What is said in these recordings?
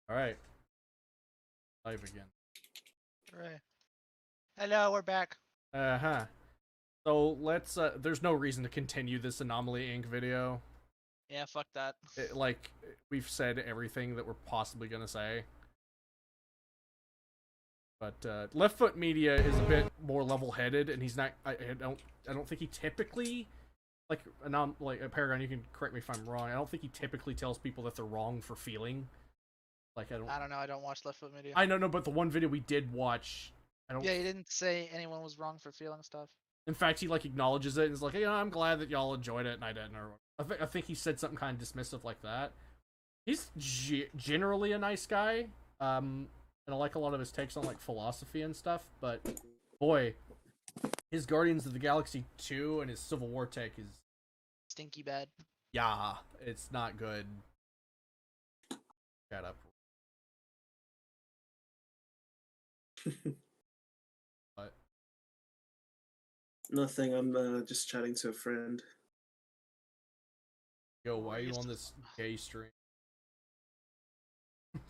Alright. Live again. Right. Hello, we're back. Uh-huh. So let's, there's no reason to continue this Anomaly Inc. video. Yeah, fuck that. Like, we've said everything that we're possibly gonna say. But, Left Foot Media is a bit more level-headed, and he's not, I don't think he typically, like Paragon, you can correct me if I'm wrong, I don't think he typically tells people that they're wrong for feeling. Like, I don't know, I don't watch Left Foot Media. I know, but the one video we did watch, Yeah, he didn't say anyone was wrong for feeling stuff. In fact, he, like, acknowledges it and is like, you know, I'm glad that y'all enjoyed it and I didn't, or I think he said something kind of dismissive like that. He's generally a nice guy, and I like a lot of his takes on, like, philosophy and stuff, but, boy, his Guardians of the Galaxy 2 and his Civil War take is... stinky bad. Yeah, it's not good. Shut up. What? Nothing, I'm just chatting to a friend. Yo, why are you on this gay stream?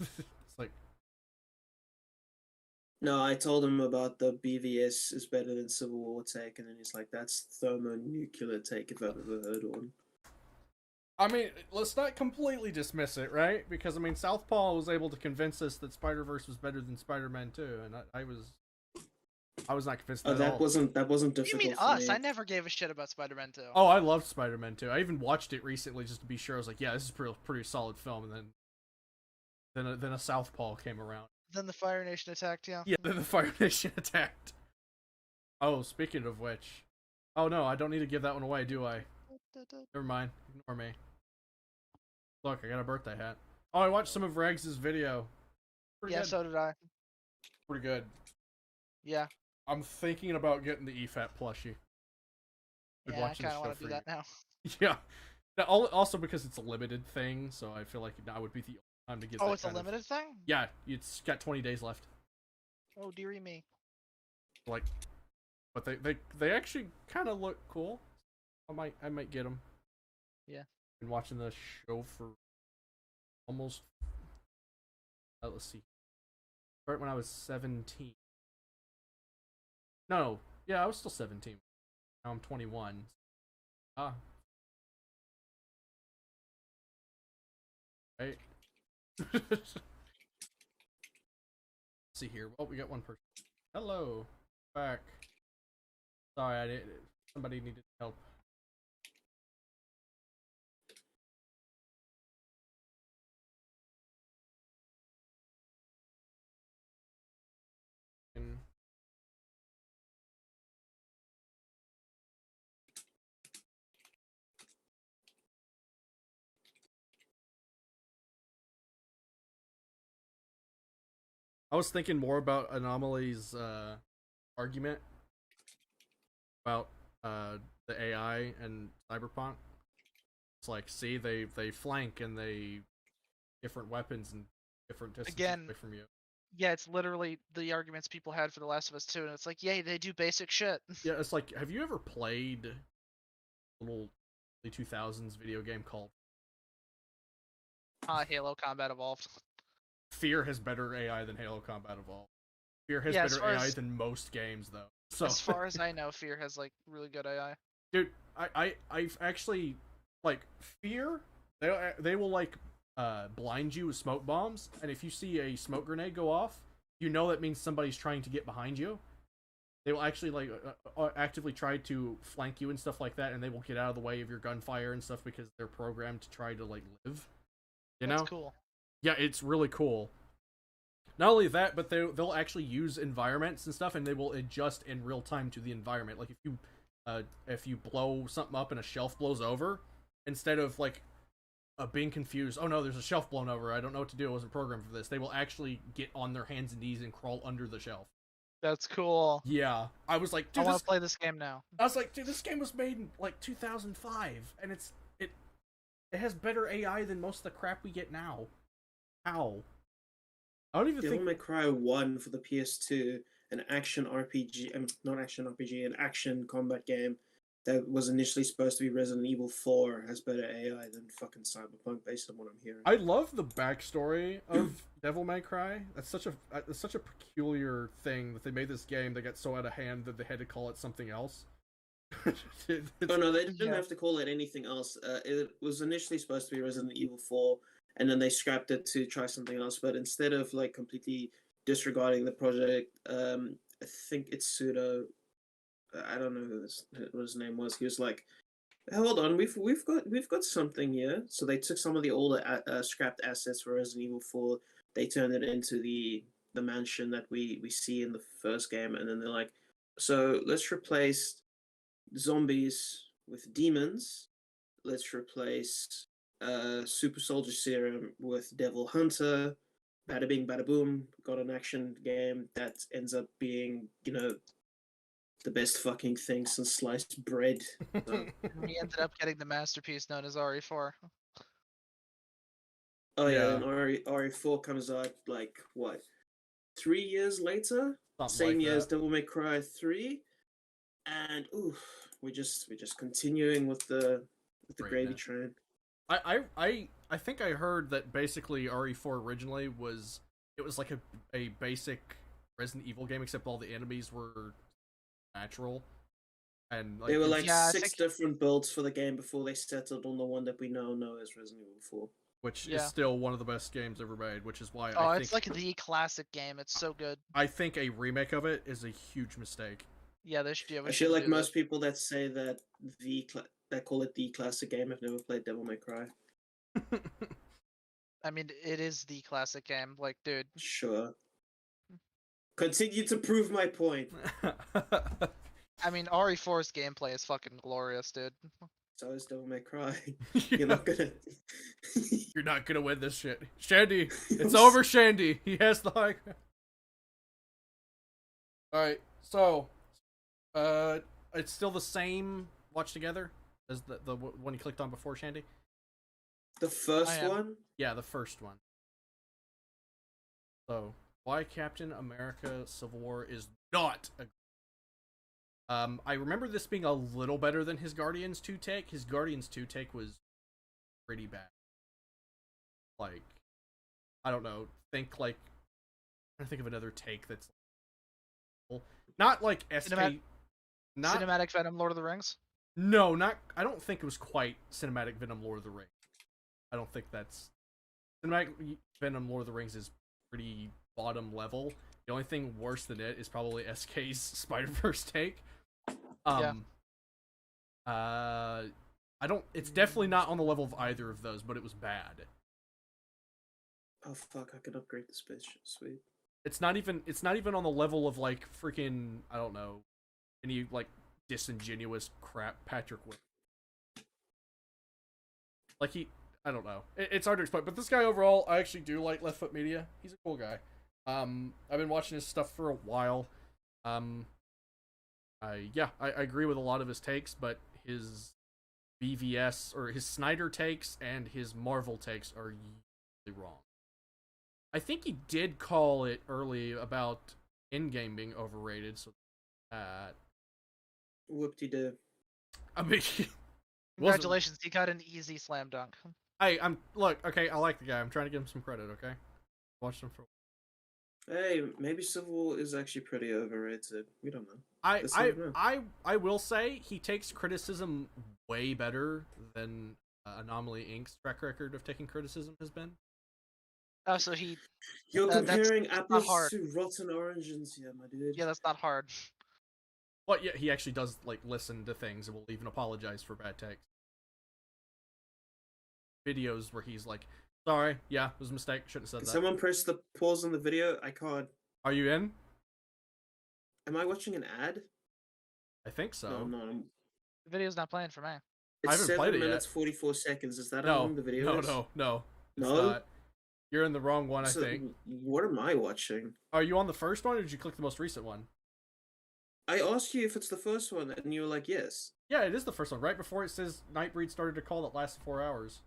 It's like... No, I told him about the BVS is better than Civil War take, and then he's like, that's thermonuclear take if I've ever heard one. I mean, let's not completely dismiss it, right? Because, I mean, Southpaw was able to convince us that Spider-Verse was better than Spider-Man 2, and I was not convinced at all. That wasn't difficult. You mean us? I never gave a shit about Spider-Man 2. Oh, I loved Spider-Man 2. I even watched it recently just to be sure. I was like, yeah, this is pretty solid film, and then a Southpaw came around. Then the Fire Nation attacked, yeah. Yeah, then the Fire Nation attacked. Oh, speaking of which... Oh no, I don't need to give that one away, do I? Never mind. Ignore me. Look, I got a birthday hat. Oh, I watched some of Regs' video. Pretty good. So did I. Pretty good. Yeah. I'm thinking about getting the EFAT plushie. Yeah, I kind of want to do that now. Yeah. Also because it's a limited thing, so I feel like now would be the time to get. Oh, it's a limited thing? Yeah, it's got 20 days left. Oh, dearie me. Like, but they actually kind of look cool. I might get them. Yeah. Been watching the show for almost. Let's see. Right when I was 17. No, yeah, I was still 17. Now I'm 21. Ah. Right. Let's see here. Oh, we got one person. Hello. Back. Sorry, I did. Somebody needed help. I was thinking more about Anomaly's argument about the AI and Cyberpunk. It's like, see, they flank and they different weapons and different distances away from you. Yeah, it's literally the arguments people had for The Last of Us 2, and it's like, yay, they do basic shit. Yeah, it's like, have you ever played a little early 2000s video game called Halo Combat Evolved? Fear has better AI than Halo Combat Evolved. Fear has better AI than most games, though. So as far as I know, Fear has like really good AI. Dude, I've actually, like, Fear, they will like blind you with smoke bombs, and if you see a smoke grenade go off, you know that means somebody's trying to get behind you. They will actually like actively try to flank you and stuff like that, and they will get out of the way of your gunfire and stuff because they're programmed to try to like live. You know? That's cool. Yeah, it's really cool. Not only that, but they'll actually use environments and stuff, and they will adjust in real time to the environment. Like if you blow something up and a shelf blows over, instead of like being confused, oh no, there's a shelf blown over, I don't know what to do, I wasn't programmed for this, they will actually get on their hands and knees and crawl under the shelf. That's cool. Yeah, I was like, dude, I want to play this game now. I was like, dude, this game was made in like 2005, and it has better AI than most of the crap we get now. How? I don't even think... Devil May Cry 1 for the PS2, an action RPG, not action RPG, an action combat game that was initially supposed to be Resident Evil 4 has better AI than fucking Cyberpunk, based on what I'm hearing. I love the backstory of Devil May Cry. That's such a peculiar thing that they made this game that got so out of hand that they had to call it something else. Oh no, they didn't have to call it anything else. It was initially supposed to be Resident Evil 4, and then they scrapped it to try something else. But instead of like completely disregarding the project, I think it's Pseudo. I don't know what his name was. He was like, "Hold on, we've got something here." So they took some of the older scrapped assets for Resident Evil 4. They turned it into the mansion that we see in the first game, and then they're like, "So let's replace zombies with demons. Let's replace Super Soldier Serum with Devil Hunter. Bada bing, bada boom. Got an action game that ends up being, the best fucking thing since sliced bread." So, We ended up getting the masterpiece known as RE4. oh yeah, Yeah. and RE4 comes out like what, 3 years later? Something Same like year as that. Devil May Cry 3, and we're just continuing with the gravy Greatness. train. I think I heard that basically RE4 originally was like a basic Resident Evil game, except all the enemies were natural, and like There were like Yeah, I six think- different builds for the game before they settled on the one that we now know as Resident Evil 4. which Yeah. is still one of the best games ever made, which is why Oh, I it's think like the classic game. It's so good. I think a remake of it is a huge mistake. Yeah, they should. Yeah, we I should feel like do most people that say that that call it the classic game have never played Devil May Cry. I mean, it is the classic game. Like, dude. Sure. Continue to prove my point. I mean, RE4's gameplay is fucking glorious, dude. So is Devil May Cry. You're not gonna. You're not gonna win this shit, Shandy. It's over, Shandy. He has the high. All right, so, it's still the same watch together as the one you clicked on before, Shandy. The first I am. one. Yeah, the first one. So, why Captain America Civil War is not a... I remember this being a little better than his Guardians 2 take. His Guardians 2 take was pretty bad. Like, I don't know, I'm trying to think of another take that's not like SK... Cinematic Venom, Lord of the Rings. No, I don't think it was quite Cinematic Venom Lord of the Rings. I don't think that's... Cinematic Venom Lord of the Rings is pretty bottom level. The only thing worse than it is probably SK's Spider-Verse take. Yeah. It's definitely not on the level of either of those, but it was bad. Oh fuck! I can upgrade the spaceship. Sweet. It's not even on the level of like freaking, I don't know, any like disingenuous crap Patrick Whit. Like I don't know. It's hard to explain, but this guy overall, I actually do like Left Foot Media. He's a cool guy. I've been watching his stuff for a while. I agree with a lot of his takes, but his BVS or his Snyder takes and his Marvel takes are usually wrong. I think he did call it early about in-game being overrated, so Whoop-de-doo. I mean, Congratulations, he got an easy slam dunk. look, okay, I like the guy. I'm trying to give him some credit, okay? Watched him for Hey, maybe Civil War is actually pretty overrated. We don't know. I will say he takes criticism way better than Anomaly Inc.'s track record of taking criticism has been. Oh, so he. You're that's comparing not apples hard. to rotten oranges here, my dude. Yeah, that's not hard. But yeah, he actually does like listen to things and will even apologize for bad takes. Videos where he's like, "Sorry, yeah, it was a mistake. Shouldn't have said that." Someone press the pause on the video. I can't. Are you in? Am I watching an ad? I think so. No, I'm not. The video's not playing for me. I It's haven't played 7 it yet. minutes 44 seconds. Is that how No, long the video is? no. It's No? not. You're in the wrong one, So, I think. what am I watching? Are you on the first one, or did you click the most recent one? I asked you if it's the first one, and you were like, yes. Yeah, it is the first one. Right before it says Nightbreed started a call that lasted 4 hours.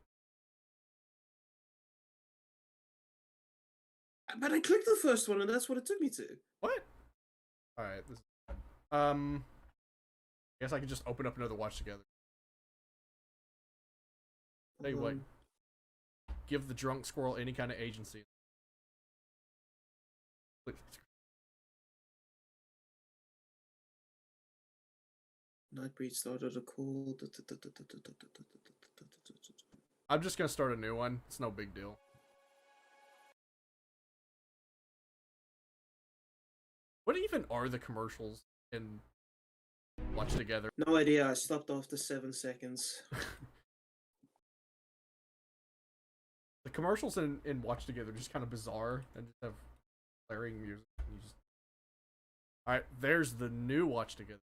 But I clicked the first one, and that's what it took me to. What? Alright, this is... guess I could just open up another watch together. Hey, wait. Give the drunk squirrel any kind of agency. Nightbreed started a call. I'm just gonna start a new one. It's no big deal. What even are the commercials in Watch Together? No idea. I stopped after 7 seconds. The commercials in Watch Together are just kind of bizarre and just have blaring music. Alright, there's the new Watch Together.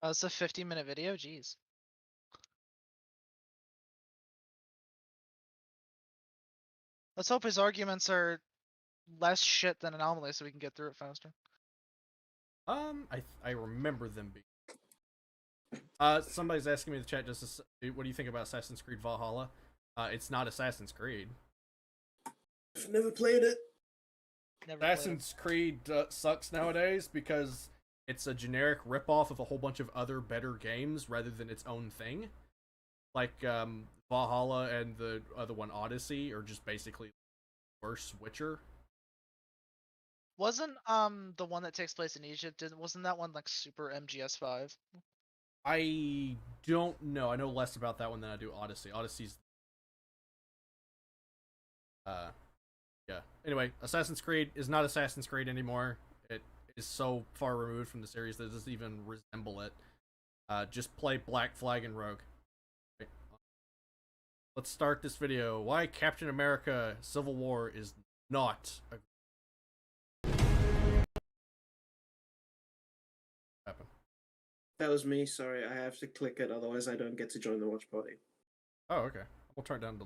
Oh, it's a 50-minute video? Jeez. Let's hope his arguments are less shit than Anomaly so we can get through it faster. I remember them being. Somebody's asking me in the chat, what do you think about Assassin's Creed Valhalla? It's not Assassin's Creed. I've never played it. Assassin's Creed sucks nowadays because it's a generic ripoff of a whole bunch of other better games rather than its own thing. Like Valhalla and the other one, Odyssey, are just basically worse Witcher. Wasn't the one that takes place in Egypt, wasn't that one like super MGS5? I don't know. I know less about that one than I do Odyssey. Odyssey's yeah. Anyway, Assassin's Creed is not Assassin's Creed anymore. It is so far removed from the series that it doesn't even resemble it. Just play Black Flag and Rogue. Okay. Let's start this video. Why Captain America Civil War is not a happen. That was me. Sorry, I have to click it, otherwise I don't get to join the watch party. Oh, okay. We'll turn it down to.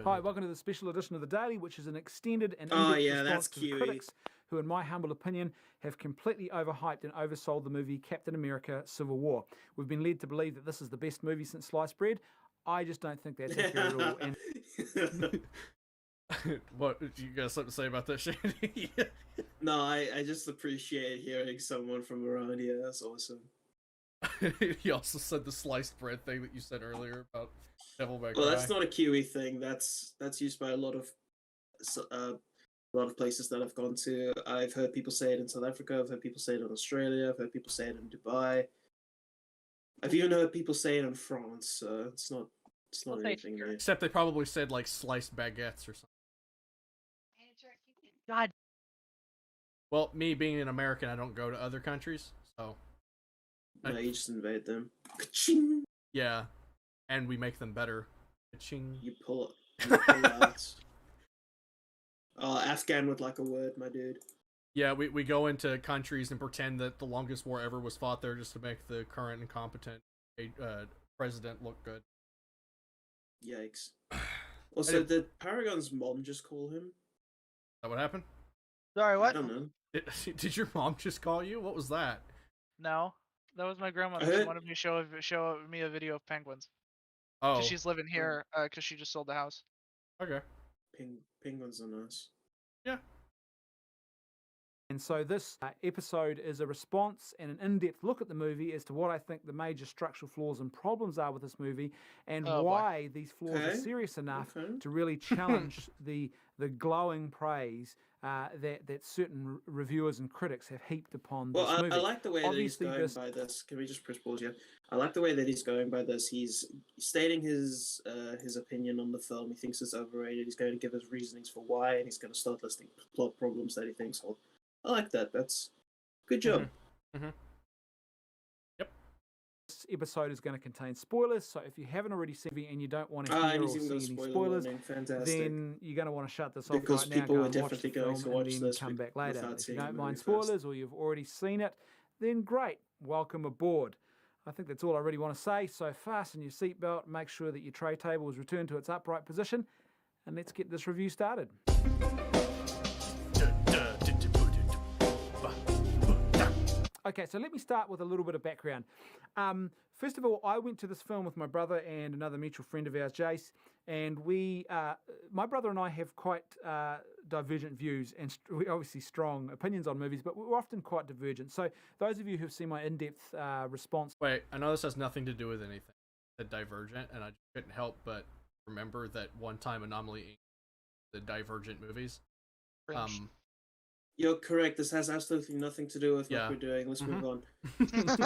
Hi, welcome to the special edition of the Daily, which is an extended and Oh, in-depth yeah, response that's to the cute. critics who, in my humble opinion, have completely overhyped and oversold the movie Captain America Civil War. We've been led to believe that this is the best movie since sliced bread. I just don't think that's accurate at all. And What, you got something to say about that, Shandy? No, I just appreciate hearing someone from around here. That's awesome. He also said the sliced bread thing that you said earlier about Devil May Well, Cry. that's not a Kiwi thing. That's used by a lot of places that I've gone to. I've heard people say it in South Africa. I've heard people say it in Australia. I've heard people say it in Dubai. I've even heard people say it in France. So it's not anything new. Except they probably said like sliced baguettes or something. God. Well, me being an American, I don't go to other countries, so No, you just invade them. Ka-ching! yeah, and we make them better. Ka-ching. You pull out. Oh, Afghan would like a word, my dude. Yeah, we go into countries and pretend that the longest war ever was fought there just to make the current incompetent president look good. Yikes. Also, did Paragon's mom just call him? Is that what happened? Sorry, what? I don't know. Did your mom just call you? What was that? No, that was my grandmother. I She heard- wanted me to show me a video of penguins. Oh, 'Cause she's living here because she just sold the house. okay. Penguins are nice. And so this episode is a response and an in-depth look at the movie as to what I think the major structural flaws and problems are with this movie, and Oh, boy. why these flaws are Okay. serious enough Okay. to really challenge the glowing praise that certain reviewers and critics have heaped upon Well, this movie. I like the way that he's Obviously, going by this. Can we just press pause here? I like the way that he's going by this. He's stating his opinion on the film. He thinks it's overrated. He's going to give his reasonings for why, and he's going to start listing plot problems that he thinks hold. I like that. That's good job. This episode is going to contain spoilers, so if you haven't already seen it and you don't want to Ah, hear and or he's even see got a any spoiler spoilers, warning. Fantastic. then you're going to want to shut this off Because right now, people go were and watch definitely the going film, to watch and then this come back later. without If you seeing don't the mind movie first. spoilers or you've already seen it, then great, welcome aboard. I think that's all I really want to say, so fasten your seatbelt, make sure that your tray table is returned to its upright position, and let's get this review started. Okay, so let me start with a little bit of background. First of all, I went to this film with my brother and another mutual friend of ours, Jace, and my brother and I have quite divergent views and obviously strong opinions on movies, but we're often quite divergent. So those of you who've seen my in-depth response... Wait, I know this has nothing to do with anything. Divergent, and I couldn't help but remember that one time Anomaly the Divergent movies. You're correct. This has absolutely nothing to do with what we're doing. Let's move on.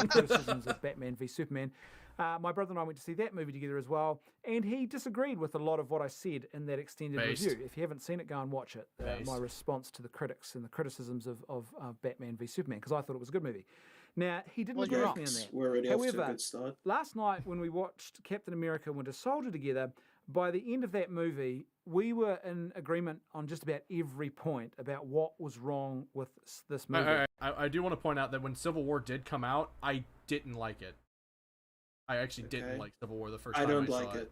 Criticisms of Batman v Superman. My brother and I went to see that movie together as well, and he disagreed with a lot of what I said in that extended review. If you haven't seen it, go and watch it. My response to the critics and the criticisms of Batman v Superman, because I thought it was a good movie. Now, he didn't agree with me on that. We're already off to a good start. Last night when we watched Captain America Winter Soldier together, by the end of that movie, we were in agreement on just about every point about what was wrong with this movie. I do want to point out that when Civil War did come out, I didn't like it. I actually didn't like Civil War the first time I saw it.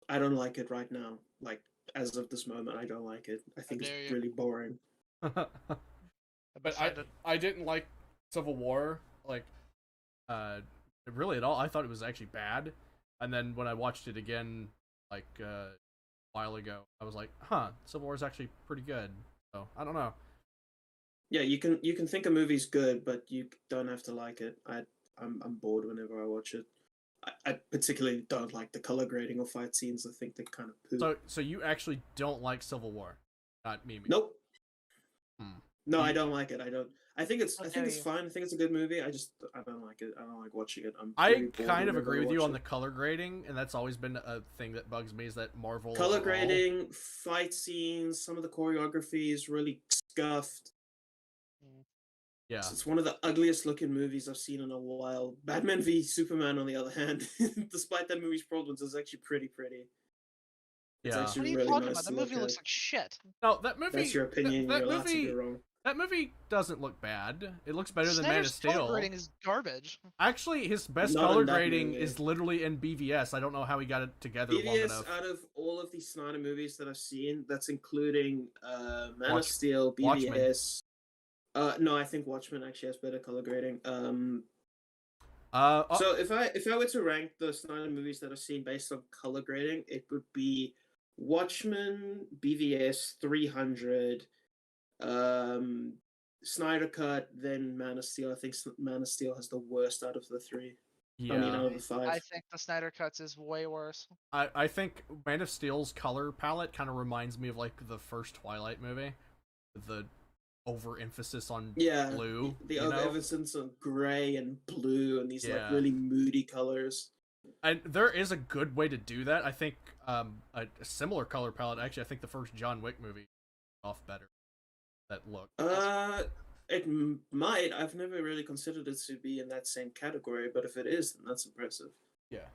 I don't like it right now. Like, as of this moment, I don't like it. I think it's really boring. But I didn't like Civil War, like, really at all. I thought it was actually bad. And then when I watched it again, like, a while ago, I was like, Civil War is actually pretty good. So, I don't know. Yeah, you can think a movie's good, but you don't have to like it. I'm bored whenever I watch it. I particularly don't like the color grading or fight scenes. I think they're kind of poop. So you actually don't like Civil War? Not me. Nope. No, I don't like it. I don't. I think it's fine. I think it's a good movie. I don't like it. I don't like watching it. I kind of agree with you on the color grading, and that's always been a thing that bugs me, is that Marvel color grading, fight scenes, some of the choreography is really scuffed. Yeah, it's one of the ugliest looking movies I've seen in a while. Batman v Superman, on the other hand, despite that movie's problems, is actually pretty. It's yeah. actually what are you really talking nice about? to That movie look looks at. like shit. No, that movie. That's your opinion. You're allowed to be wrong. That movie doesn't look bad. It looks better than Snyder's Man of Steel. color grading is garbage. Actually, his best Not color in that grading movie. is literally in BVS. I don't know how he got it together long BVS, enough. out of all of the Snyder movies that I've seen, that's inclling Man of Steel, BVS. No, I think Watchmen actually has better color grading. So if I were to rank the Snyder movies that I've seen based on color grading, it would be Watchmen, BVS, 300, Snyder Cut, then Man of Steel. I think Man of Steel has the worst out of the three. Yeah. I mean, out of the five. I think the Snyder Cuts is way worse. I think Man of Steel's color palette kind of reminds me of like the first Twilight movie, the overemphasis on blue. The overemphasis on gray and blue and these like really moody colors. And there is a good way to do that. I think a similar color palette. Actually, I think the first John Wick movie off better. That look. It might. I've never really considered it to be in that same category, but if it is, then that's impressive. Yeah.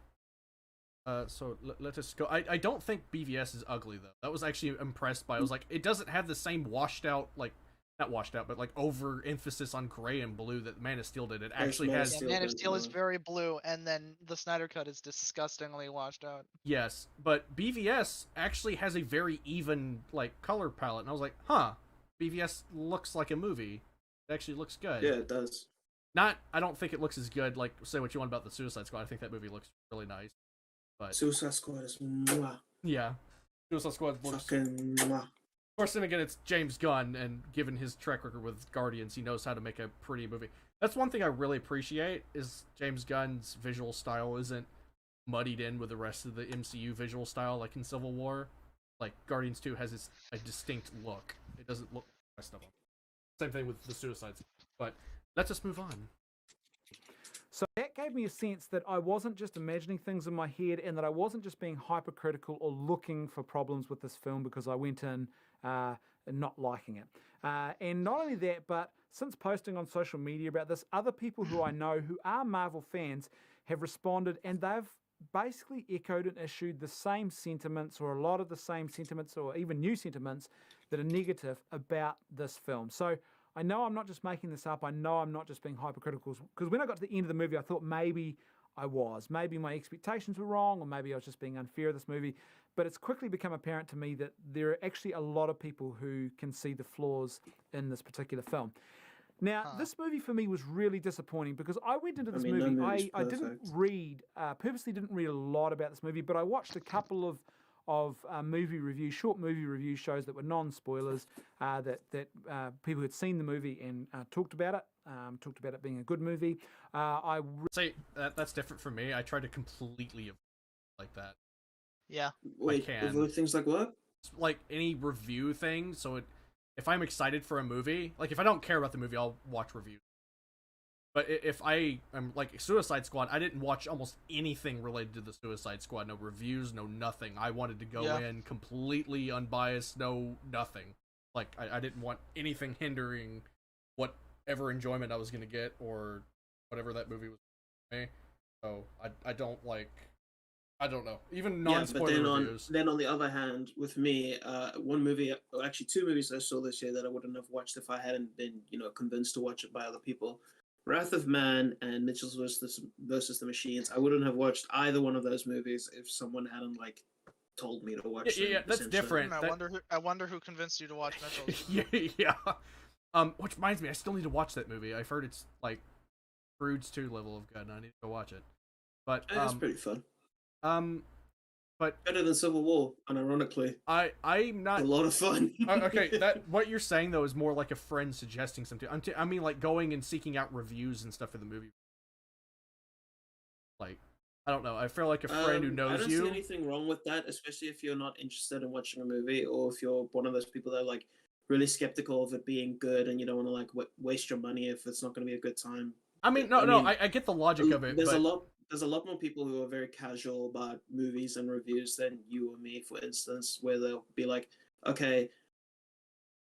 So let us go. I don't think BVS is ugly though. That was actually impressed by. I was like, it doesn't have the same washed out, like not washed out, but like over emphasis on gray and blue that Man of Steel did. It actually has. Man of Steel is very blue, and then the Snyder Cut is disgustingly washed out. Yes, but BVS actually has a very even like color palette, and I was like, BVS looks like a movie. It actually looks good. Yeah, it does. I don't think it looks as good, like, say what you want about the Suicide Squad. I think that movie looks really nice. But Suicide Squad is mwah. Yeah. Suicide Squad looks... Fucking mwah. Of course, then again, it's James Gunn, and given his track record with Guardians, he knows how to make a pretty movie. That's one thing I really appreciate, is James Gunn's visual style isn't muddied in with the rest of the MCU visual style, like in Civil War. Like, Guardians 2 has a distinct look. It doesn't look like the rest of them. Same thing with the Suicides. But let's just move on. So that gave me a sense that I wasn't just imagining things in my head and that I wasn't just being hypercritical or looking for problems with this film because I went in not liking it. And not only that, but since posting on social media about this, other people who I know who are Marvel fans have responded, and they've basically echoed and issued the same sentiments, or a lot of the same sentiments, or even new sentiments that are negative about this film. So I know I'm not just making this up. I know I'm not just being hypercritical, because when I got to the end of the movie, I thought maybe I was. Maybe my expectations were wrong, or maybe I was just being unfair of this movie. But it's quickly become apparent to me that there are actually a lot of people who can see the flaws in this particular film. Now, Huh. this movie for me was really disappointing because I went into this mean, no movie. movie's I didn't perfect. read, purposely didn't read a lot about this movie, but I watched a couple of movie reviews, short movie review shows that were non-spoilers, that people had seen the movie and talked about it being a good movie. Say that's different from me. I try to completely avoid like that. Yeah. Wait, can. avoid things like what? Like any review thing. So if I'm excited for a movie, like if I don't care about the movie, I'll watch reviews. But if I am like Suicide Squad, I didn't watch almost anything related to the Suicide Squad. No reviews, no nothing. I wanted to go in completely unbiased, no nothing. Like I didn't want anything hindering whatever enjoyment I was gonna get or whatever that movie was for me. So I don't like. I don't know. Even non-spoiler reviews. Then on the other hand, with me, one movie, or actually two movies I saw this year that I wouldn't have watched if I hadn't been, convinced to watch it by other people. Wrath of Man and Mitchell's versus the Machines. I wouldn't have watched either one of those movies if someone hadn't told me to watch them. Yeah, that's different. I wonder who convinced you to watch Mitchell's. yeah. Which reminds me, I still need to watch that movie. I've heard it's like Crude's 2 level of good, and I need to go watch it. But it's pretty fun. But better than Civil War, unironically. I'm not a lot of fun. Okay, that what you're saying though is more like a friend suggesting something. I mean, like going and seeking out reviews and stuff for the movie. Like, I don't know. I feel like a friend who knows I don't you. see anything wrong with that, especially if you're not interested in watching a movie, or if you're one of those people that are really skeptical of it being good, and you don't want to waste your money if it's not going to be a good time. I mean, I get the logic of it. There's a lot more people who are very casual about movies and reviews than you or me, for instance, where they'll be like, okay,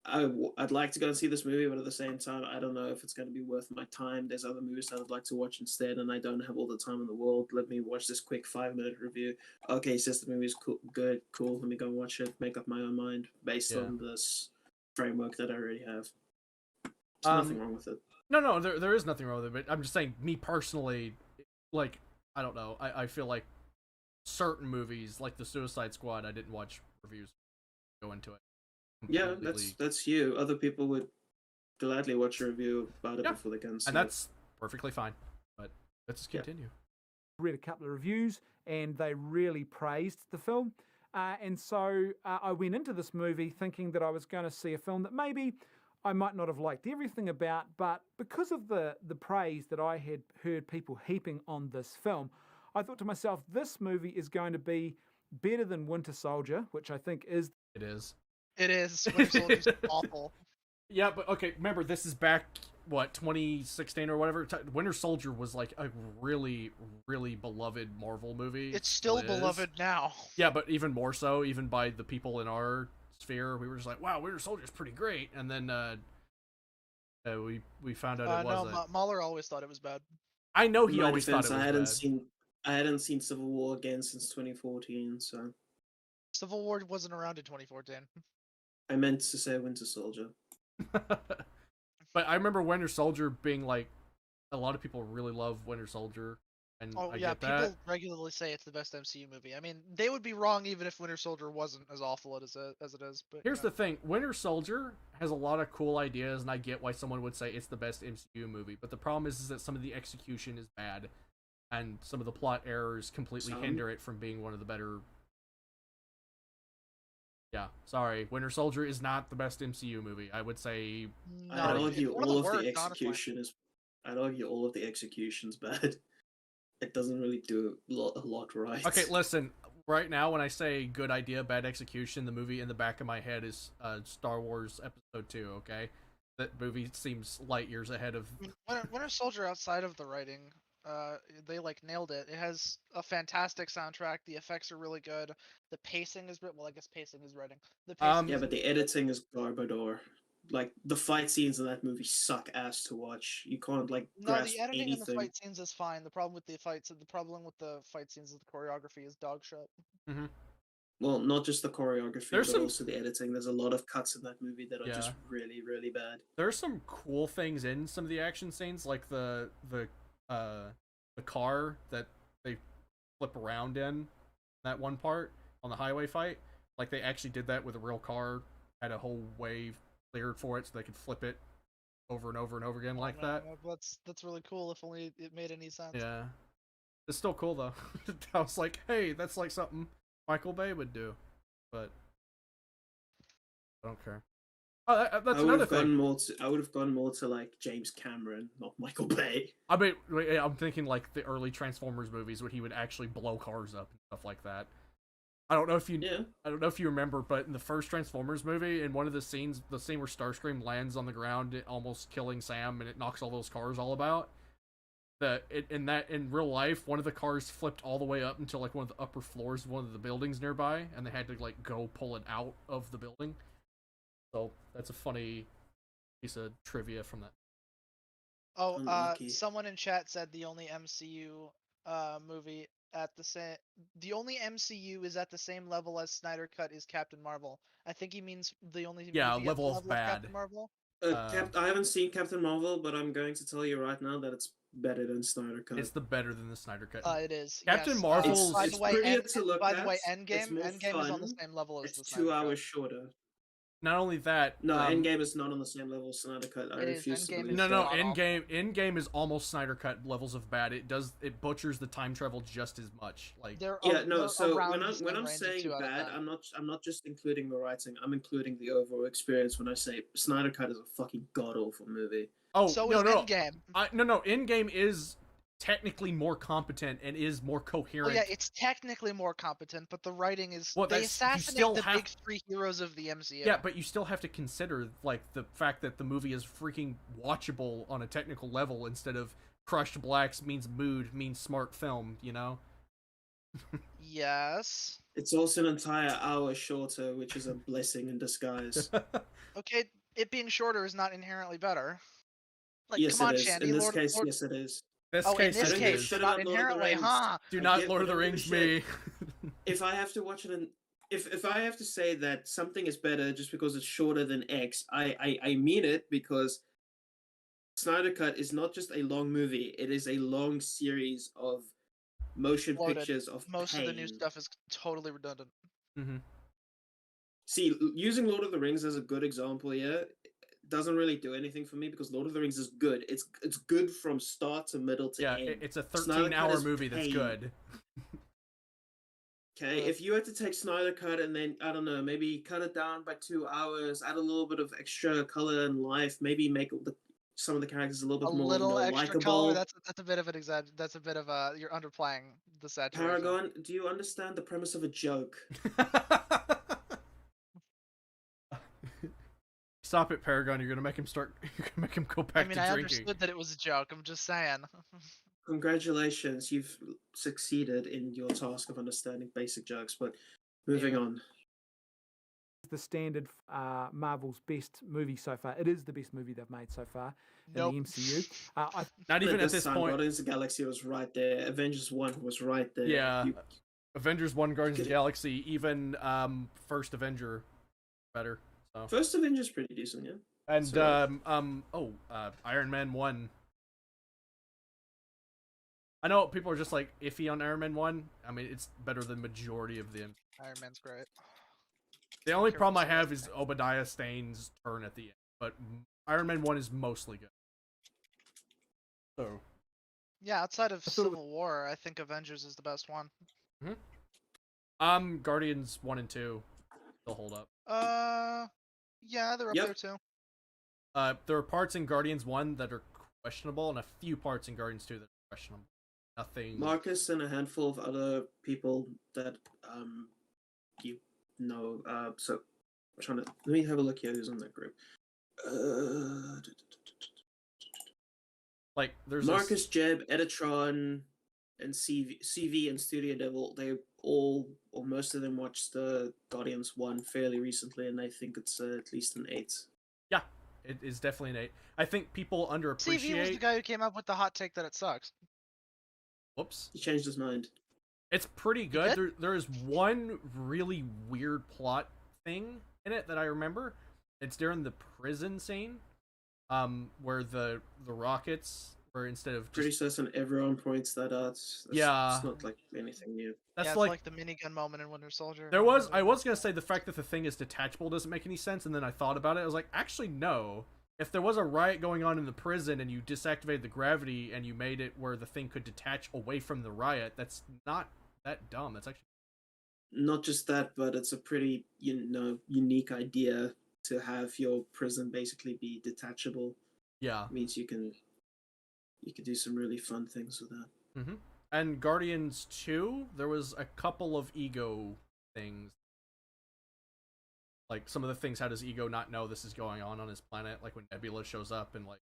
I'd like to go and see this movie, but at the same time, I don't know if it's going to be worth my time. There's other movies that I'd like to watch instead, and I don't have all the time in the world. Let me watch this quick 5-minute review. Okay, says the movie's good, cool. Let me go and watch it, make up my own mind based on this framework that I already have. There's nothing wrong with it. No, there is nothing wrong with it, but I'm just saying, me personally, I don't know. I feel like certain movies, like the Suicide Squad, I didn't watch reviews go into it. Yeah, that's you. Other people would gladly watch a review about it before they can see and that's perfectly fine. But let's just continue. Read a couple of reviews, and they really praised the film. And so I went into this movie thinking that I was going to see a film that maybe I might not have liked everything about, but because of the praise that I had heard people heaping on this film, I thought to myself, this movie is going to be better than Winter Soldier, which I think is. It is. It is. Winter Soldier's awful. Yeah, but okay, remember, this is back, 2016 or whatever? Winter Soldier was like a really, really beloved Marvel movie. It's still beloved now. Yeah, but even more so, even by the people in our sphere. We were just like, wow, Winter Soldier's pretty great. And then we found out it wasn't. No, Mahler always thought it was bad. I know he always thought it was bad. I hadn't seen Civil War again since 2014, so... Civil War wasn't around in 2014. I meant to say Winter Soldier. But I remember Winter Soldier being like, a lot of people really love Winter Soldier, and I get that. People regularly say it's the best MCU movie. I mean, they would be wrong even if Winter Soldier wasn't as awful as it is. But here's the thing: Winter Soldier has a lot of cool ideas, and I get why someone would say it's the best MCU movie. But the problem is that some of the execution is bad, and some of the plot errors completely hinder it from being one of the better. Yeah, sorry. Winter Soldier is not the best MCU movie. I would say. No, I'd argue all of the execution is. I'd argue all of the execution's bad. It doesn't really do a lot right. Okay, listen. Right now, when I say good idea, bad execution, the movie in the back of my head is Star Wars Episode 2. Okay, that movie seems light years ahead of. Winter Soldier, outside of the writing, they nailed it. It has a fantastic soundtrack. The effects are really good. The pacing is well, I guess pacing is writing. The pacing yeah, but the editing is garbador. The fight scenes in that movie suck ass to watch. You can't grasp the editing anything. in the fight scenes is fine. The problem with the fight scenes is the choreography is dog shit. Mm-hmm. Well, not just the choreography, but also the editing. There's a lot of cuts in that movie that are just really, really bad. There's some cool things in some of the action scenes, like the car that they flip around in that one part on the highway fight. Like, they actually did that with a real car, had a whole wave cleared for it so they could flip it over and over and over again like Oh, that. man, that's really cool. If only it made any sense. Yeah. It's still cool though. I was like, hey, that's like something Michael Bay would do. But I don't care. Oh, that's another thing. I would have gone more to like James Cameron, not Michael Bay. I mean, I'm thinking like the early Transformers movies where he would actually blow cars up and stuff like that. I don't know if you remember, but in the first Transformers movie, in one of the scenes, the scene where Starscream lands on the ground, almost killing Sam, and it knocks all those cars all about. In real life, one of the cars flipped all the way up until like one of the upper floors of one of the buildings nearby, and they had to like go pull it out of the building. So that's a funny piece of trivia from that. Oh, Unlucky. someone in chat said the only MCU movie at the only MCU is at the same level as Snyder Cut is Captain Marvel. I think he means the only movie at the level of bad. Captain Marvel. I haven't seen Captain Marvel, but I'm going to tell you right now that it's better than Snyder Cut. It's the better than the Snyder Cut. It is. Captain yes. Marvel. It's prettier to look at. By the way, Endgame It's is more on the fun. same level as It's the Snyder 2 Cut. hours shorter. Not only that, No, Endgame is not on the same level as Snyder Cut. I refuse to believe No, that. Endgame is almost Snyder Cut levels of bad. It butchers the time travel just as much. Like So when I'm saying bad, I'm not just including the writing. I'm including the overall experience. When I say Snyder Cut is a fucking god awful movie. Oh, so no, is no, Endgame. No, Endgame is technically more competent and is more coherent. Well, yeah, it's technically more competent, but the writing is they assassinate the big three heroes of the MCU. Yeah, but you still have to consider like the fact that the movie is freaking watchable on a technical level instead of crushed blacks means mood means smart film, you know? Yes. It's also an entire hour shorter, which is a blessing in disguise. Okay, it being shorter is not inherently better. Like, yes, come on, it is. Shandy. In this case, yes, it is. In this case, not inherently, huh? Do not Lord of the Rings me. If I have to watch it, if I have to say that something is better just because it's shorter than X, I mean it, because Snyder Cut is not just a long movie; it is a long series of motion pictures of most pain. of the new stuff is totally redundant. Mm-hmm. See, using Lord of the Rings as a good example here doesn't really do anything for me because Lord of the Rings is good. It's good from start to middle to end. Yeah, it's a 13-hour movie that's good. Okay, if you had to take Snyder Cut and then, I don't know, maybe cut it down by 2 hours, add a little bit of extra color and life, maybe make some of the characters a little bit more extra likable. Color, that's a bit of an that's a bit of a you're underplaying the saturation. Paragon, do you understand the premise of a joke? Stop it, Paragon! You're gonna make him start. You're gonna make him go back to drinking. I understood that it was a joke. I'm just saying. Congratulations, you've succeeded in your task of understanding basic jokes. But moving on. The standard Marvel's best movie so far. It is the best movie they've made so far in the MCU. Not even at this point. Guardians of the Galaxy was right there. Avengers 1 was right there. Yeah. Avengers 1, Guardians of the Galaxy, even First Avenger better. So. First Avenger's pretty decent, yeah. And Iron Man 1. I know people are just like iffy on Iron Man 1. I mean, it's better than majority of the Iron Man's great. The only problem I have is Obadiah Stane's turn at the end, but Iron Man 1 is mostly good. So. Yeah, outside of Civil War, I think Avengers is the best one. Mm-hmm. Guardians 1 and 2 still hold up. Yeah, they're up there too. There are parts in Guardians 1 that are questionable, and a few parts in Guardians 2 that are questionable. Nothing. Marcus and a handful of other people that you know. So I'm trying to let me have a look here. Who's on that group? Like there's Marcus, Jeb, Edatron, and CV and Studio Devil. They all or most of them watched the Guardians 1 fairly recently, and I think it's at least an 8. Yeah, it is definitely an 8. I think people underappreciate. CV was the guy who came up with the hot take that it sucks. Whoops. He changed his mind. It's pretty good. There is one really weird plot thing in it that I remember. It's during the prison scene, where the rockets were instead of just... Pretty certain everyone points that out. It's not like anything new. That's like the minigun moment in Winter Soldier. I was gonna say the fact that the thing is detachable doesn't make any sense, and then I thought about it. I was like, actually, no. if there was a riot going on in the prison and you disactivated the gravity and you made it where the thing could detach away from the riot, that's not that dumb. That's actually not just that, but it's a pretty unique idea to have your prison basically be detachable. Yeah, it means you can do some really fun things with that. Mm-hmm. And Guardians 2, there was a couple of ego things. Like, some of the things, how does Ego not know this is going on his planet? Like, when Nebula shows up and, like,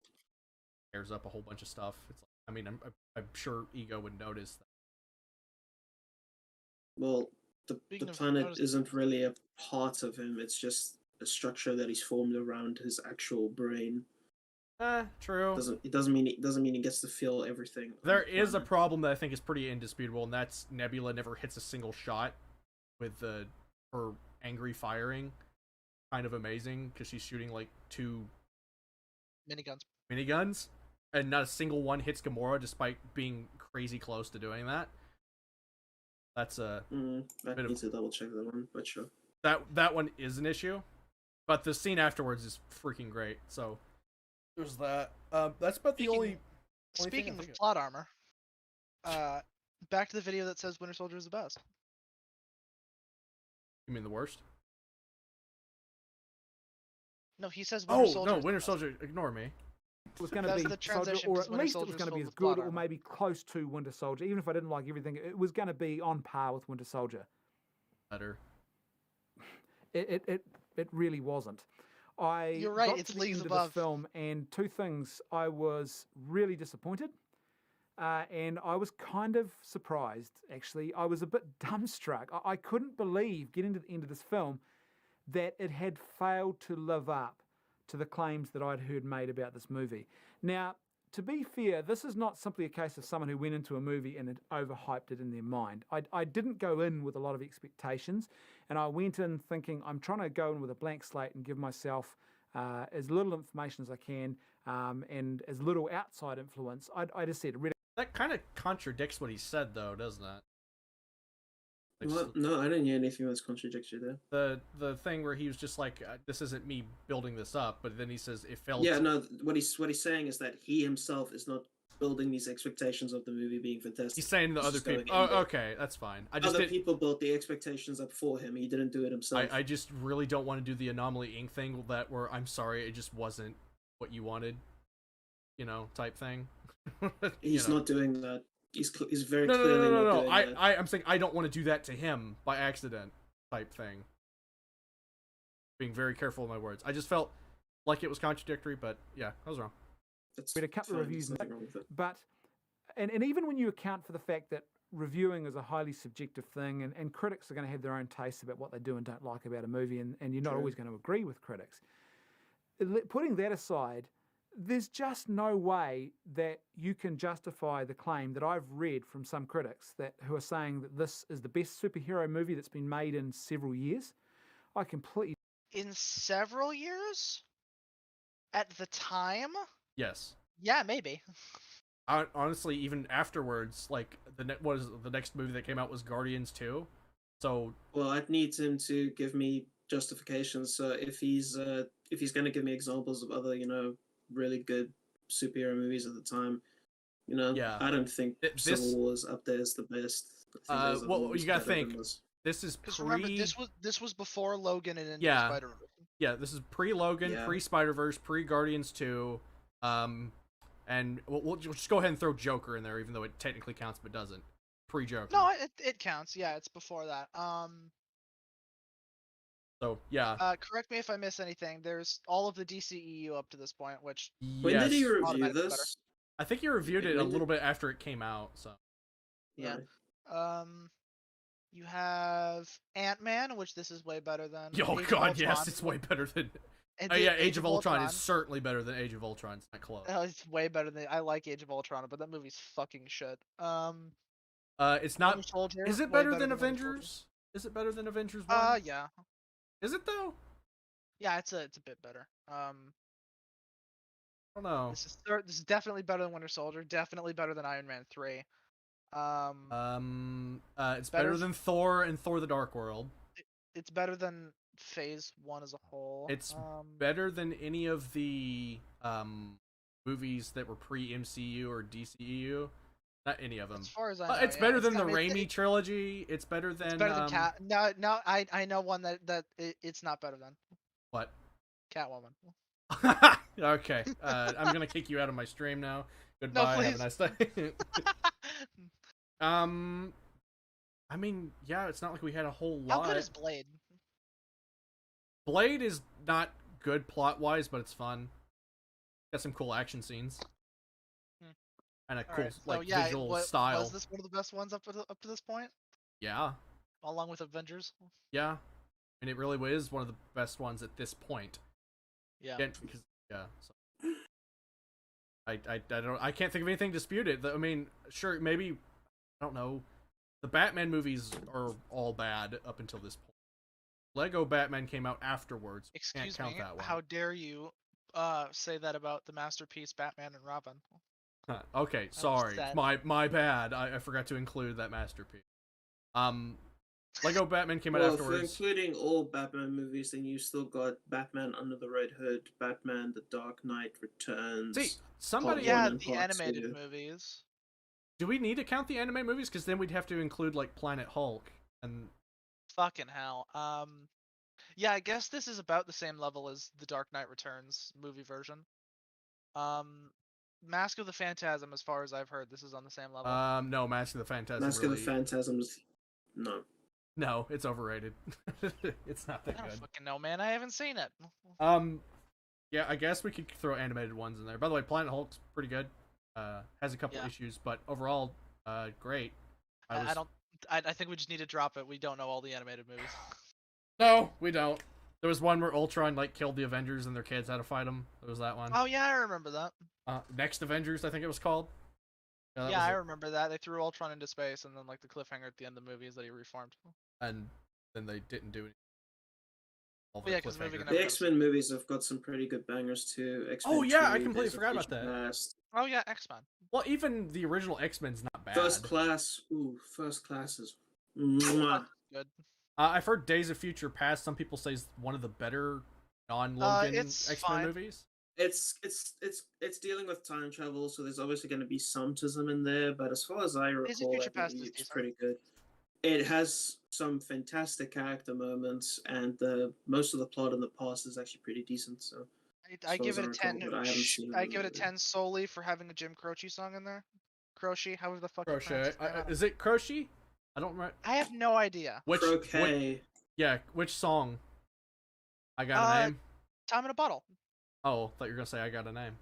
tears up a whole bunch of stuff. It's like, I mean, I'm sure Ego would notice that. Well, the planet isn't really a part of him. It's just a structure that he's formed around his actual brain. True. It doesn't mean he gets to feel everything. There is a problem that I think is pretty indisputable, and that's Nebula never hits a single shot with her angry firing. Kind of amazing, because she's shooting like 2 miniguns, and not a single one hits Gamora, despite being crazy close to doing that. That's I need to double check that one, but sure. That one is an issue, but the scene afterwards is freaking great. So there's that. That's about the only Speaking of plot armor, back to the video that says Winter Soldier is the best. You mean the worst? No, he says Winter Soldier. Oh no, Winter Soldier. Ignore me. It was going to be Soldier, or at least it was going to be as good, or maybe close to Winter Soldier. Even if I didn't like everything, it was going to be on par with Winter Soldier. Better. It really wasn't. You're right. It's leagues above. This film, and 2 things: I was really disappointed, and I was kind of surprised. Actually, I was a bit dumbstruck. I couldn't believe getting to the end of this film that it had failed to live up to the claims that I'd heard made about this movie. Now, to be fair, this is not simply a case of someone who went into a movie and had overhyped it in their mind. I didn't go in with a lot of expectations, and I went in thinking I'm trying to go in with a blank slate and give myself as little information as I can and as little outside influence. I just said, that kind of contradicts what he said, though, doesn't it? What? No, I didn't hear anything that's contradictory there. The thing where he was just like, this isn't me building this up, but then he says it failed. Yeah, no, what he's saying is that he himself is not building these expectations of the movie being fantastic. He's saying the other people. Oh, okay, that's fine. Other people built the expectations up for him. He didn't do it himself. I just really don't want to do the Anomaly Inc. thing where I'm sorry, it just wasn't what you wanted, type thing. He's not doing that. He's very clearly not doing that. I'm saying I don't want to do that to him by accident, type thing. Being very careful with my words. I just felt like it was contradictory, but yeah, I was wrong. We had a couple of reviews, but even when you account for the fact that reviewing is a highly subjective thing, and critics are going to have their own tastes about what they do and don't like about a movie, and you're not always going to agree with critics. Putting that aside, there's just no way that you can justify the claim that I've read from some critics who are saying that this is the best superhero movie that's been made in several years. I completely... In several years? At the time? Yes. Yeah, maybe. Honestly, even afterwards, like the next movie that came out was Guardians 2. So, well, I'd need him to give me justifications. So if he's going to give me examples of other, really good superhero movies at the time, I don't think Civil War is up there as the best. Well, you gotta think this is remember, this was before Logan and into Spider-Verse. Yeah, this is pre-Logan, pre-Spider-Verse, pre-Guardians 2, and we'll just go ahead and throw Joker in there, even though it technically counts but doesn't. Pre-Joker. No, it counts. Yeah, it's before that. So, yeah. Correct me if I miss anything. There's all of the DCEU up to this point, which... When did he review this? I think he reviewed it a little bit after it came out, so... Yeah. You have Ant-Man, which this is way better than... Oh god, yes, it's way better than... Age of Ultron is certainly better than Age of Ultron. It's not close. It's way better than... I like Age of Ultron, but that movie's fucking shit. It's not... Soldier, is it better than Avengers? Is it better than Avengers 1? Yeah. Is it though? Yeah, it's a bit better. I don't know. This is definitely better than Winter Soldier. Definitely better than Iron Man 3. It's better than Thor and Thor: The Dark World. It's better than Phase 1 as a whole. It's better than any of the movies that were pre-MCU or DCEU. Not any of them. As far as I know, it's better than the Raimi trilogy. It's better than. It's better than Cat. No, I know one that it's not better than. What? Catwoman. Okay, I'm gonna kick you out of my stream now. Goodbye. No, have a nice day. I mean, yeah, it's not like we had a whole lot. How good is Blade? Blade is not good plot-wise, but it's fun. Got some cool action scenes. And a cool visual style. Was this one of the best ones up to this point? Yeah. Along with Avengers? Yeah. And it really is one of the best ones at this point. Yeah. So. I can't think of anything to dispute it. I mean, sure, maybe, I don't know. The Batman movies are all bad up until this point. Lego Batman came out afterwards. Excuse Can't me, count that one. how dare you say that about the masterpiece Batman and Robin? Okay, sorry. My bad. I forgot to include that masterpiece. Lego Batman came out afterwards. If you're including all Batman movies, then you still got Batman Under the Red Hood, Batman The Dark Knight Returns. See, somebody... Yeah, the animated movies. Do we need to count the anime movies? Because then we'd have to include, like, Planet Hulk and... Fucking hell. Yeah, I guess this is about the same level as the Dark Knight Returns movie version. Mask of the Phantasm, as far as I've heard, this is on the same level. No, Mask of the Phantasm. Mask of the Phantasm's no. No, it's overrated. It's not that I don't good. fucking know, man. I haven't seen it. Yeah, I guess we could throw animated ones in there. By the way, Planet Hulk's pretty good. Has a couple issues, but overall, great. I think we just need to drop it. We don't know all the animated movies. No, we don't. There was one where Ultron killed the Avengers and their kids had to fight him. There was that one. Oh yeah, I remember that. Next Avengers, I think it was called. Yeah, I remember that. They threw Ultron into space, and then the cliffhanger at the end of the movie is that he reformed. And then they didn't do it. Yeah, because the X-Men movies have got some pretty good bangers too. X-Men I completely forgot about that. Past. Oh yeah, X-Men. Well, even the original X-Men's not bad. First Class is mwah. Good. I've heard Days of Future Past. Some people say is one of the better non-Logan X-Men movies. It's dealing with time travel, so there's obviously going to be some tism in there. But as far as I recall, it's pretty good. It has some fantastic character moments, and most of the plot in the past is actually pretty decent. So I give it a 10. I give it a 10 solely for having a Jim Croce song in there. Croce, however the fuck. Croce. Is it Croce? I don't remember. I have no idea. Which song? I got a name. Time in a Bottle. Oh, I thought you were gonna say I got a name.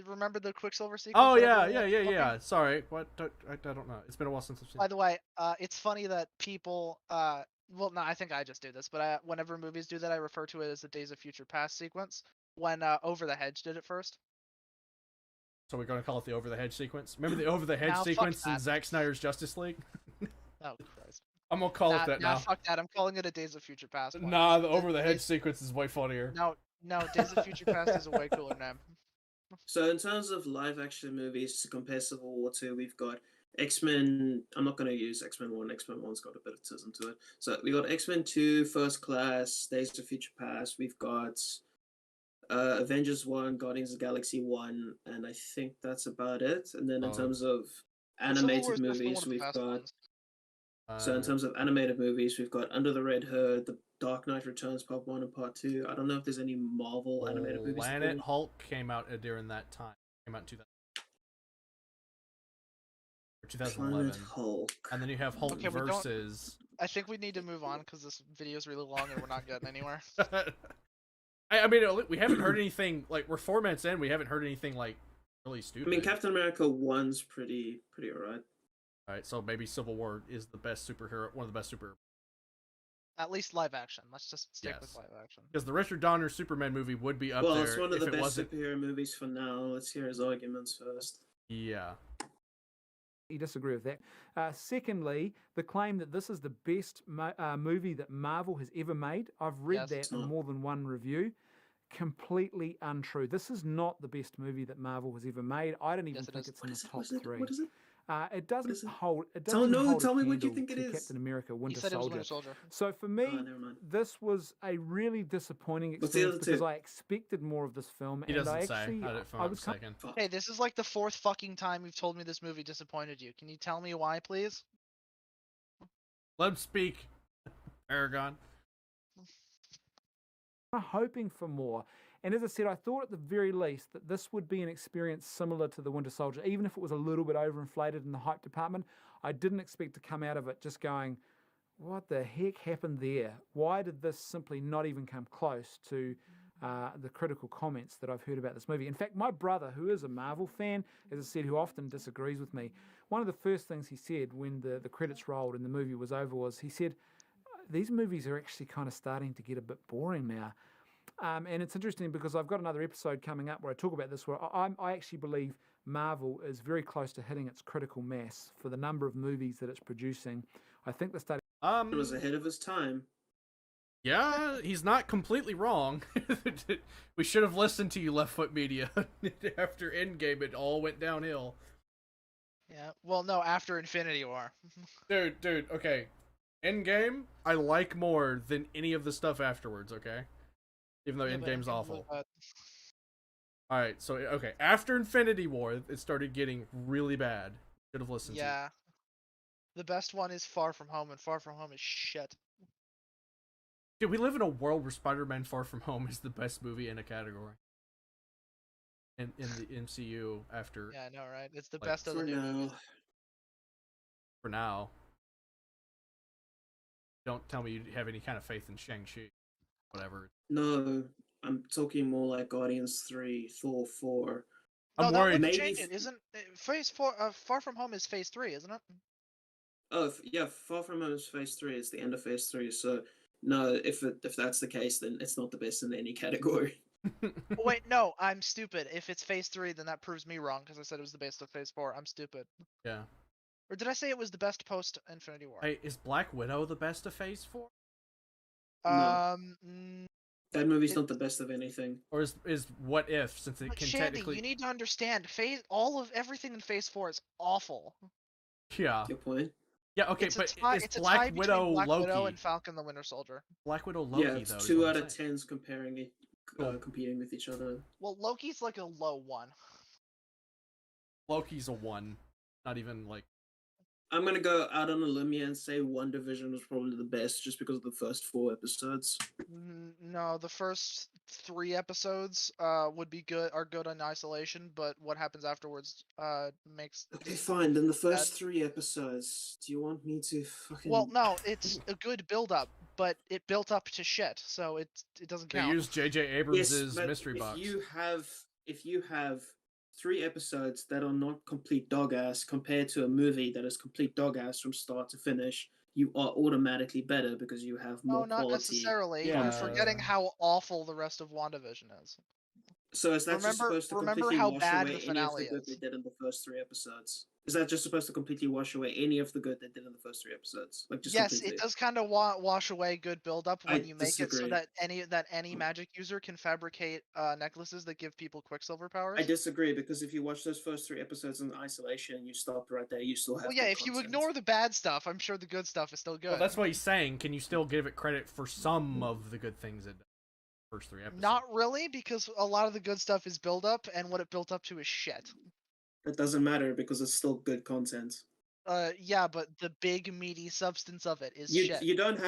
Remember the Quicksilver sequence? Oh yeah. Sorry, what? I don't know. It's been a while since I've seen. By the way, it's funny that people. Well, no, I think I just do this, but whenever movies do that, I refer to it as the Days of Future Past sequence. When Over the Hedge did it first. So we're gonna call it the Over the Hedge sequence. Remember the Over the Hedge sequence in Zack Snyder's Justice League? Oh Christ! I'm gonna call it that now. Fuck that. I'm calling it a Days of Future Past one. Nah, the Over the Hedge sequence is way funnier. No, Days of Future Past is a way cooler name. So in terms of live-action movies to compare Civil War 2, we've got X-Men. I'm not going to use X-Men 1. X-Men 1's got a bit of tism to it. So we got X-Men 2, First Class, Days of Future Past. We've got Avengers 1, Guardians of the Galaxy 1, and I think that's about it. And then in terms of animated movies, we've got... So in terms of animated movies, we've got Under the Red Hood, The Dark Knight Returns Part 1 and Part 2. I don't know if there's any Marvel animated movies. Planet Hulk came out during that time. Came out in 2011. Planet Hulk. And then you have Hulk versus... I think we need to move on because this video is really long and we're not getting anywhere. I mean, we haven't heard anything, we're 4 minutes in, we haven't heard anything, really stupid. I mean, Captain America 1's pretty alright. Alright, so maybe Civil War is the best superhero, one of the best superheroes. At least live action. Let's just stick with live action. Because the Richard Donner Superman movie would be up there. Well, it's one of the best superhero movies for now. Let's hear his arguments first. Yeah. You disagree with that. Secondly, the claim that this is the best movie that Marvel has ever made. I've read that in more than one review. Completely untrue. This is not the best movie that Marvel has ever made. I don't even think it's in the top 3. What is it? It doesn't is it? hold. It Tell- doesn't no, hold tell a me what you candle think it to is. Captain America: He Winter said it was Soldier. Winter Soldier. So for me, Oh, never mind. this was a really disappointing What's the experience other because two? I expected more of this film, He and doesn't I say. actually, If I'm I not was kind mistaken. Fuck. Hey, this is like the 4th fucking time you've told me this movie disappointed you. Can you tell me why, please? Let him speak. Paragon. of hoping for more. And as I said, I thought at the very least that this would be an experience similar to The Winter Soldier, even if it was a little bit overinflated in the hype department. I didn't expect to come out of it just going, what the heck happened there? Why did this simply not even come close to the critical comments that I've heard about this movie? In fact, my brother, who is a Marvel fan, as I said, who often disagrees with me, one of the first things he said when the credits rolled and the movie was over was, he said, these movies are actually kind of starting to get a bit boring now. And it's interesting because I've got another episode coming up where I talk about this, where I actually believe Marvel is very close to hitting its critical mass for the number of movies that it's producing. I think the study. It was ahead of his time. Yeah, he's not completely wrong. We should have listened to you, Left Foot Media. After Endgame, it all went downhill. Yeah. Well, no, after Infinity War. Dude, okay. Endgame, I like more than any of the stuff afterwards, okay? Even though Yeah, but Endgame's Endgame awful. was, Alright, so, okay. After Infinity War, it started getting really bad. Should have listened to you. yeah. The best one is Far From Home, and Far From Home is shit. Dude, we live in a world where Spider-Man Far From Home is the best movie in a category. In the MCU after... Yeah, I know, right? It's the Like, best of For the new movies. now. For now. Don't tell me you have any kind of faith in Shang-Chi. Whatever. No, I'm talking more like Guardians 3, Thor 4. I'm No, that worried. would Maybe change it. Isn't Phase 4? Far From Home is Phase 3, isn't it? Oh, yeah, Far From Home is Phase 3. It's the end of Phase 3. So, no, if that's the case, then it's not the best in any category. Oh, wait, no, I'm stupid. If it's Phase 3, then that proves me wrong because I said it was the best of Phase 4. I'm stupid. Yeah. Or did I say it was the best post Infinity War? Hey, is Black Widow the best of Phase 4? No. Mm, That movie's not the best of anything. Or is What If, since it but can Shandy, technically... you need to understand. Everything in Phase 4 is awful. Yeah. Your point? Yeah, okay, It's but a tie, is it's a Black tie Widow between Black Loki? Widow and Falcon the Winter Soldier. Black Widow Loki, Yeah, it's though. is 2 what out I'm of saying. 10s comparing it, Cool. competing with each other. Well, Loki's like a low one. Loki's a 1. Not even, like... I'm gonna go out on a limb here and say WandaVision was probably the best just because of the first 4 episodes. No, the first 3 episodes are good in isolation, but what happens afterwards makes Okay, fine. Then the first bad. 3 episodes. Do you want me to fucking? Well, no, it's a good build up, but it built up to shit, so it doesn't They count. use J.J. Yes, Abrams' but mystery box. if you have 3 episodes that are not complete dog ass compared to a movie that is complete dog ass from start to finish, you are automatically better because you have No, more not quality. necessarily. Yeah. You're forgetting how awful the rest of WandaVision is. So is that just supposed to Remember completely how wash bad away the any of the finale good they is. did in the first 3 episodes? Is that just supposed to completely wash away any of the good they did in the first 3 episodes? Like just Yes, completely? it does kind of wash away good build up when I you make it so disagree. that any magic user can fabricate necklaces that give people Quicksilver powers. I disagree because if you watch those first 3 episodes in isolation, you stop right there. You still have. Well, yeah, good if you content. ignore the bad stuff, I'm sure the good stuff is still good. Well, that's what he's saying. Can you still give it credit for some of the good things it did? First 3 episodes. Not really, because a lot of the good stuff is build up, and what it built up to is shit. It doesn't matter because it's still good content. Yeah, but the big meaty substance of it is You shit. you don't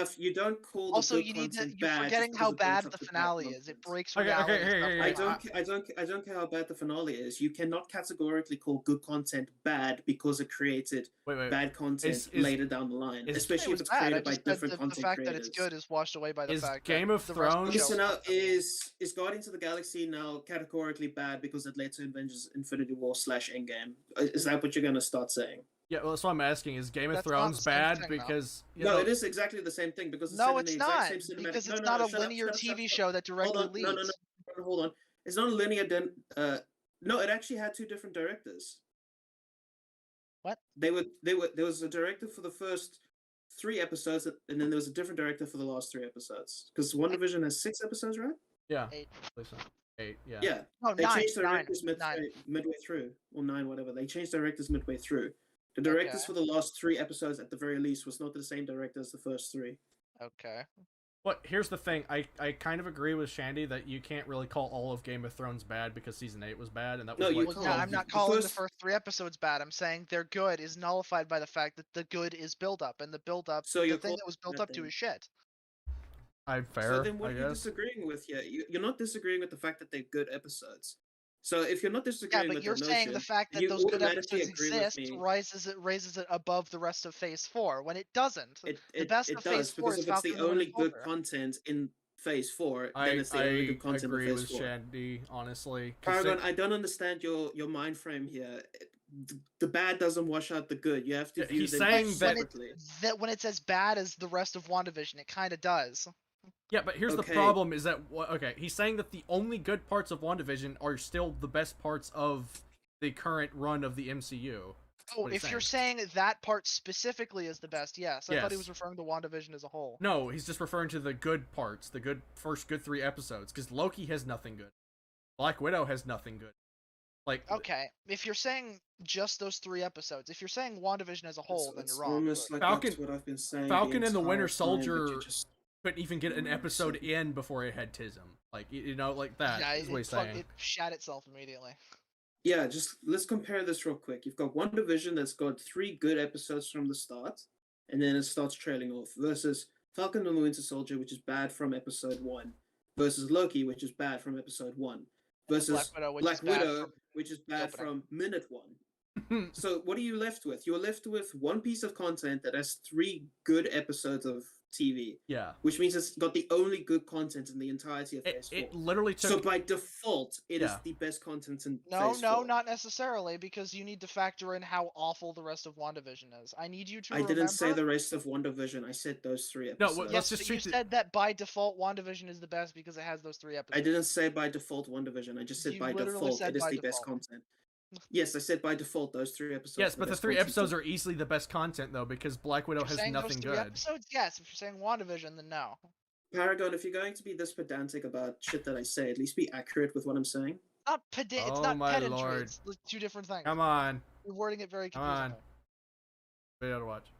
call Also, the good you need to. content You're bad. forgetting just how because it brings bad up the bad finale is. It content. breaks Okay, reality. okay, stuff hey, like that. I don't care how bad the finale is. You cannot categorically call good content bad because it created Wait. bad content Is- later down the line, is- especially It if was it's bad. I created by just said different the content fact creators. that it's good is washed away by the Is fact Game that of the rest of the Thrones- show Okay, so now fucked everyone. is Guardians of the Galaxy now categorically bad because it led to Avengers Infinity War / Endgame? Is that what you're gonna start saying? Yeah, well, that's what I'm asking. Is Game of That's not Thrones the same bad thing, though. because... you No, know- it is exactly the same thing because it's No, set in it's the not, exact same cinematic. because No, it's no, not no, a shut up, linear shut up, TV shut up. show that directly Hold on, leads. no, hold on. It's not a linear. No, it actually had 2 different directors. What? There was a director for the first 3 episodes, and then there was a different director for the last 3 episodes. Because WandaVision has 6 episodes, right? Yeah. 8. 8, yeah. Yeah. No, They 9. changed directors 9. midway through, or 9, whatever. They changed directors midway through. The directors Okay. for the last 3 episodes, at the very least, was not the same director as the first 3. Okay. But here's the thing, I kind of agree with Shandy that you can't really call all of Game of Thrones bad because season 8 was bad, and that was No, you like, can't. Yeah, I'm not The calling the first- first 3 episodes bad. I'm saying they're good is nullified by the fact that the good is build up, and the build up, So the you're thing that calling was built that up to then. is shit. I'm fair. So then what I are you guess. disagreeing with here? You're not disagreeing with the fact that they're good episodes. So if you're not Yeah, disagreeing but with you're that saying the notion, fact that you those good automatically episodes agree with exist me. raises it above the rest of Phase 4 when it doesn't. The best It of Phase does, 4 because is if it's the Falcon and the Winter only good Soldier. content in Phase 4, then I it's the only good content agree in Phase with 4. Shandy, honestly. 'cause Paragon, it- I don't understand your mind frame here. The bad doesn't wash out the good. You have to Yeah, view he's them saying When separately. when it's as bad as the rest of WandaVision, it kind of does. yeah, but here's the Okay. problem is that, okay, he's saying that the only good parts of WandaVision are still the best parts of the current run of the MCU. Oh, What he's if you're saying that part specifically is the best, yes. I thought he was Yes. referring to WandaVision as a whole. No, he's just referring to the good parts, the first good 3 episodes, because Loki has nothing good. Black Widow has nothing good. Like, Okay, if you're saying just those 3 episodes, if you're saying WandaVision as a whole, then It's you're wrong. almost but- like Falcon- that's what I've been saying. Falcon and the Winter entire time, but Soldier you just couldn't even get an Mm, episode so- in before it had Tism. Like, you know, like that yeah, is what he's saying. it shat itself immediately. Yeah, just let's compare this real quick. You've got WandaVision that's got 3 good episodes from the start, and then it starts trailing off, versus Falcon and the Winter Soldier, which is bad from episode 1, versus Loki, which is bad from episode 1, versus Black Widow, which Black is bad Widow, from which is bad opening. from minute 1. So what are you left with? You're left with one piece of content that has 3 good episodes of TV, Yeah. which means it's got the only good content in the entirety of Phase 4. It literally took... So by default, it is Yeah. the best content in No, Phase no, 4. not necessarily, because you need to factor in how awful the rest of WandaVision is. I need you to I remember... didn't say the rest of WandaVision. I said those 3 No, episodes. let's Yes, just but you treat the- said that by default WandaVision is the best because it has those 3 episodes. I didn't say by default WandaVision. I just said You by literally default said it is by the best default. content. Yes, I said by default those 3 episodes. Yes, are but the best 3 content. episodes are easily the best content, though, because Black Widow If you're has saying nothing those 3 good. episodes, yes. If you're saying WandaVision, then no. Paragon, if you're going to be this pedantic about shit that I say, at least be accurate with what I'm saying. It's Oh not my pedantry. lord. It's like 2 different things. Come on. You're wording it very Come on. confusingly. Video to watch.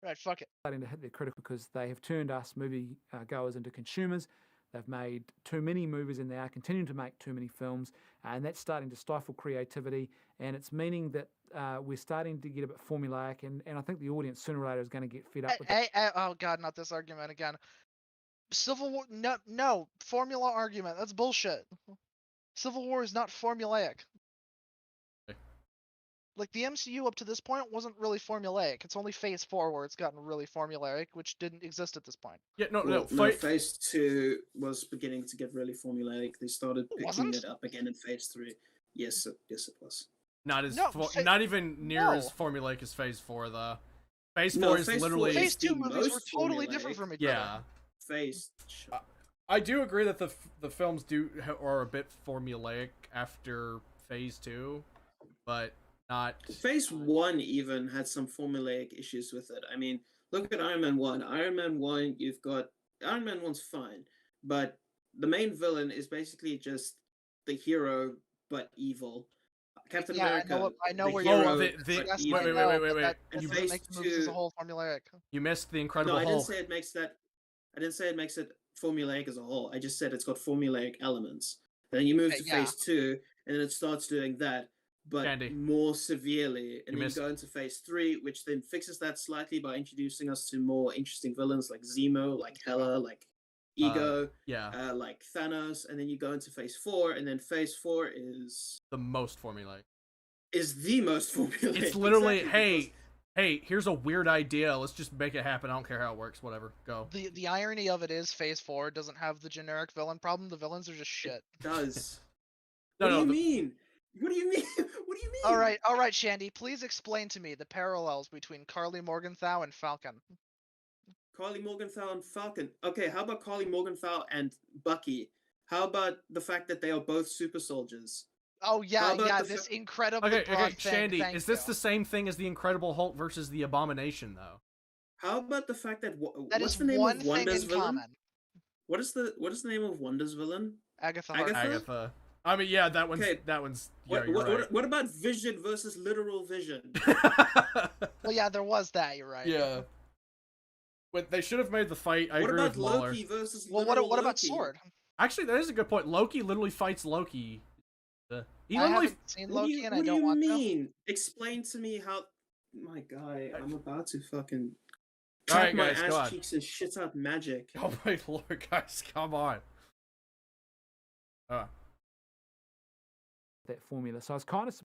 Right, fuck it. Starting to hit their critical because they have turned us movie goers into consumers. They've made too many movies and they are continuing to make too many films, and that's starting to stifle creativity, and it's meaning that we're starting to get a bit formulaic, and I think the audience sooner or later is going to get fed up with it. Oh god, not this argument again. Civil War, no, formula argument. That's bullshit. Civil War is not formulaic. Okay. Like, the MCU up to this point wasn't really formulaic. It's only Phase 4 where it's gotten really formulaic, which didn't exist at this point. Yeah, no, Well, no, fight. Phase 2 was beginning to get really formulaic. They started picking Wasn't? it up again in Phase 3. Yes, it was. Not as No, not even near as no. formulaic as Phase 4, though. Phase 4 No, is Phase 4 literally... is Phase 2 the movies were most totally formulaic. different from each Yeah. other. Phase. I do agree that the films are a bit formulaic after Phase 2, but not... Phase 1 even had some formulaic issues with it. I mean, look at Iron Man 1. Iron Man 1, you've got... Iron Man 1's fine, but the main villain is basically just the hero, but evil. Captain Yeah, America. I know the where Oh, hero, the- but Yes, evil. I wait, know, wait, but wait. That And doesn't Phase make the movies as a 2 whole formulaic. You missed the Incredible No, I didn't Hulk. say it makes that. I didn't say it makes it formulaic as a whole. I just said it's got formulaic elements. Then you move Okay, to yeah. Phase 2, and then it starts doing that, but Shandy. more severely. And You then missed- you go into Phase 3, which then fixes that slightly by introducing us to more interesting villains like Zemo, like Hela, like Ego, Yeah, like Thanos. And then you go into Phase 4, and then Phase 4 is the most formulaic. the most formulaic. It's literally, Exactly, because- hey, here's a weird idea. Let's just make it happen. I don't care how it works. Whatever. Go. The irony of it is Phase 4 doesn't have the generic villain problem. The villains are just shit. It does. No, What do no, you the- mean? What do you mean? What do you mean? All right, Shandy. Please explain to me the parallels between Carly Morgenthau and Falcon. Carly Morgenthau and Falcon. Okay, how about Carly Morgenthau and Bucky? How about the fact that they are both super soldiers? Oh yeah, How about yeah. the This fa- incredibly Okay, broad okay, thing. Shandy, Thank is this you. the same thing as the Incredible Hulk versus the Abomination, though? How about the fact that That what's is the name one of thing Wanda's in villain? common. What is the name of Wanda's villain? Agatha Agatha? Harkness. Agatha. I mean, yeah, that one's Okay. Yeah, you're right. What about Vision versus literal Vision? Well, yeah, there was that. You're right. Yeah. But they should have made the fight. I What agree about with Mahler. Loki versus Well, literal what about Loki? Sword? Actually, that is a good point. Loki literally fights Loki. He I literally. haven't seen Loki, and I What do don't you want to. mean? Explain to me how. My guy, I'm about to fucking. Alright, Trap my guys, go on. ass cheeks and shit out magic. Oh my lord, guys, come on. That formula. So I was kind of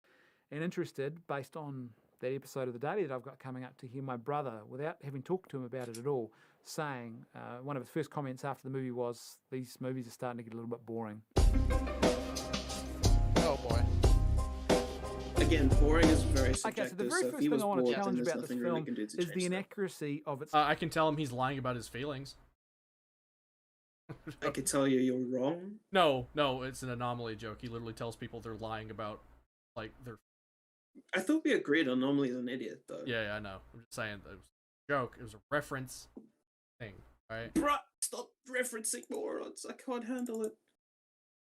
and interested, based on that episode of the Daily that I've got coming up, to hear my brother, without having talked to him about it at all, saying one of his first comments after the movie was, "These movies are starting to get a little bit boring." Oh boy. Again, boring is very subjective. Okay, so the very if first he thing was I want to bored, challenge then there's about this nothing really film can do to is change the that. inaccuracy of its. I can tell him he's lying about his feelings. I could tell you you're wrong. No, it's an Anomaly joke. He literally tells people they're lying about, like, their. I thought we agreed Anomaly is an idiot, though. Yeah, I know. I'm just saying that it was a joke. It was a reference thing, right? Bruh, stop referencing morons. I can't handle it.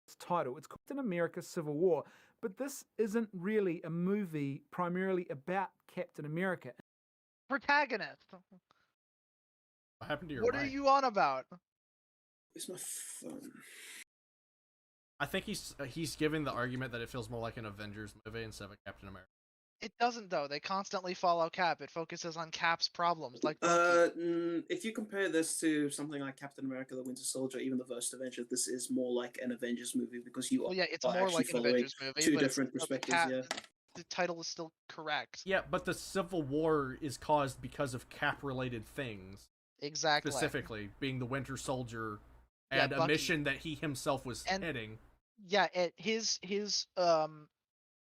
Its title. It's Captain America Civil War, but this isn't really a movie primarily about Captain America. Protagonist. What happened to your What mic? are you on about? It's not fun. I think he's giving the argument that it feels more like an Avengers movie instead of a Captain America. It doesn't though. They constantly follow Cap. It focuses on Cap's problems, like Bucky. If you compare this to something like Captain America: The Winter Soldier, even the first Avengers, this is more like an Avengers movie because you Well, yeah, it's are more actually like an following Avengers movie. two but different it's still perspectives. Yeah. The title is still correct. Yeah, but the Civil War is caused because of Cap-related things. Exactly. Specifically, being the Winter Soldier Yeah, and a Bucky. mission that he himself was heading. Yeah, his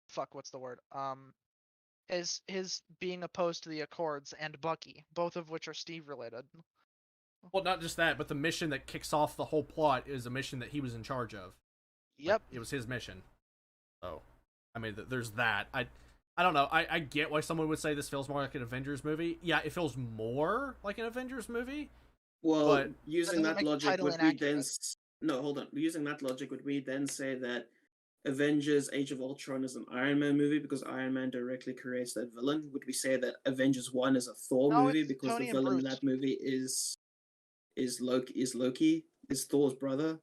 fuck, what's the word? His being opposed to the Accords and Bucky, both of which are Steve related. Well, not just that, but the mission that kicks off the whole plot is a mission that he was in charge of. Yep. Like, it was his mission. So, I mean, there's that. I don't know. I get why someone would say this feels more like an Avengers movie. Yeah, it feels more like an Avengers movie. Well, But using that logic, would we then? inaccurate. No, hold on. Using that logic, would we then say that Avengers: Age of Ultron is an Iron Man movie because Iron Man directly creates that villain? Would we say that Avengers 1 is a Thor No, movie it's because Tony the and villain in Bruce. that movie is Loki, is Thor's brother?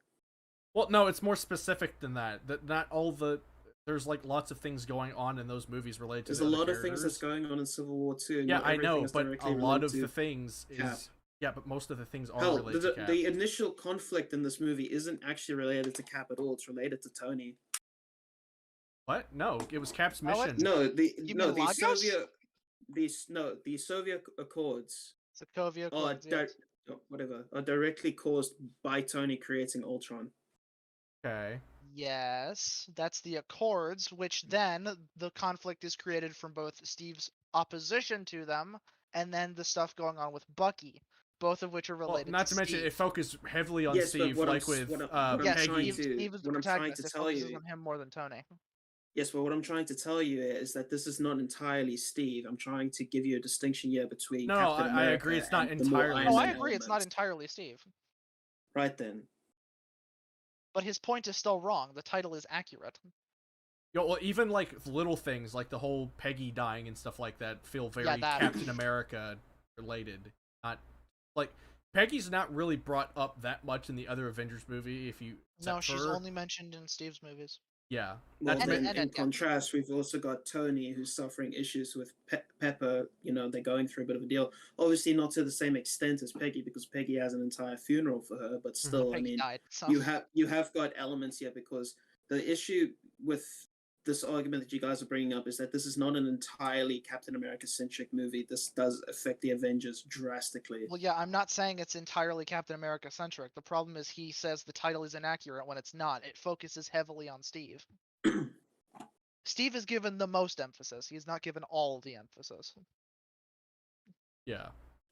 Well, no, it's more specific than that. That not all the there's like lots of things going on in those movies related to. There's the a other lot of things that's characters. going on in Civil War too. and Yeah, not I everything know, is but directly a lot of related the to things Cap. is yeah, but most of the things are Hell, related to Cap. the initial conflict in this movie isn't actually related to Cap at all. It's related to Tony. What? No, it was Cap's Oh, what? mission. No, the Lagos? Soviet Accords Sokovia are Accords, yes. are directly caused by Tony creating Ultron. Okay. Yes, that's the Accords, which then the conflict is created from both Steve's opposition to them and then the stuff going on with Bucky, both of which are Well, related not to mention Steve. it focused heavily on Yes, but Steve, what I'm like s- with what I'm Yeah, trying Peggy. Steve is the what I'm trying to protagonist. It tell focuses you- on him more than Tony. Yes, but what I'm trying to tell you is that this is not entirely Steve. I'm trying to give you a distinction here between No, Captain I America agree, it's not and the more entirely Iron Oh, Man I agree. It's not elements. entirely Steve, Right then. but his point is still wrong. The title is accurate. Yo, well, even like little things like the whole Peggy dying and stuff like that feel very that- Captain America related. Not like Peggy's not really brought up that much in the other Avengers movie. If you No, except she's for- only mentioned in Steve's movies. yeah. Well, That's then, and- in yeah. contrast, we've also got Tony, who's suffering issues with Pepper. You know, they're going through a bit of a deal. Obviously, not to the same extent as Peggy, because Peggy has an entire funeral for her. But still, I Peggy mean, died. So. you have got elements here because the issue with this argument that you guys are bringing up is that this is not an entirely Captain America centric movie. This does affect the Avengers drastically. Well, yeah, I'm not saying it's entirely Captain America centric. The problem is he says the title is inaccurate when it's not. It focuses heavily on Steve. Steve is given the most emphasis. He's not given all the emphasis. Yeah.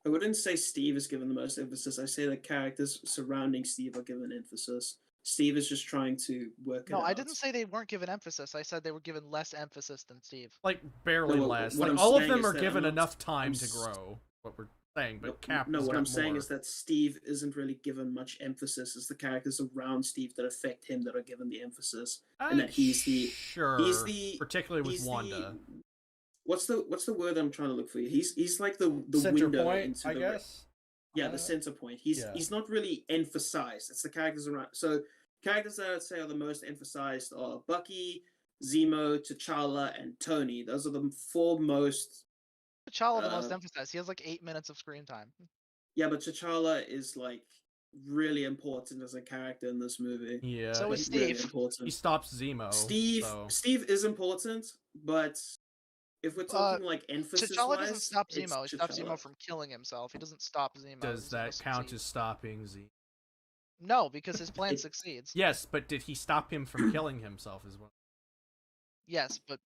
I wouldn't say Steve is given the most emphasis. I say the characters surrounding Steve are given emphasis. Steve is just trying to work it out. No, I didn't say they weren't given emphasis. I said they were given less emphasis than Steve. Like barely No, less. what Like I'm all of saying them is are that given I'm not- enough time I'm to s- grow. What we're saying, but Cap. No, has what got I'm saying more. is that Steve isn't really given much emphasis. It's the characters around Steve that affect him that are given the emphasis, and that he's the particularly with Wanda. What's the word I'm trying to look for? He's like the Center window point, into I the guess. Yeah, the center point. He's not really emphasized. It's the characters around. So characters that I would say are the most emphasized are Bucky, Zemo, T'Challa, and Tony. Those are the four most. T'Challa the most emphasized. He has like 8 minutes of screen time. Yeah, but T'Challa is like really important as a character in this movie. Yeah. So is Steve. Really important. He stops Zemo. Steve is important, but if we're talking like emphasis, T'Challa doesn't stop Zemo. He stops T'Challa. Zemo from killing himself. He doesn't stop Zemo. Does that count as stopping Zemo? No, because his plan succeeds. Yes, but did he stop him from killing himself as well? Yes, but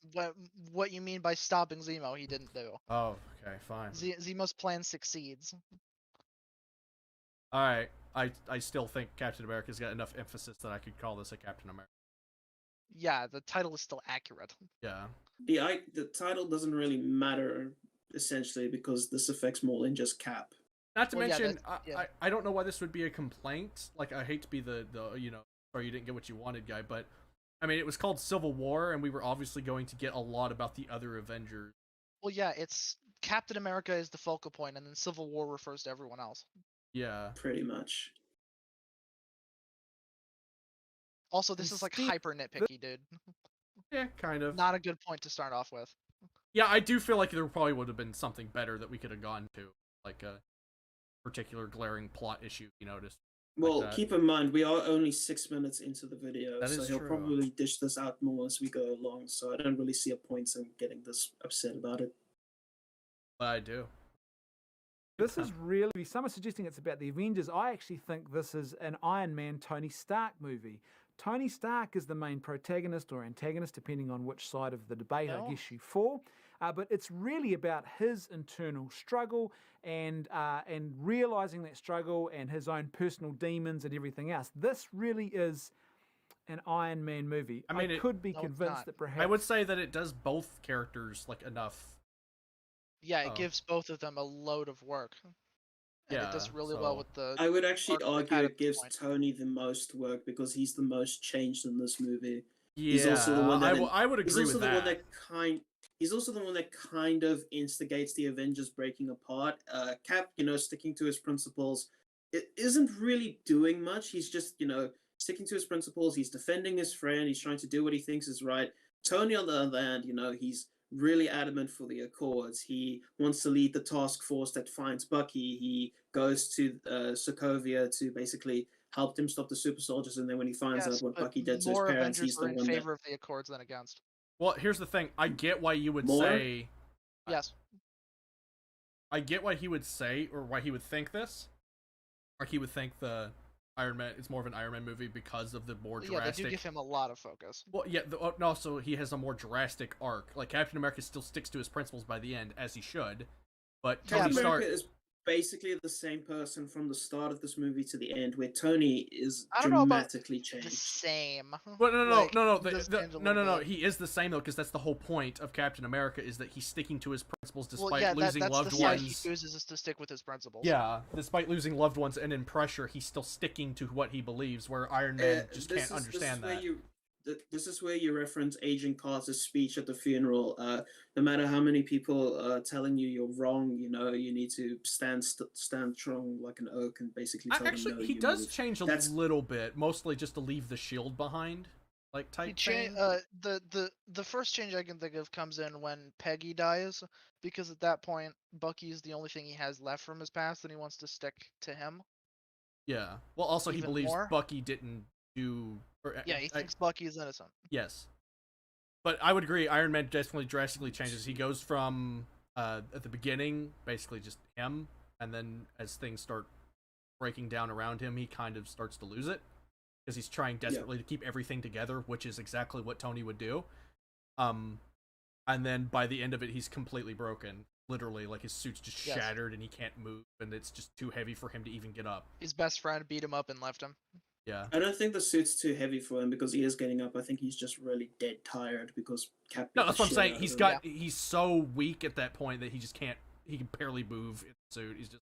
what you mean by stopping Zemo, he didn't do. Oh, okay, fine. Zemo's plan succeeds. All right, I still think Captain America's got enough emphasis that I could call this a Captain America. Yeah, the title is still accurate. Yeah. The title doesn't really matter essentially because this affects more than just Cap. Not to mention, I don't know why this would be a complaint. Like, I hate to be the or you didn't get what you wanted guy, but I mean, it was called Civil War, and we were obviously going to get a lot about the other Avengers. Well, yeah, it's Captain America is the focal point, and then Civil War refers to everyone else. Yeah. Pretty much. Also, this is like hyper nitpicky, dude. Yeah, kind of. Not a good point to start off with. Yeah, I do feel like there probably would have been something better that we could have gone to, like a particular glaring plot issue, you noticed. Well, like keep in mind, we are only 6 minutes into the video, that so he'll probably dish this out more as we go along, so I don't really see a point in getting this upset about it. But I do. This is really, some are suggesting it's about the Avengers. I actually think this is an Iron Man Tony Stark movie. Tony Stark is the main protagonist or antagonist, depending on which side of the debate I guess you fall. But it's really about his internal struggle and realizing that struggle and his own personal demons and everything else. This really is an Iron Man movie. I mean, I could be convinced that perhaps... I would say that it does both characters like enough. Yeah, it gives both of them a load of work. And it does really well with the... I would actually argue it gives Tony the most work because he's the most changed in this movie. Yeah, he's also the one that I would agree with that. He's also the one that kind of instigates the Avengers breaking apart. Cap, sticking to his principles, it isn't really doing much. He's just, sticking to his principles. He's defending his friend. He's trying to do what he thinks is right. Tony, on the other hand, he's really adamant for the Accords. He wants to lead the task force that finds Bucky. He goes to Sokovia to basically help him stop the super soldiers, and then when he finds out what Bucky did to his parents, he's the one in favor of the Accords than against. Well, here's the thing. I get why you would say... Yes. I get why he would say, or why he would think this. Or he would think the Iron Man, it's more of an Iron Man movie because of the more drastic... Yeah, they do give him a lot of focus. Well, yeah, also he has a more drastic arc. Like, Captain America still sticks to his principles by the end, as he should. But Tony Stark... is basically the same person from the start of this movie to the end, where Tony is dramatically changed. The same. Well, no. He is the same though, because that's the whole point of Captain America is that he's sticking to his principles despite losing loved ones. That's the side he chooses is to stick with his principles. Yeah, despite losing loved ones and in pressure, he's still sticking to what he believes. Where Iron Man just can't understand that. This is where you reference Agent Carter's speech at the funeral. No matter how many people are telling you you're wrong, you need to stand strong like an oak and basically tell them no. He does change a little bit, mostly just to leave the shield behind, like type thing. The first change I can think of comes in when Peggy dies, because at that point Bucky is the only thing he has left from his past, and he wants to stick to him. Yeah. Well, also he believes Bucky didn't do. He thinks Bucky is innocent. Yes. But I would agree, Iron Man definitely drastically changes. He goes from, at the beginning, basically just him, and then as things start breaking down around him, he kind of starts to lose it. Because he's trying desperately to keep everything together, which is exactly what Tony would do. And then by the end of it, he's completely broken. Literally, like his suit's just shattered and he can't move, and it's just too heavy for him to even get up. His best friend beat him up and left him. Yeah. I don't think the suit's too heavy for him because he is getting up. I think he's just really dead tired because Cap. No, that's what I'm saying. He's so weak at that point that he just can't he can barely move in the suit. He's just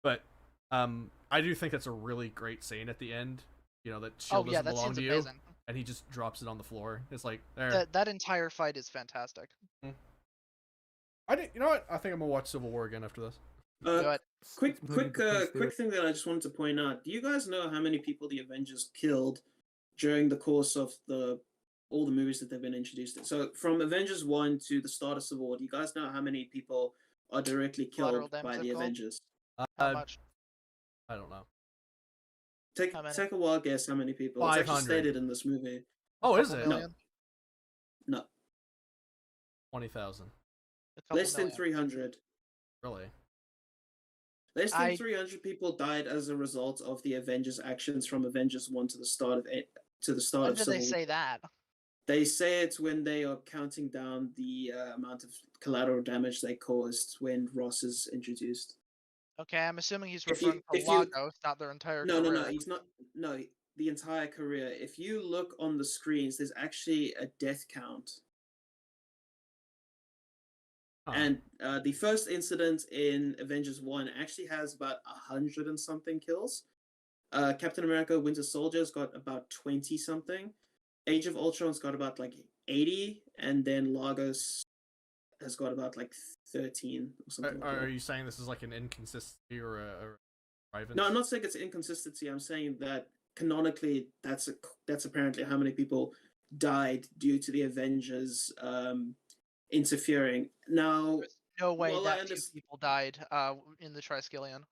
but I do think that's a really great scene at the end. You know, that shield doesn't that belong scene's to you, amazing. and he just drops it on the floor. It's like there. That entire fight is fantastic. You know what? I think I'm gonna watch Civil War again after this. Quick thing that I just wanted to point out. Do you guys know how many people the Avengers killed during the course of all the movies that they've been introduced in? So from Avengers 1 to the start of Civil War, do you guys know how many people are directly killed by the Avengers? How much? I don't know. Take a wild guess how many people. 500. It's actually stated in this movie. Oh, is it? No. 20,000. Less than 300. Really? Less than 300 people died as a result of the Avengers' actions from Avengers 1 to the start of Civil War. When do they say that? They say it when they are counting down the amount of collateral damage they caused when Ross is introduced. Okay, I'm assuming he's referring to Lagos, not their entire career. No, he's not. No, the entire career. If you look on the screens, there's actually a death count. And the first incident in Avengers 1 actually has about 100 and something kills. Captain America Winter Soldier's got about 20 something. Age of Ultron's got about like 80, and then Lagos has got about like 13 or something. Are you saying this is like an inconsistency or a contrivance? No, I'm not saying it's inconsistency. I'm saying that canonically, that's apparently how many people died due to the Avengers interfering. Now, there's no way that 2 people died in the Triskelion.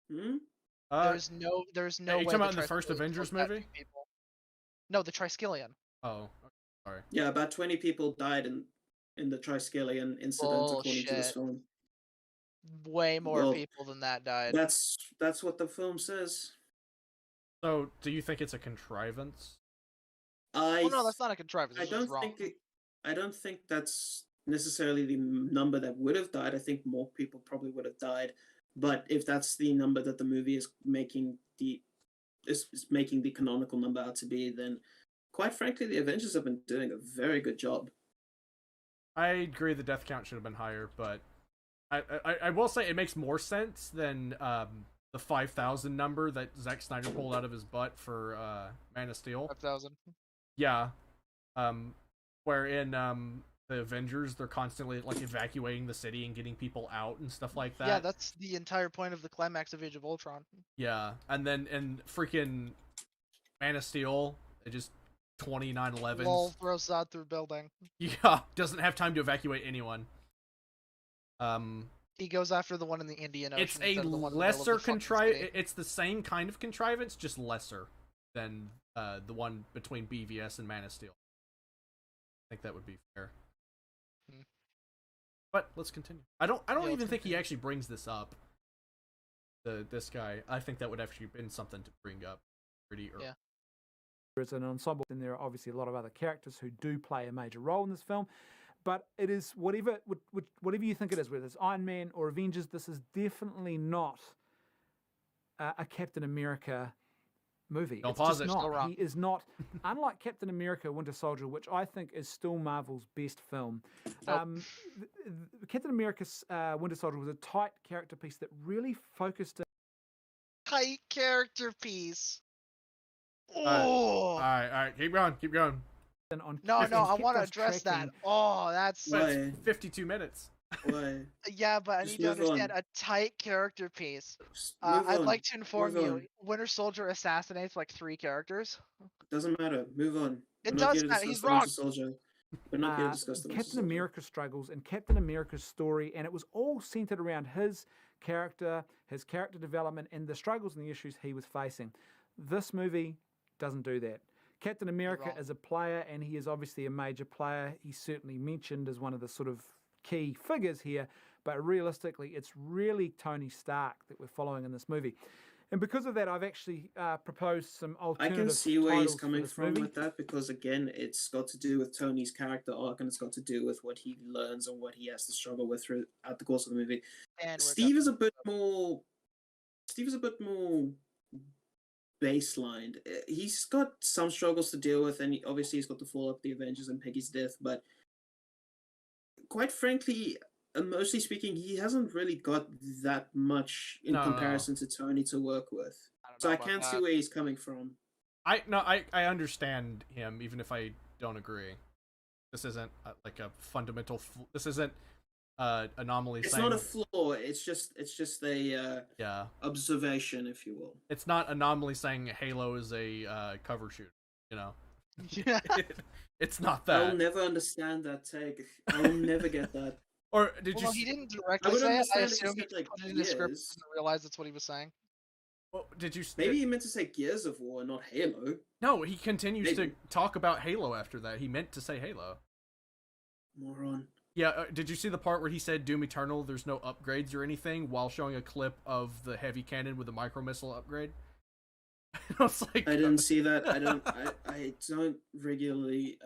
There's no Are you way. talking about in the first Avengers movie? No, the Triskelion. Oh, sorry. Yeah, about 20 people died in the Triskelion incident, according to this film. Way more people than that died. That's what the film says. So, do you think it's a contrivance? No, that's not a contrivance. I don't think that's necessarily the number that would have died. I think more people probably would have died. But if that's the number that the movie is making the canonical number out to be, then quite frankly, the Avengers have been doing a very good job. I agree the death count should have been higher, but I will say it makes more sense than the 5,000 number that Zack Snyder pulled out of his butt for Man of Steel. 5,000. Yeah. Where in the Avengers, they're constantly like evacuating the city and getting people out and stuff like that. Yeah, that's the entire point of the climax of Age of Ultron. Yeah, and then in freaking Man of Steel, it just 29/11s. Lol throws out through building. Yeah, doesn't have time to evacuate anyone. He goes after the one in the Indian Ocean. It's a lesser contrivance. It's the same kind of contrivance, just lesser than the one between BVS and Man of Steel. I think that would be fair. But let's continue. I don't even think he actually brings this up. This guy. I think that would actually been something to bring up pretty early. Yeah. There's an ensemble, and there are obviously a lot of other characters who do play a major role in this film. But it is whatever you think it is, whether it's Iron Man or Avengers, this is definitely not a Captain America movie. Don't it's pause just it. not. He is not. Unlike Captain America: Winter Soldier, which I think is still Marvel's best film. Captain America's Winter Soldier was a tight character piece that really focused. Tight character piece. All right. Keep going. No, I want to address that. Oh, that's 52 minutes. Why? Yeah, but I need to understand a tight character piece. I'd like to inform you, Winter Soldier assassinates like 3 characters. Doesn't matter. Move on. It does matter. He's wrong. We're not here to discuss the Captain America struggles and Captain America's story, and it was all centered around his character development, and the struggles and the issues he was facing. This movie doesn't do that. Captain America is a player, and he is obviously a major player. He's certainly mentioned as one of the sort of key figures here, but realistically, it's really Tony Stark that we're following in this movie. And because of that, I've actually proposed some alternative. I can see where he's coming from with that, because again, it's got to do with Tony's character arc, and it's got to do with what he learns and what he has to struggle with throughout the course of the movie. And Steve is a bit more baselined. He's got some struggles to deal with, and obviously he's got the fallout of the Avengers and Peggy's death, but quite frankly, mostly speaking, he hasn't really got that much in comparison to Tony to work with. So I can't see where he's coming from. I understand him, even if I don't agree. This isn't like a fundamental. This isn't Anomaly. It's saying... not a flaw. It's just a observation, if you will. It's not Anomaly saying Halo is a cover shoot. You know. Yeah. It's not that. I'll never understand that take. I'll never get that. Or did you? He didn't directly say it. I assume he put it in the script and realized that's what he was saying. Well, did you? Maybe he meant to say Gears of War, not Halo. No, he continues to talk about Halo after that. He meant to say Halo. Moron. Yeah, did you see the part where he said Doom Eternal, there's no upgrades or anything, while showing a clip of the heavy cannon with the micro missile upgrade? I was like, I didn't see that. I don't regularly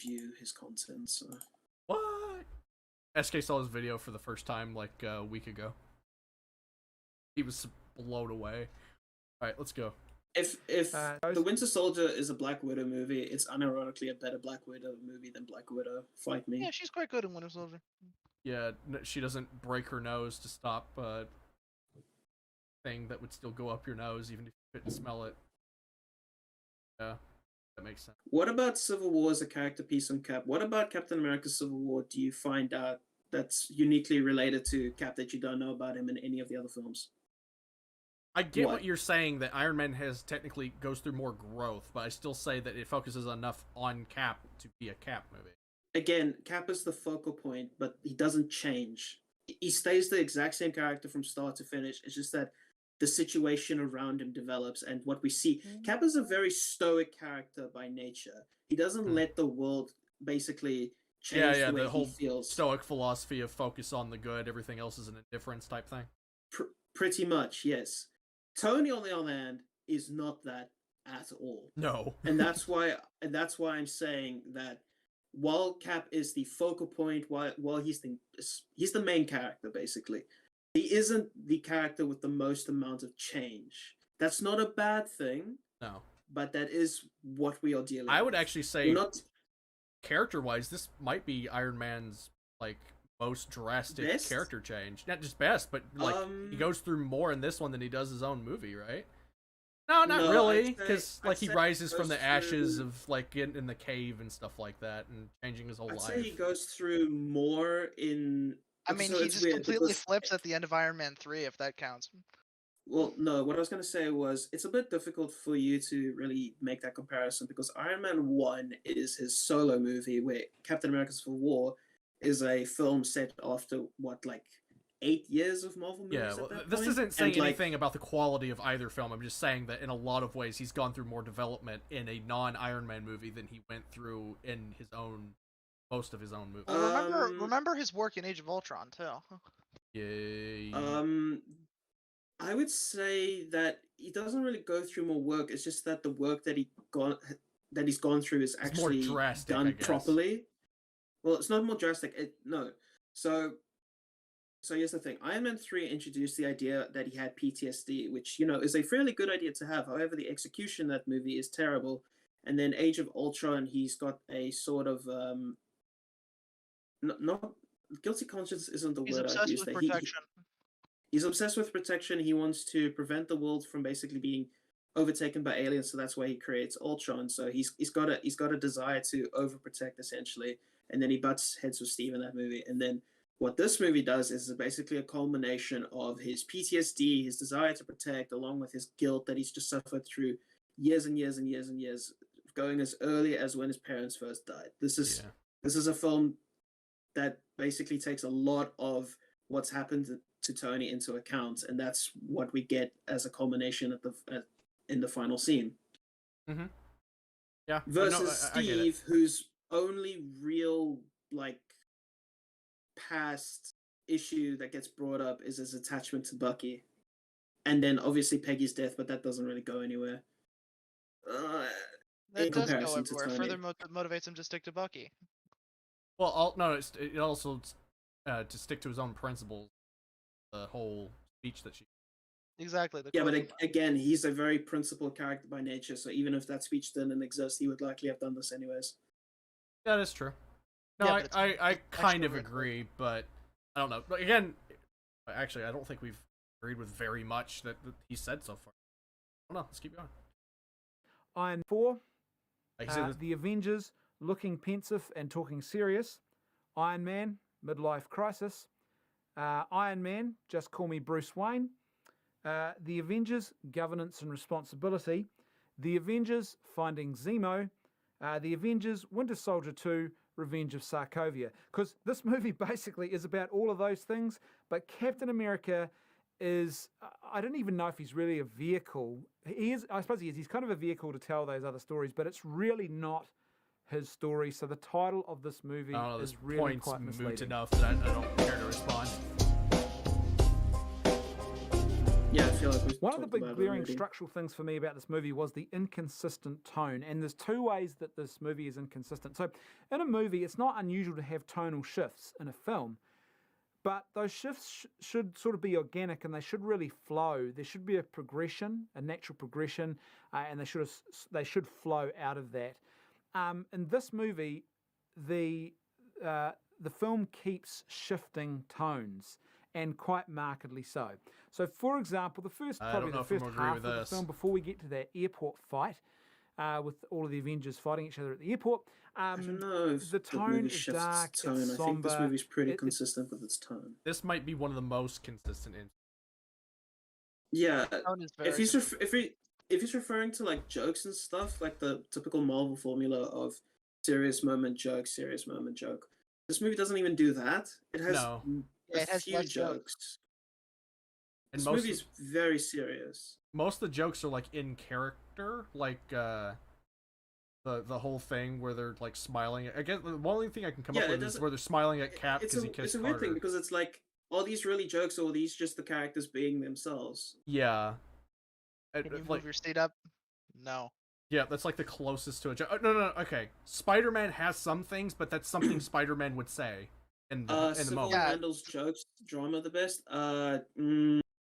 view his content. So. What? SK saw his video for the first time like a week ago. He was blown away. All right, let's go. If The Winter Soldier is a Black Widow movie, it's unironically a better Black Widow movie than Black Widow. Fight me. Yeah, she's quite good in Winter Soldier. Yeah, she doesn't break her nose to stop thing that would still go up your nose even if you couldn't smell it. Yeah, that makes sense. What about Civil War as a character piece on Cap? What about Captain America Civil War do you find out that's uniquely related to Cap that you don't know about him in any of the other films? I get what you're saying, that Iron Man technically goes through more growth, but I still say that it focuses enough on Cap to be a Cap movie. Again, Cap is the focal point, but he doesn't change. He stays the exact same character from start to finish. It's just that the situation around him develops, and what we see. Cap is a very stoic character by nature. He doesn't let the world basically change the way he feels. Stoic philosophy of focus on the good, everything else is an indifference type thing. Pretty much, yes. Tony, on the other hand, is not that at all. No. and that's why I'm saying that while Cap is the focal point, while he's the main character, basically, he isn't the character with the most amount of change. That's not a bad thing. No. But that is what we are dealing with. I would actually say, character-wise, this might be Iron Man's, like, most drastic character change. Not just best, but like he goes through more in this one than he does his own movie, right? No, not really, because like he rises from the ashes of like in the cave and stuff like that, and changing his whole life. I'd say he goes through more in. I mean, he just completely flips at the end of Iron Man 3, if that counts. Well, no, what I was going to say was it's a bit difficult for you to really make that comparison because Iron Man 1 is his solo movie, where Captain America Civil War is a film set after, 8 years of Marvel movies? Yeah, well, this isn't saying anything about the quality of either film. I'm just saying that in a lot of ways, he's gone through more development in a non-Iron Man movie than he went through in most of his own movies. Well, remember his work in Age of Ultron, too. Yeah. I would say that he doesn't really go through more work. It's just that the work that he's gone through is actually more drastic, done properly. Well, it's not more drastic. No. So here's the thing. Iron Man 3 introduced the idea that he had PTSD, which, is a fairly good idea to have. However, the execution of that movie is terrible. And then Age of Ultron, he's got a sort of not guilty conscience isn't the word I'd use. He's obsessed with protection. He's obsessed with protection. He wants to prevent the world from basically being overtaken by aliens, so that's why he creates Ultron. So he's got a desire to overprotect essentially, and then he butts heads with Steve in that movie. And then what this movie does is basically a culmination of his PTSD, his desire to protect, along with his guilt that he's just suffered through years and years and years and years, going as early as when his parents first died. This is a film that basically takes a lot of what's happened to Tony into account, and that's what we get as a culmination in the final scene. Mm-hmm. Yeah. Versus Steve, whose only real past issue that gets brought up is his attachment to Bucky, and then obviously Peggy's death, but that doesn't really go anywhere. That does go everywhere. Further motivates him to stick to Bucky. Well, it also to stick to his own principles. The whole speech that she. Exactly. But again, he's a very principled character by nature. So even if that speech didn't exist, he would likely have done this anyways. Yeah, that's true. No, Yeah, but it's I kind extra of rich. agree, but I don't know. But again, actually, I don't think we've agreed with very much that he said so far. I don't know. Let's keep going. Iron 4, Like I said, The Avengers, looking pensive and talking serious. Iron Man, midlife crisis. Iron Man, just call me Bruce Wayne. The Avengers, governance and responsibility. The Avengers, finding Zemo. The Avengers, Winter Soldier 2, Revenge of Sokovia. Because this movie basically is about all of those things, but Captain America is, I don't even know if he's really a vehicle. He is, I suppose he is. He's kind of a vehicle to tell those other stories, but it's really not his story. So the title of this movie I don't know, this is really point's quite moot misleading. enough that I don't care to respond. Yeah, I feel like we've One of the talked big about it glaring already. structural things for me about this movie was the inconsistent tone. And there's two ways that this movie is inconsistent. So in a movie, it's not unusual to have tonal shifts in a film, but those shifts should sort of be organic and they should really flow. There should be a progression, a natural progression, and they should flow out of that. In this movie, the film keeps shifting tones, and quite markedly so. So, for example, the first I probably don't know the if I'm first agree half with of the this. film, before we get to that airport fight with all of the Avengers fighting each other at the airport, I don't know if the tone movie is shifts dark, its tone. it's I think this somber. movie's pretty It- consistent with its tone. This might be one of the most consistent in. Yeah, Tone is if very he's consistent. if he's referring to like jokes and stuff, like the typical Marvel formula of serious moment joke, this movie doesn't even do that. It has No. a Yeah, it has few less jokes. jokes. And This most movie's very serious. most of the jokes are like in character, like the whole thing where they're like smiling. I guess the only thing I can come Yeah, up it with is doesn't- where they're smiling at Cap It's because he a kissed weird thing Carter. because it's like, are these really jokes or are these just the characters being themselves? Yeah. Can you Like, move your seat up? No. yeah, that's like the closest to a joke. No, okay. Spider-Man has some things, but that's something Spider-Man would say in the Civil moment. Yeah. handles jokes, drama the best.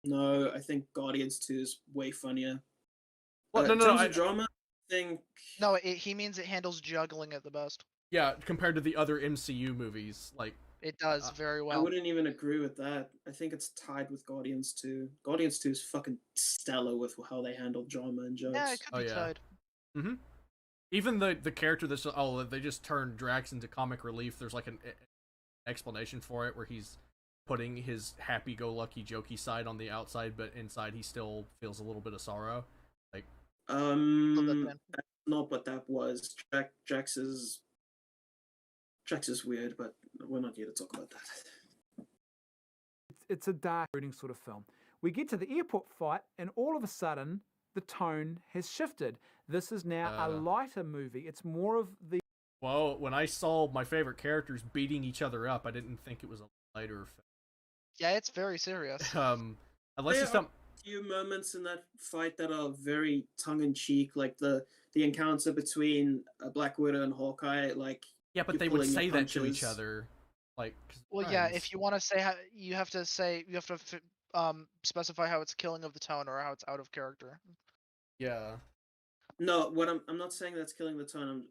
No, I think Guardians 2 is way funnier. Well, In no, terms I of drama, I think No, he means it handles juggling at the best. yeah, compared to the other MCU movies, like It does very I well. wouldn't even agree with that. I think it's tied with Guardians 2. Guardians 2 is fucking stellar with how they handle drama and jokes. Yeah, it could Oh, be yeah. tied. even the character that's they just turned Drax into comic relief. There's like an explanation for it where he's putting his happy-go-lucky, jokey side on the outside, but inside he still feels a little bit of sorrow. Like, That's not what that was. Drax is weird, but we're not here to talk about that. It's a dark, brooding sort of film. We get to the airport fight, and all of a sudden, the tone has shifted. This is now a lighter movie. It's more of the well, when I saw my favorite characters beating each other up, I didn't think it was a lighter film. Yeah, it's very serious. Unless There you some. are a few moments in that fight that are very tongue-in-cheek, like the encounter between Black Widow and Hawkeye. Like, Yeah, but you're they would pulling your say that to each punches. other, like. 'Cause Well, yeah, friends. if you want to say how you have to specify how it's killing of the tone or how it's out of character. Yeah. No, what I'm not saying that's killing the tone.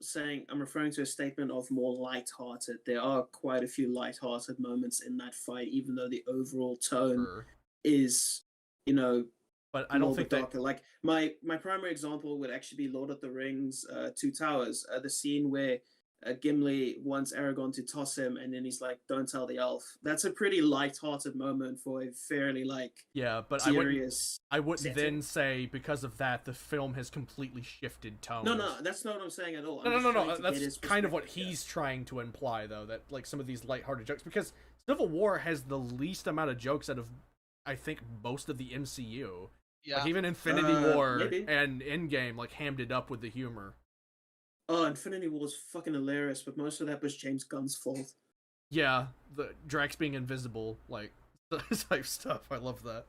I'm referring to a statement of more light-hearted. There are quite a few light-hearted moments in that fight, even though the overall tone Sure. is, But I a don't little think bit that. darker. Like my primary example would actually be Lord of the Rings, Two Towers. The scene where Gimli wants Aragorn to toss him, and then he's like, "Don't tell the elf." That's a pretty light-hearted moment for a fairly Yeah, but serious. I wouldn't setting. then say because of that the film has completely shifted tone. No, that's not what I'm saying at all. No. That's kind of what he's trying to imply, though. That like some of these lighthearted jokes, because Civil War has the least amount of jokes out of, I think, most of the MCU. Yeah. Like even Infinity War maybe. and Endgame like hammed it up with the humor. Oh, Infinity War was fucking hilarious, but most of that was James Gunn's fault. Yeah, the Drax being invisible, like type stuff. I love that.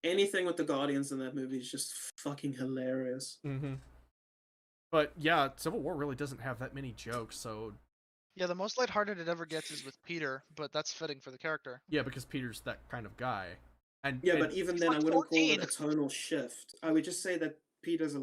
Anything with the Guardians in that movie is just fucking hilarious. Mm-hmm. But yeah, Civil War really doesn't have that many jokes, so Yeah, the most lighthearted it ever gets is with Peter, but that's fitting for the character. yeah, because Peter's that kind of guy. And Yeah, but even he's then, like I wouldn't call 14. it a tonal shift. I would just say that Peter's a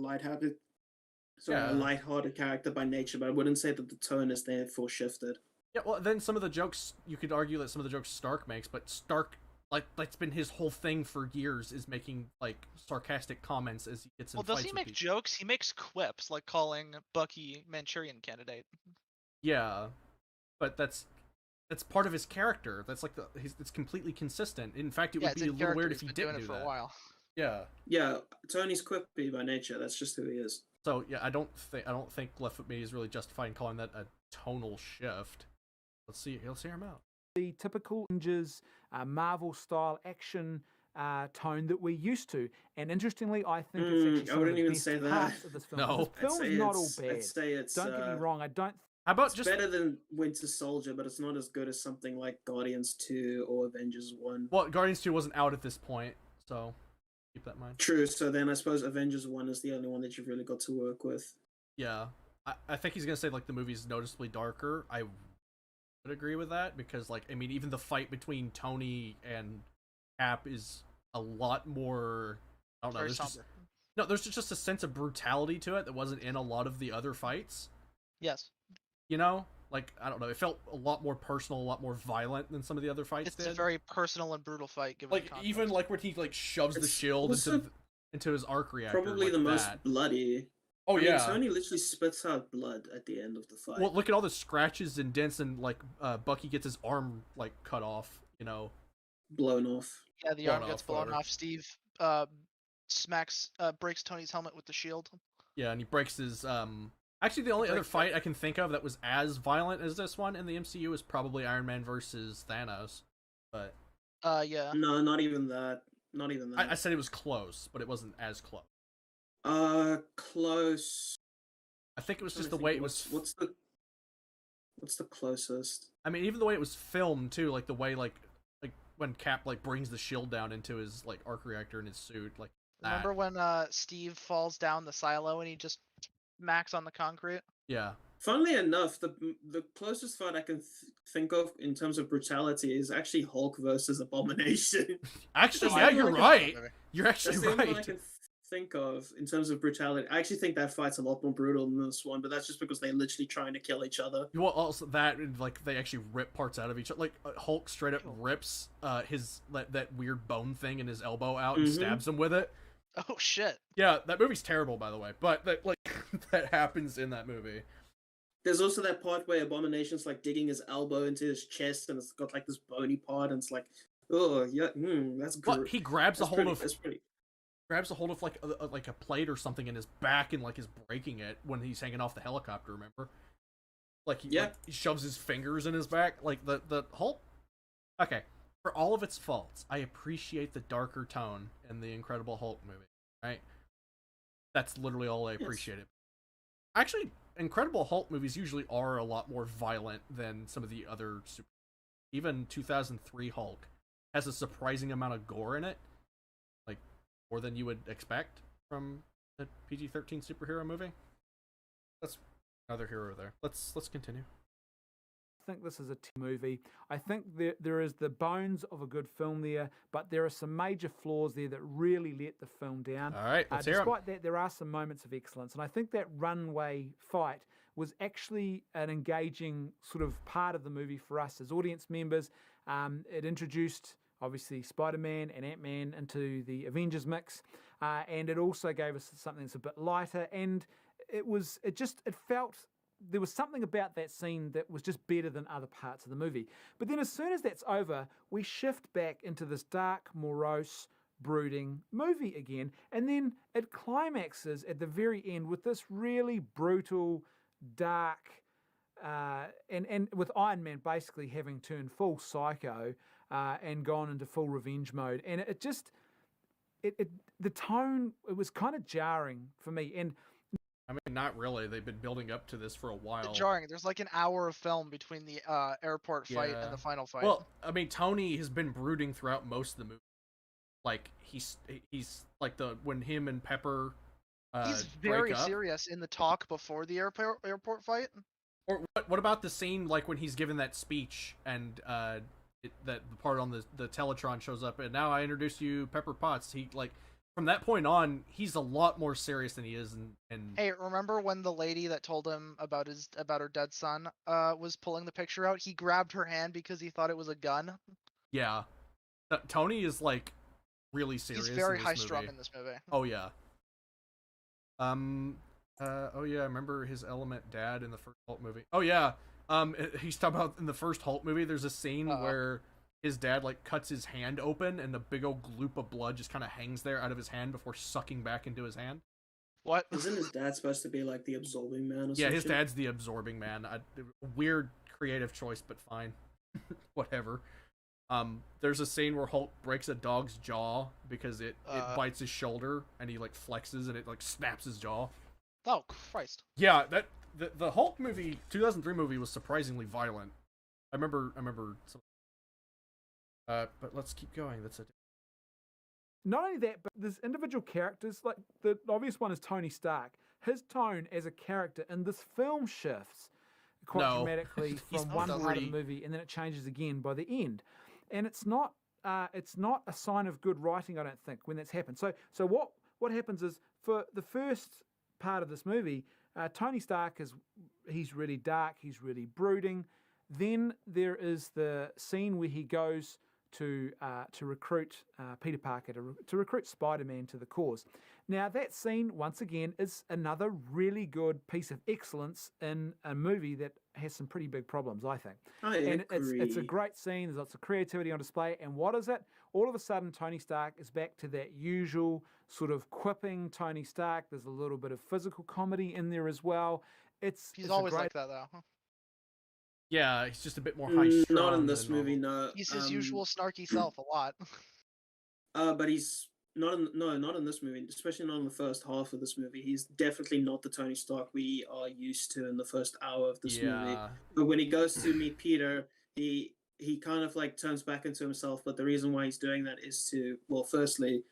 Yeah. lighthearted character by nature, but I wouldn't say that the tone is therefore shifted. Yeah, well, then some of the jokes, you could argue that some of the jokes Stark makes, but Stark, like, that's been his whole thing for years, is making, like, sarcastic comments as he gets in Well, fights does he with make people. jokes? He makes quips, like calling Bucky Manchurian Candidate. Yeah, but that's part of his character. That's like it's completely consistent. In fact, it would be a little weird if he didn't do for that. a while. Yeah. Yeah, Tony's quippy by nature. That's just who he is. So yeah, I don't think Left Foot Media is really justified in calling that a tonal shift. Let's hear him out. The typical Avengers Marvel style action tone that we're used to, and interestingly, I think it's actually some of the best parts of this film. No, the film is not all bad. I'd say it's. Don't get me wrong. I don't. How about It's just better than Winter Soldier, but it's not as good as something like Guardians 2 or Avengers 1. Well, Guardians 2 wasn't out at this point, so keep that in mind. True, so then I suppose Avengers 1 is the only one that you've really got to work with. Yeah. I think he's gonna say like the movie's noticeably darker. I would agree with that, because like, I mean, even the fight between Tony and Cap is a lot more, I don't know, there's just a sense of brutality to it that wasn't in a lot of the other fights. Yes. You know? Like, I don't know, it felt a lot more personal, a lot more violent than some of the other fights It's did. a very personal and brutal fight, given like, the context. even like when he like shoves the shield into his arc reactor. Probably like the most that. bloody. Oh, I yeah. mean, Tony literally spits out blood at the end of the fight. Well, look at all the scratches and dents, and like Bucky gets his arm like cut off, you know. Blown off. Yeah, the blown arm gets off, blown whatever. off. Steve breaks Tony's helmet with the shield. Yeah, and he breaks his actually the only other fight I can think of that was as violent as this one in the MCU is probably Iron Man versus Thanos. But Yeah. No, not even that. Not even that. I said it was close, but it wasn't as close. Close. I think it was just the way it was. What's the closest? I mean, even the way it was filmed too, like the way like when Cap like brings the shield down into his like arc reactor in his suit, like that. Remember when Steve falls down the silo and he just smacks on the concrete? Yeah. Funnily enough, the closest fight I can think of in terms of brutality is actually Hulk versus Abomination. Actually, That's yeah, the you're only right. You're actually That's the only one I right. can think of in terms of brutality. I actually think that fight's a lot more brutal than this one, but that's just because they're literally trying to kill each other. Well, also that, like, they actually rip parts out of each other. Like, Hulk straight up rips his that weird bone thing in his elbow out and stabs him with it. Oh shit! Yeah, that movie's terrible, by the way. But that like that happens in that movie. There's also that part where Abomination's like digging his elbow into his chest, and it's got like this bony part, and it's like, oh yeah, that's good. But he grabs a hold of pretty. grabs a hold of like a plate or something in his back and like is breaking it when he's hanging off the helicopter. Remember? Like he shoves his fingers in his back. Like the Hulk. Okay, for all of its faults, I appreciate the darker tone in the Incredible Hulk movie. Right? That's literally all I appreciate it. Actually, Incredible Hulk movies usually are a lot more violent than some of the other even 2003 Hulk has a surprising amount of gore in it. Like, more than you would expect from a PG-13 superhero movie. That's another hero there. Let's continue. I think this is a movie. I think there is the bones of a good film there, but there are some major flaws there that really let the film down. All right, let's hear 'em. Despite that, there are some moments of excellence, and I think that runway fight was actually an engaging sort of part of the movie for us as audience members. It introduced, obviously, Spider-Man and Ant-Man into the Avengers mix, and it also gave us something that's a bit lighter, and it felt... There was something about that scene that was just better than other parts of the movie. But then as soon as that's over, we shift back into this dark, morose, brooding movie again. And then it climaxes at the very end with this really brutal, dark, and with Iron Man basically having turned full psycho and gone into full revenge mode. And it just, the tone, it was kind of jarring for me. And I mean, not really. They've been building up to this for a while. Jarring. There's like an hour of film between the airport fight and the final fight. Well, I mean, Tony has been brooding throughout most of the movie. Like he's like when him and Pepper. He's very serious in the talk before the airport fight. Or what about the scene like when he's given that speech and that the part on the Teletron shows up and now I introduce you Pepper Potts. He like from that point on, he's a lot more serious than he is in Hey, remember when the lady that told him about her dead son was pulling the picture out? He grabbed her hand because he thought it was a gun. Yeah. Tony is like really serious. He's very in this high strung movie. in this movie. Oh yeah. Oh yeah, I remember his Element dad in the first Hulk movie. Oh yeah. He's talking about in the first Hulk movie. There's a scene where his dad like cuts his hand open, and the big old gloop of blood just kind of hangs there out of his hand before sucking back into his hand. What? Isn't his dad supposed to be like the absorbing man? Or Yeah, his shit? dad's the absorbing man. Weird creative choice, but fine. Whatever. There's a scene where Hulk breaks a dog's jaw because it bites his shoulder, and he like flexes and it like snaps his jaw. Oh Christ! Yeah, the Hulk movie, 2003 movie, was surprisingly violent. I remember some. But let's keep going. That's it. Not only that, but there's individual characters. Like the obvious one is Tony Stark. His tone as a character in this film shifts quite dramatically from one part of the movie, and then it changes again by the end. And it's not a sign of good writing, I don't think, when that's happened. So what happens is, for the first part of this movie, Tony Stark he's really dark, he's really brooding. Then there is the scene where he goes to recruit Peter Parker, to recruit Spider-Man to the cause. Now that scene, once again, is another really good piece of excellence in a movie that has some pretty big problems, I think. I agree. It's a great scene. There's lots of creativity on display. And what is it? All of a sudden, Tony Stark is back to that usual sort of quipping Tony Stark. There's a little bit of physical comedy in there as well. He's always like that, though. Huh? Yeah, he's just a bit more high strung. Not in this movie, no. He's his usual snarky self a lot. But he's not in this movie, especially not in the first half of this movie. He's definitely not the Tony Stark we are used to in the first hour of this movie. But when he goes to meet Peter, he kind of like turns back into himself. But the reason why he's doing that is to, well, firstly,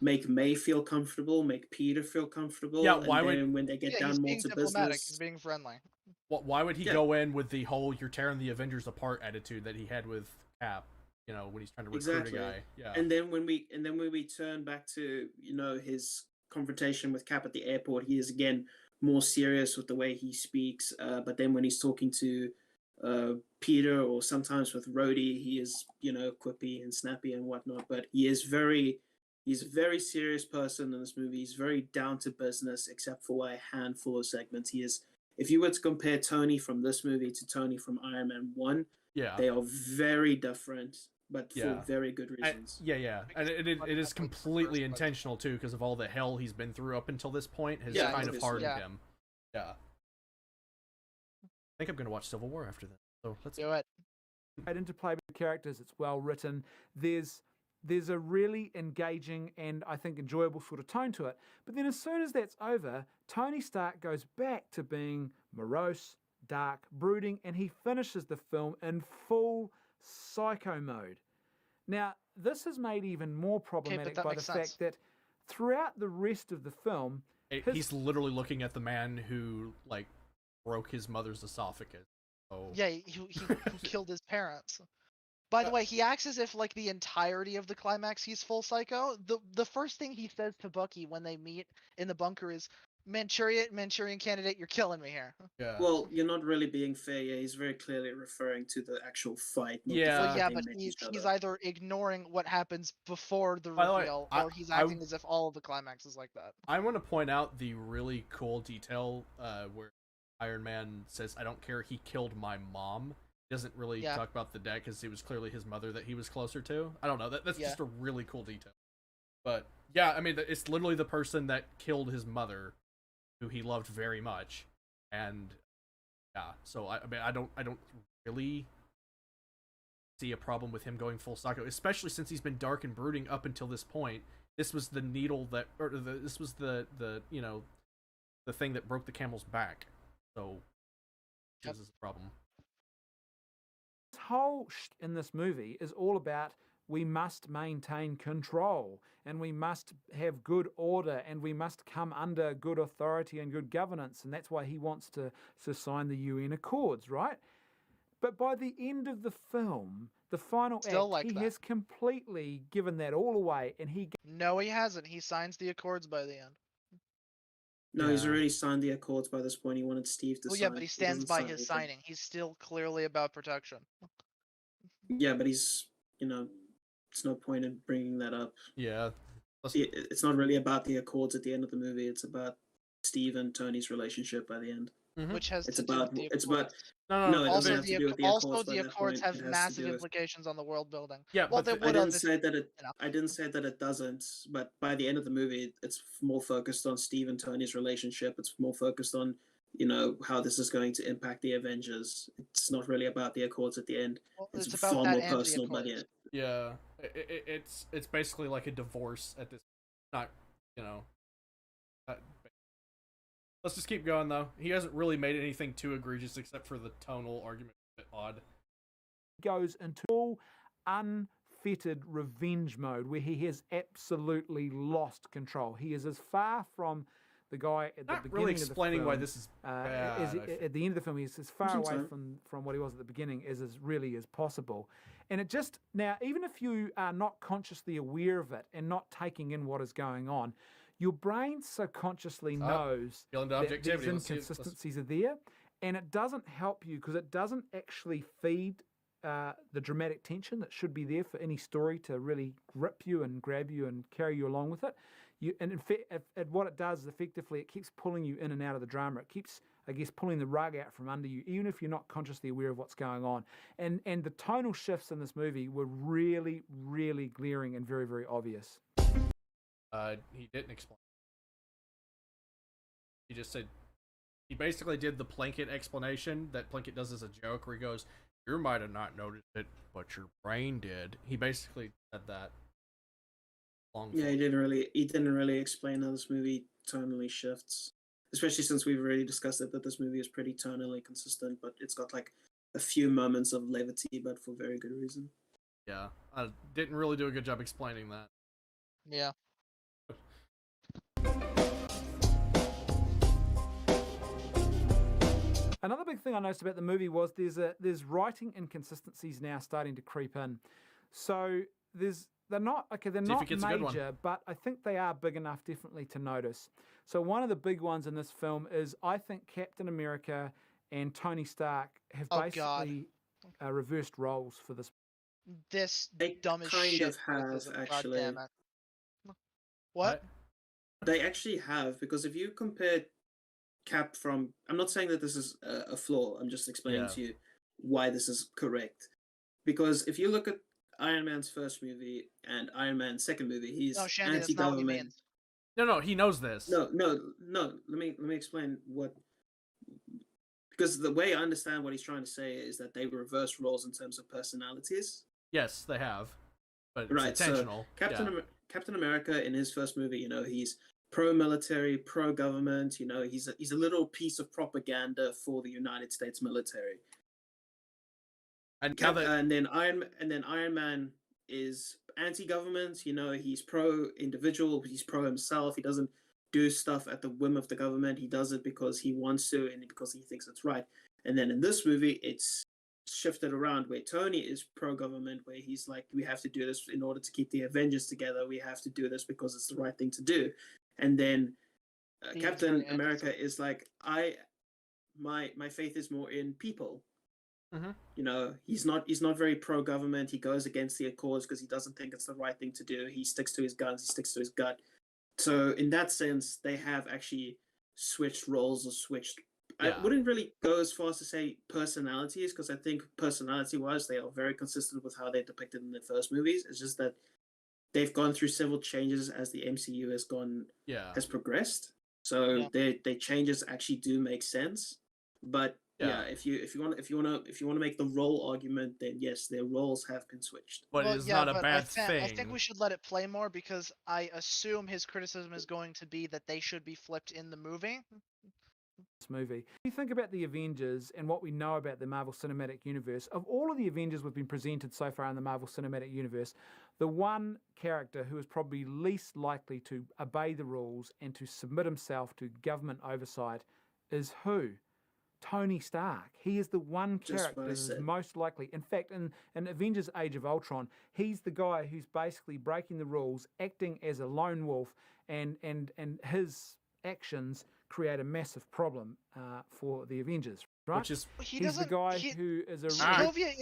make May feel comfortable, make Peter feel comfortable. Yeah, why would when they get down more to business, he's being friendly. Why would he go in with the whole "you're tearing the Avengers apart" attitude that he had with Cap? You know, when he's trying to recruit a guy. Yeah. And then when we turn back to, you know, his confrontation with Cap at the airport, he is again more serious with the way he speaks. But then when he's talking to Peter, or sometimes with Rhodey, he is, you know, quippy and snappy and whatnot. But he's a very serious person in this movie. He's very down to business, except for a handful of segments. He is. If you were to compare Tony from this movie to Tony from Iron Man 1, they are very different, but for very good reasons. And it is completely intentional, too, because of all the hell he's been through up until this point has kind of hardened him. Yeah. I think I'm going to watch Civil War after this, so let's do it. Great interplay with characters, it's well written. There's a really engaging and I think enjoyable sort of tone to it. But then as soon as that's over, Tony Stark goes back to being morose, dark, brooding, and he finishes the film in full psycho mode. Now, this is made even more problematic by the fact that throughout the rest of the film, he's literally looking at the man who like broke his mother's esophagus. Oh. Yeah, he killed his parents. By the way, he acts as if like the entirety of the climax he's full psycho. The first thing he says to Bucky when they meet in the bunker is, Manchurian candidate, you're killing me here. Yeah. Well, you're not really being fair. Yeah, he's very clearly referring to the actual fight. But he's either ignoring what happens before the reveal, or he's acting as if all of the climax is like that. I want to point out the really cool detail where Iron Man says, "I don't care, he killed my mom." He doesn't really talk about the dad because it was clearly his mother that he was closer to. I don't know. That's just a really cool detail. But yeah, I mean, it's literally the person that killed his mother, who he loved very much, and so I mean, I don't really see a problem with him going full psycho, especially since he's been dark and brooding up until this point. This was the needle that, this was the you know, the thing that broke the camel's back. So this is a problem. This whole in this movie is all about we must maintain control and we must have good order and we must come under good authority and good governance, and that's why he wants to sign the UN Accords, right? But by the end of the film, The final Still act, like he that. has completely given that all away, and he No, he hasn't. He signs the accords by the end. No, he's Yeah. already signed the accords by this point. He wanted Steve to Well, sign. yeah, but he stands doesn't by sign his anything. signing. He's still clearly about protection. Yeah, but he's, it's no point in bringing that up. Yeah. It's not really about the accords at the end of the movie. It's about Steve and Tony's relationship by the end. Which has It's to do about with the it's accords. about No, it Also, doesn't have to do with the accords. By the that accords point. have It has massive to do with, implications on the world building. Yeah, Well, but they the- I would have didn't if, say that it. you know. I didn't say that it doesn't. But by the end of the movie, it's more focused on Steve and Tony's relationship. It's more focused on how this is going to impact the Avengers. It's not really about the accords at the end. Well, It's about far that more and the personal by the accords. end. Yeah, it's basically like a divorce at this. Not let's just keep going though. He hasn't really made anything too egregious except for the tonal argument. A bit odd. goes into full unfettered revenge mode where he has absolutely lost control. He is as far from the guy at the Not beginning really of the explaining film, why this is bad. at the end of the film, he's as far think away so. from what he was at the beginning as really as possible. And it just, now, even if you are not consciously aware of it and not taking in what is going on, your brain subconsciously knows Feeling to that objectivity. these Let's see- inconsistencies are there, and it doesn't help you because it doesn't actually feed the dramatic tension that should be there for any story to really grip you and grab you and carry you along with it. And in fact, what it does is effectively it keeps pulling you in and out of the drama. It keeps, I guess, pulling the rug out from under you, even if you're not consciously aware of what's going on. And the tonal shifts in this movie were really, really glaring and very, very obvious. He didn't explain. He just said he basically did the Plinkett explanation that Plinkett does as a joke, where he goes, "You might have not noticed it, but your brain did." He basically said that. Yeah, he didn't really explain how this movie tonally shifts, especially since we've already discussed it that this movie is pretty tonally consistent, but it's got like a few moments of levity, but for very good reason. Yeah, I didn't really do a good job explaining that. Yeah. Another big thing I noticed about the movie was there's writing inconsistencies now starting to creep in. So they're not major, but I think they are big enough definitely to notice. So one of the big ones in this film is I think Captain America and Tony Stark have basically reversed roles for this. This They dumb as kind shit of have, criticism, actually. God damn it. What? They actually have, because if you compare Cap from, I'm not saying that this is a flaw, I'm just explaining to you why this is correct. Because if you look at Iron Man's first movie and Iron Man's second movie, he's Shandy, that's not what he anti-government. means. No, he knows this. No. Let me explain what. Because the way I understand what he's trying to say is that they reverse roles in terms of personalities. Yes, they have, but it's Right, intentional. So Captain America in his first movie, he's pro-military, pro-government. He's a little piece of propaganda for the United States military. And then Iron Man is anti-government. He's pro-individual. He's pro himself. He doesn't do stuff at the whim of the government. He does it because he wants to and because he thinks it's right. And then in this movie, it's shifted around where Tony is pro-government, where he's like, we have to do this in order to keep the Avengers together. We have to do this because it's the right thing to do. And then Captain America is like, my faith is more in people. Mm-hmm. He's not very pro-government. He goes against the Accords because he doesn't think it's the right thing to do. He sticks to his guns. He sticks to his gut. So in that sense, they have actually switched roles or switched. Yeah. I wouldn't really go as far as to say personalities, because I think personality-wise, they are very consistent with how they're depicted in the first movies. It's just that they've gone through several changes as the MCU has progressed. So their changes actually do make sense. But if you want to make the role argument, then yes, their roles have been switched. But it's not a bad thing. I think we should let it play more, because I assume his criticism is going to be that they should be flipped in the movie. Movie. If you think about the Avengers and what we know about the Marvel Cinematic Universe, of all of the Avengers we've been presented so far in the Marvel Cinematic Universe, the one character who is probably least likely to obey the rules and to submit himself to government oversight is who? Tony Stark. He is the one character that is most likely. In fact, in Avengers Age of Ultron, he's the guy who's basically breaking the rules, acting as a lone wolf, and his actions create a massive problem for the Avengers, right? Which is he's the guy who is a Sokovia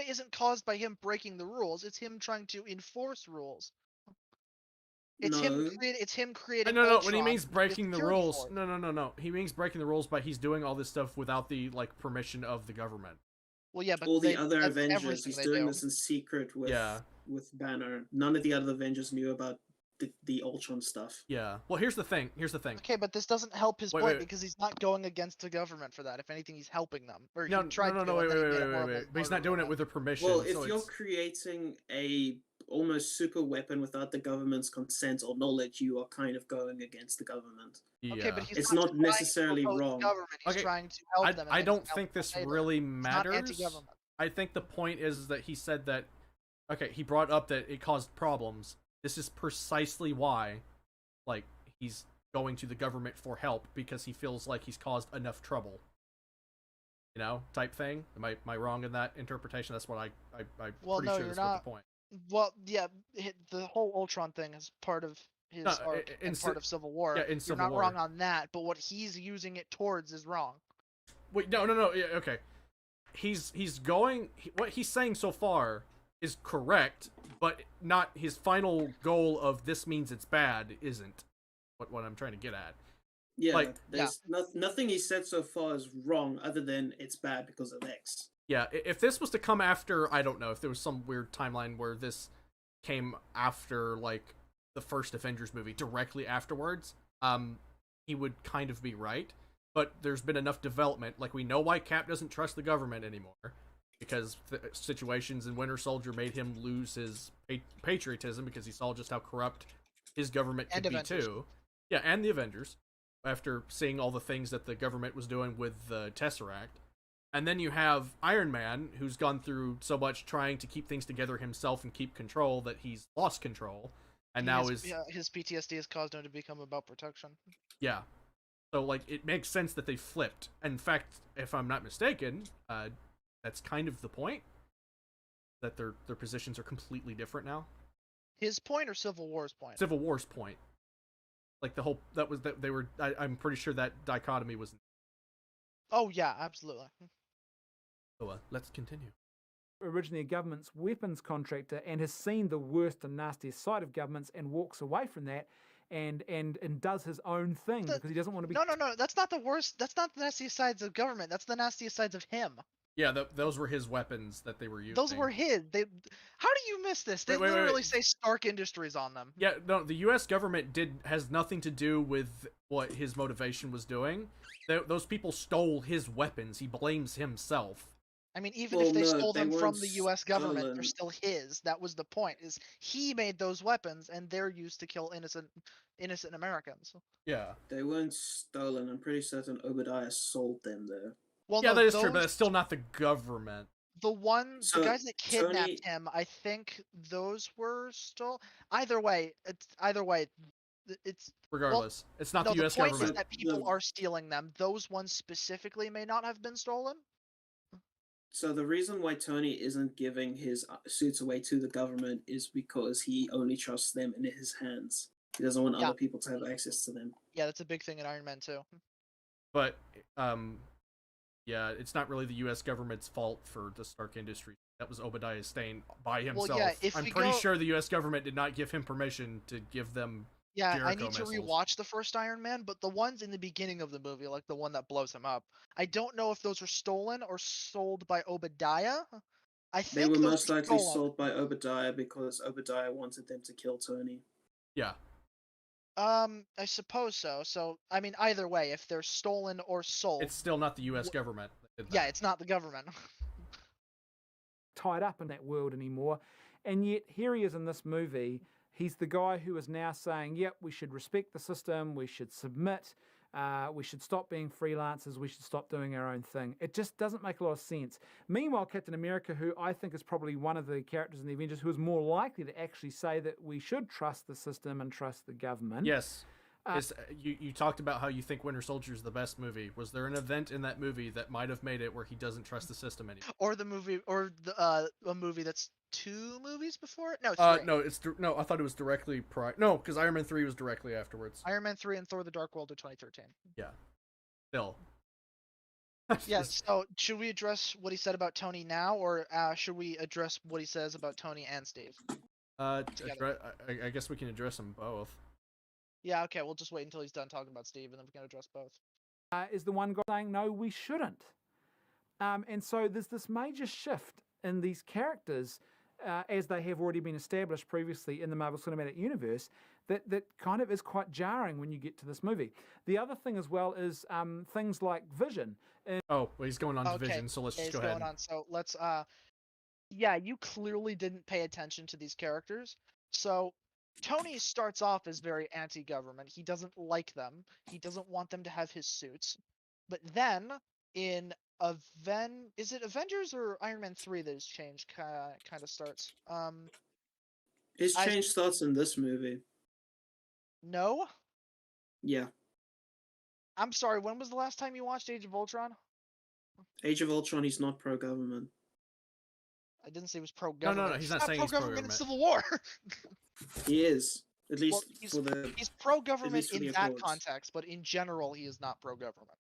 isn't caused by him breaking the rules. It's him trying to enforce rules. It's him creating. No. Ultron When he means breaking the rules, force. no. He means breaking the rules by he's doing all this stuff without the permission of the government. Well, yeah, but all the other Avengers, he's doing this in secret with Banner. None of the other Avengers knew about the Ultron stuff. Yeah. Well, here's the thing. Okay, but this doesn't help his point because he's not going against the government for that. If anything, he's helping them. Or no. Wait. But he's not doing it with their permission. Well, if you're creating a almost super weapon without the government's consent or knowledge, you are kind of going against the government. Yeah. Okay, but it's not necessarily wrong. He's trying to help them. I don't think this really matters. Anti-government. I think the point is that he said that. Okay, he brought up that it caused problems. This is precisely why, he's going to the government for help because he feels like he's caused enough trouble. You know, type thing. Am I wrong in that interpretation? That's what I'm pretty sure that's what the point. Well, yeah, the whole Ultron thing is part of his arc and part of Civil War. Yeah, in Civil You're not War. wrong on that, but what he's using it towards is wrong. Wait, no. Yeah, okay. What he's saying so far is correct, but not his final goal of this means it's bad isn't what I'm trying to get at. Yeah, there's nothing he said so far is wrong other than it's bad because of X. Yeah, if this was to come after, I don't know, if there was some weird timeline where this came after, the first Avengers movie, directly afterwards, he would kind of be right. But there's been enough development, we know why Cap doesn't trust the government anymore, because situations in Winter Soldier made him lose his patriotism because he saw just how corrupt his government could be too. Yeah, and the Avengers, after seeing all the things that the government was doing with the Tesseract. And then you have Iron Man, who's gone through so much trying to keep things together himself and keep control that he's lost control. And his PTSD has caused him to become about protection. Yeah. So, it makes sense that they flipped. In fact, if I'm not mistaken, that's kind of the point. That their positions are completely different now. His point or Civil War's point? Civil War's point. I'm pretty sure that dichotomy was. Oh, yeah, absolutely. So, let's continue. Originally a government's weapons contractor and has seen the worst and nastiest side of governments and walks away from that and does his own thing because he doesn't want to be... No, that's not the worst. That's not the nastiest sides of government. That's the nastiest sides of him. Yeah, those were his weapons that they were using. Those were his. How do you miss this? They literally say Stark Industries on them. Yeah, no, the U.S. government has nothing to do with what his motivation was doing. Those people stole his weapons. He blames himself. I mean, even if they stole them from the U.S. government, they're still his. That was the point. Is he made those weapons, and they're used to kill innocent Americans. Yeah, they weren't stolen. I'm pretty certain Obadiah sold them there. Well, yeah, that is true, but it's still not the government. The guys that kidnapped him, I think those were stolen. Either way, it's regardless. It's not the U.S. The point government. is that people are stealing them. Those ones specifically may not have been stolen. So the reason why Tony isn't giving his suits away to the government is because he only trusts them in his hands. He doesn't want other people to have access to them. Yeah, that's a big thing in Iron Man too. But yeah, it's not really the U.S. government's fault for the Stark Industries. That was Obadiah Stane by himself. Well, yeah, I'm pretty sure the U.S. government did not give him permission to give them Jericho I need missiles. to rewatch the first Iron Man, but the ones in the beginning of the movie, like the one that blows him up, I don't know if those were stolen or sold by Obadiah. I think they were most likely sold by Obadiah because Obadiah wanted them to kill Tony. Yeah. I suppose so. So, I mean, either way, if they're stolen or sold... It's still not the U.S. government. Yeah, it's not the government. Tied up in that world anymore. And yet, here he is in this movie. He's the guy who is now saying, yep, we should respect the system, we should submit, we should stop being freelancers, we should stop doing our own thing. It just doesn't make a lot of sense. Meanwhile, Captain America, who I think is probably one of the characters in the Avengers who is more likely to actually say that we should trust the system and trust the government. Yes. You talked about how you think Winter Soldier is the best movie. Was there an event in that movie that might have made it where he doesn't trust the system anymore? Or the movie, or a movie that's 2 movies before it? No, 3. No, I thought it was directly prior. No, because Iron Man 3 was directly afterwards. Iron Man 3 and Thor: The Dark World are 2013. Yeah. Still. Yeah, so should we address what he said about Tony now, or should we address what he says about Tony and Steve? I guess we can address them both. Yeah, okay, we'll just wait until he's done talking about Steve, and then we can address both. Is the one guy saying, no, we shouldn't. And so there's this major shift in these characters, as they have already been established previously in the Marvel Cinematic Universe, that kind of is quite jarring when you get to this movie. The other thing as well is things like Vision. Well, he's going on to Vision, so let's just go ahead. So let's, yeah, you clearly didn't pay attention to these characters. So Tony starts off as very anti-government. He doesn't like them. He doesn't want them to have his suits. But then in is it Avengers or Iron Man 3 that his change kind of starts? His change starts in this movie. No? Yeah. I'm sorry, when was the last time you watched Age of Ultron? Age of Ultron, he's not pro-government. I didn't say he was pro-government. No, he's not saying he's pro-government in Civil War. He is. At least he's pro-government in that context, but in general, he is not pro-government.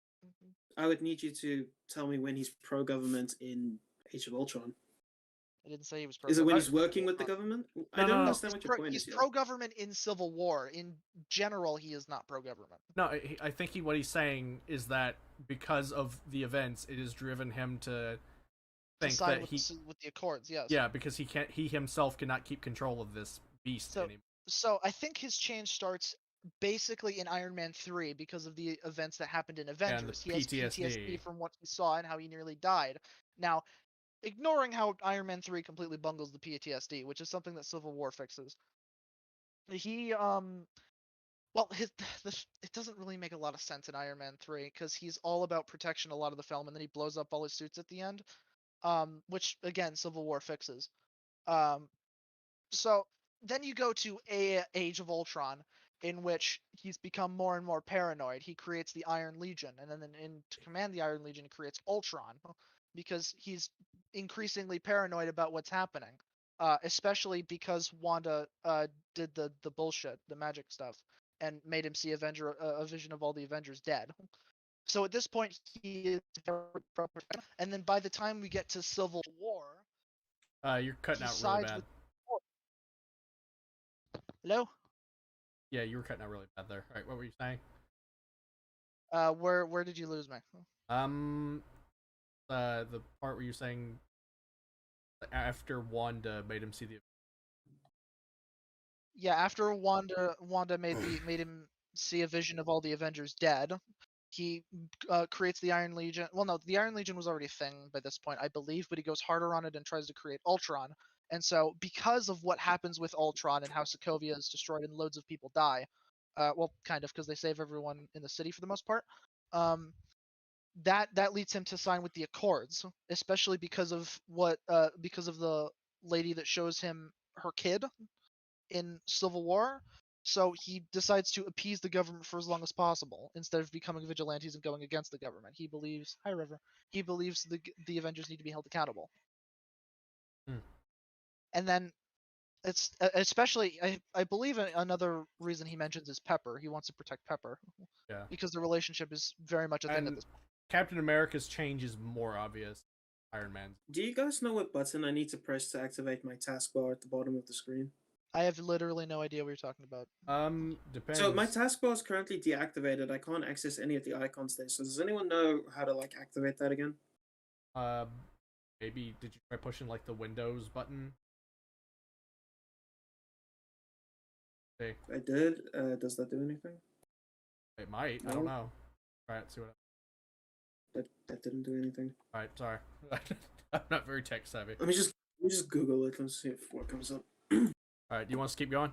I would need you to tell me when he's pro-government in Age of Ultron. I didn't say he was pro-government. Is it when he's working with the government? I don't understand what your point is. He's pro-government in Civil War. In general, he is not pro-government. No, I think what he's saying is that because of the events, it has driven him to think that with the Accords, yes. Yeah, because he himself cannot keep control of this beast anymore. So I think his change starts basically in Iron Man 3 because of the events that happened in Avengers. He has PTSD from what he saw and how he nearly died. Now, ignoring how Iron Man 3 completely bungles the PTSD, which is something that Civil War fixes. He it doesn't really make a lot of sense in Iron Man 3 because he's all about protection a lot of the film, and then he blows up all his suits at the end, which again Civil War fixes. So then you go to Age of Ultron, in which he's become more and more paranoid. He creates the Iron Legion, and then to command the Iron Legion, he creates Ultron, because he's increasingly paranoid about what's happening, especially because Wanda did the bullshit, the magic stuff, and made him see a vision of all the Avengers dead. So at this point, he is very proper. And then by the time we get to Civil War, you're cutting out really bad. Hello? Yeah, you were cutting out really bad there. All right, what were you saying? Where did you lose me? The part where you're saying after Wanda made him see the. Yeah, after Wanda made him see a vision of all the Avengers dead, he creates the Iron Legion. Well, no, the Iron Legion was already a thing by this point, I believe, but he goes harder on it and tries to create Ultron. And so, because of what happens with Ultron and how Sokovia is destroyed and loads of people die, well, kind of, because they save everyone in the city for the most part, that leads him to sign with the Accords, especially because of the lady that shows him her kid in Civil War. So he decides to appease the government for as long as possible instead of becoming vigilantes and going against the government. He believes the Avengers need to be held accountable. And then it's especially I believe another reason he mentions is Pepper. He wants to protect Pepper. Yeah. Because the relationship is very much a thing at this point. Captain America's change is more obvious. Iron Man's. Do you guys know what button I need to press to activate my taskbar at the bottom of the screen? I have literally no idea what you're talking about. Depends. So my taskbar is currently deactivated. I can't access any of the icons there. So does anyone know how to activate that again? Maybe did you try pushing the Windows button? Okay. I did. Does that do anything? It might. No? I don't know. All right, see what. That didn't do anything. All right, sorry. I'm not very tech savvy. Let me just Google it. Let's see what comes up. All right, do you want us to keep going?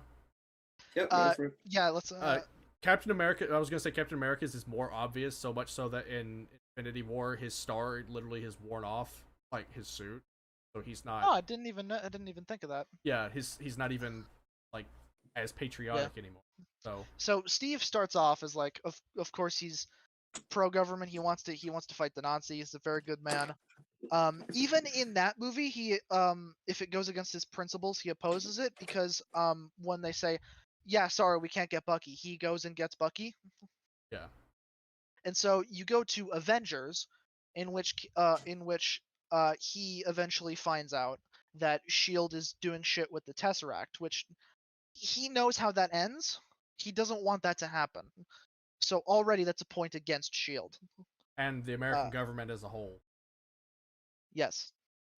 Yep. Go for it. Yeah, let's. Captain America. I was gonna say Captain America's is more obvious, so much so that in Infinity War, his star literally has worn off, his suit, so he's not. Oh, I didn't even think of that. Yeah, he's not even as patriotic anymore. So Steve starts off as like, of course he's pro-government. He wants to fight the Nazis. He's a very good man. Even in that movie, he if it goes against his principles, he opposes it because when they say, yeah, sorry, we can't get Bucky, he goes and gets Bucky. Yeah. And so you go to Avengers, in which he eventually finds out that S.H.I.E.L.D. is doing shit with the Tesseract, which he knows how that ends. He doesn't want that to happen. So already that's a point against S.H.I.E.L.D. And the American government as a whole. Yes,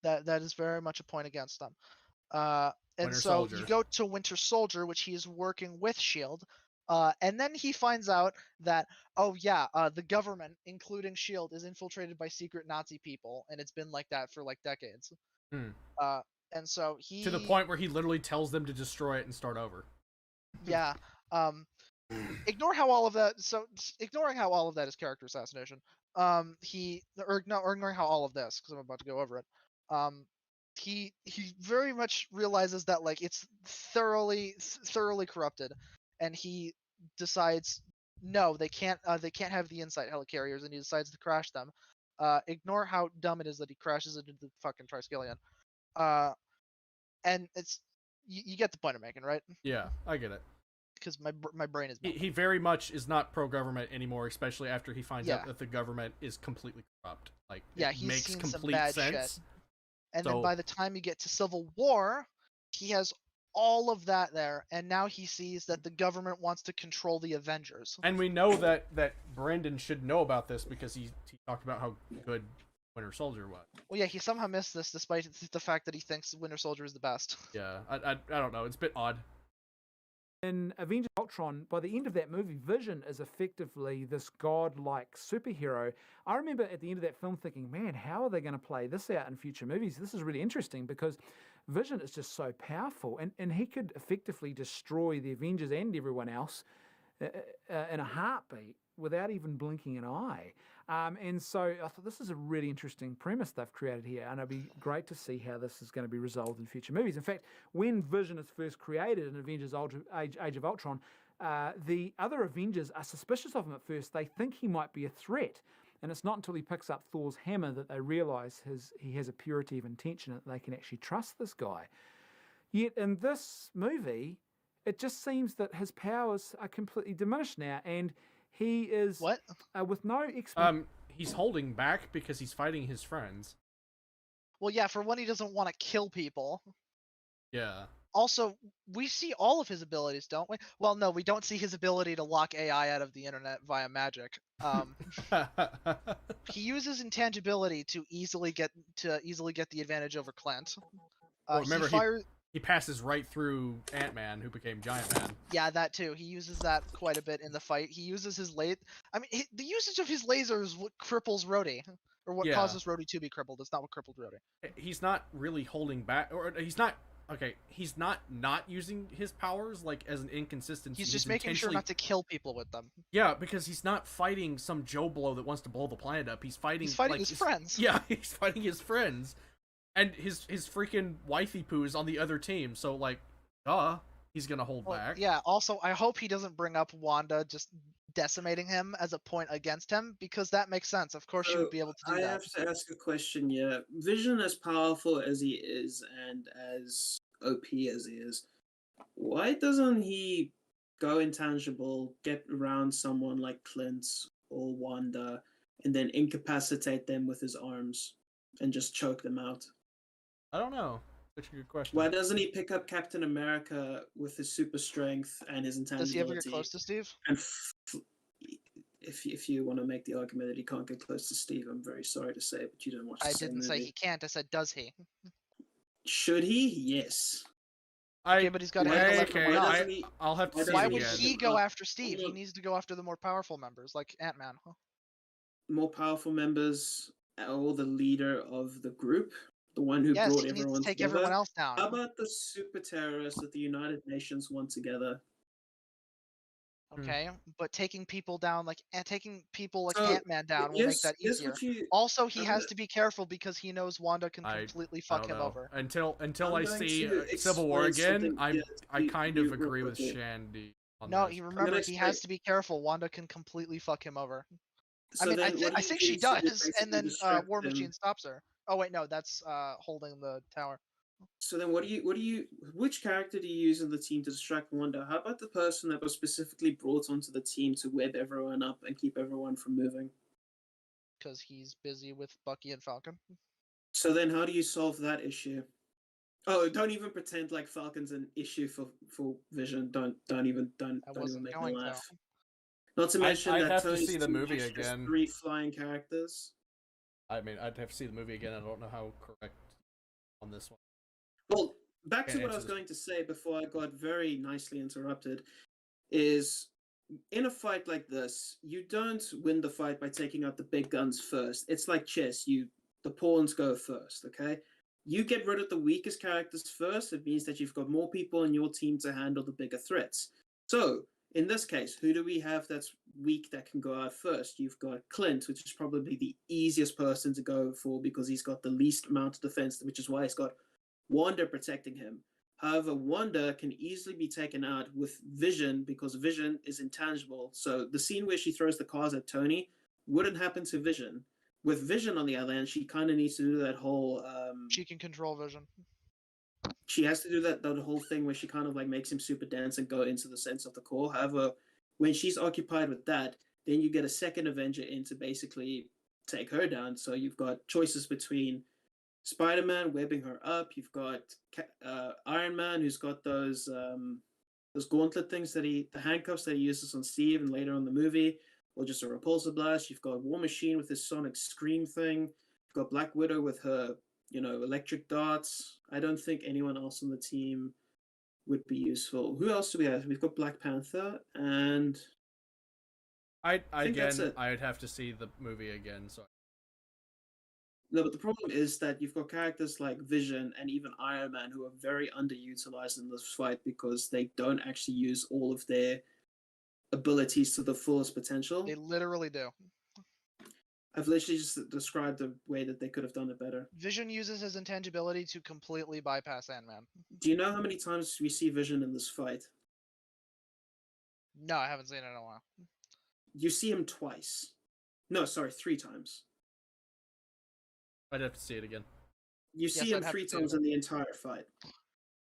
that is very much a point against them. And Winter so Soldier. you go to Winter Soldier, which he is working with S.H.I.E.L.D., and then he finds out that, the government, including S.H.I.E.L.D., is infiltrated by secret Nazi people, and it's been like that for like decades. And so he... To the point where he literally tells them to destroy it and start over. Yeah. Ignoring how all of that is character assassination. Ignoring how all of this, because I'm about to go over it. He very much realizes that like it's thoroughly corrupted, and he decides no, they can't have the Insight helicarriers, and he decides to crash them. Ignore how dumb it is that he crashes into the fucking Triskelion. And it's you get the point I'm making, right? Yeah, I get it. Because my brain is... He very much is not pro-government anymore, especially after he finds out that the government is completely corrupt. Like, it makes complete sense. Shit. And then by the time you get to Civil War, he has all of that there, and now he sees that the government wants to control the Avengers. And we know that Brandon should know about this because he talked about how good Winter Soldier was. Well, yeah, he somehow missed this despite the fact that he thinks Winter Soldier is the best. Yeah, I don't know. It's a bit odd. In Avengers Ultron, by the end of that movie, Vision is effectively this godlike superhero. I remember at the end of that film thinking, man, how are they going to play this out in future movies? This is really interesting because Vision is just so powerful, and he could effectively destroy the Avengers and everyone else in a heartbeat without even blinking an eye. And so I thought this is a really interesting premise they've created here, and it'll be great to see how this is going to be resolved in future movies. In fact, when Vision is first created in Avengers Age of Ultron, the other Avengers are suspicious of him at first. They think he might be a threat, and it's not until he picks up Thor's hammer that they realise he has a purity of intention and that they can actually trust this guy. Yet in this movie, it just seems that his powers are completely diminished now, and he is with no explanation. He's holding back because he's fighting his friends. Well, yeah, for one, he doesn't want to kill people. Yeah. Also, we see all of his abilities, don't we? Well, no, we don't see his ability to lock AI out of the internet via magic. He uses intangibility to easily get the advantage over Clint. Remember, he passes right through Ant-Man, who became Giant Man. Yeah, that too. He uses that quite a bit in the fight. He uses his the usage of his laser is what cripples Rhodey, or what causes Rhodey to be crippled. It's not what crippled Rhodey. He's not really holding back, or he's not. Okay, he's not using his powers like as an inconsistency. He's just making sure not to kill people with them. Yeah, because he's not fighting some Joe Blow that wants to blow the planet up. He's fighting his friends. Yeah, he's fighting his friends. And his freaking wifey poo is on the other team, so like, he's gonna hold back. Yeah, also, I hope he doesn't bring up Wanda just decimating him as a point against him, because that makes sense. Of course she would be able to do that. I have to ask a question, yeah. Vision, as powerful as he is, and as OP as he is, why doesn't he go intangible, get around someone like Clint or Wanda, and then incapacitate them with his arms, and just choke them out? I don't know. Such a good question. Why doesn't he pick up Captain America with his super strength and his intangibility? Does he ever get close to Steve? And if you want to make the argument that he can't get close to Steve, I'm very sorry to say, but you don't watch the same movie. I didn't say he can't. I said, does he? Should he? Yes. Okay, but he's got to I'll have to see. Why would he go after Steve? He needs to go after the more powerful members, like Ant-Man. More powerful members, or the leader of the group? The one who brought everyone together. Everyone else down. How about the super terrorists that the United Nations want together? Okay, but taking people down like So, Ant-Man down will make that here's easier. what you. Also, he I'm has gonna- to be careful because he knows Wanda can completely I fuck don't him know. over. Until I'm I going see to Civil War explain again, something here I to kind you of real agree with quickly. Shandy on No, this. you gonna remember he has explain. to be careful. Wanda can completely fuck him over. I So mean, then, what I he think she used to do does, and basically then distract War him. Machine stops her. Oh wait, no, that's holding the tower. So then, which character do you use in the team to distract Wanda? How about the person that was specifically brought onto the team to web everyone up and keep everyone from moving? Because he's busy with Bucky and Falcon. So then, how do you solve that issue? Oh, don't even pretend like Falcon's an issue for Vision. Don't even make me laugh. Not to mention I'd that have to Tony's see the team movie actually has again. 3 flying characters. I mean, I'd have to see the movie again. I don't know how correct on this one. Well, back to Can't what I answer was this going to say before I got very nicely interrupted, is in a fight like this, you don't win the fight by taking out the big guns first. It's like chess. The pawns go first, okay? You get rid of the weakest characters first. It means that you've got more people in your team to handle the bigger threats. So, in this case, who do we have that's weak that can go out first? You've got Clint, which is probably the easiest person to go for because he's got the least amount of defense, which is why he's got Wanda protecting him. However, Wanda can easily be taken out with Vision because Vision is intangible. So the scene where she throws the cars at Tony wouldn't happen to Vision. With Vision, on the other hand, she kind of needs to do that whole. She can control Vision. She has to do that whole thing where she kind of like makes him super dense and go into the sense of the core. However, when she's occupied with that, then you get a second Avenger in to basically take her down. So you've got choices between Spider-Man webbing her up. You've got Iron Man, who's got those gauntlet things the handcuffs that he uses on Steve and later on the movie, or just a repulsor blast. You've got War Machine with his sonic scream thing. You've got Black Widow with her, electric darts. I don't think anyone else on the team would be useful. Who else do we have? We've got Black Panther, and I'd have to see the movie again. So no, but the problem is that you've got characters like Vision and even Iron Man who are very underutilized in this fight because they don't actually use all of their abilities to the fullest potential. They literally do. I've literally just described the way that they could have done it better. Vision uses his intangibility to completely bypass Ant-Man. Do you know how many times we see Vision in this fight? No, I haven't seen it in a while. You see him twice. No, sorry, 3 times. I'd have to see it again. You see him 3 times in the entire fight.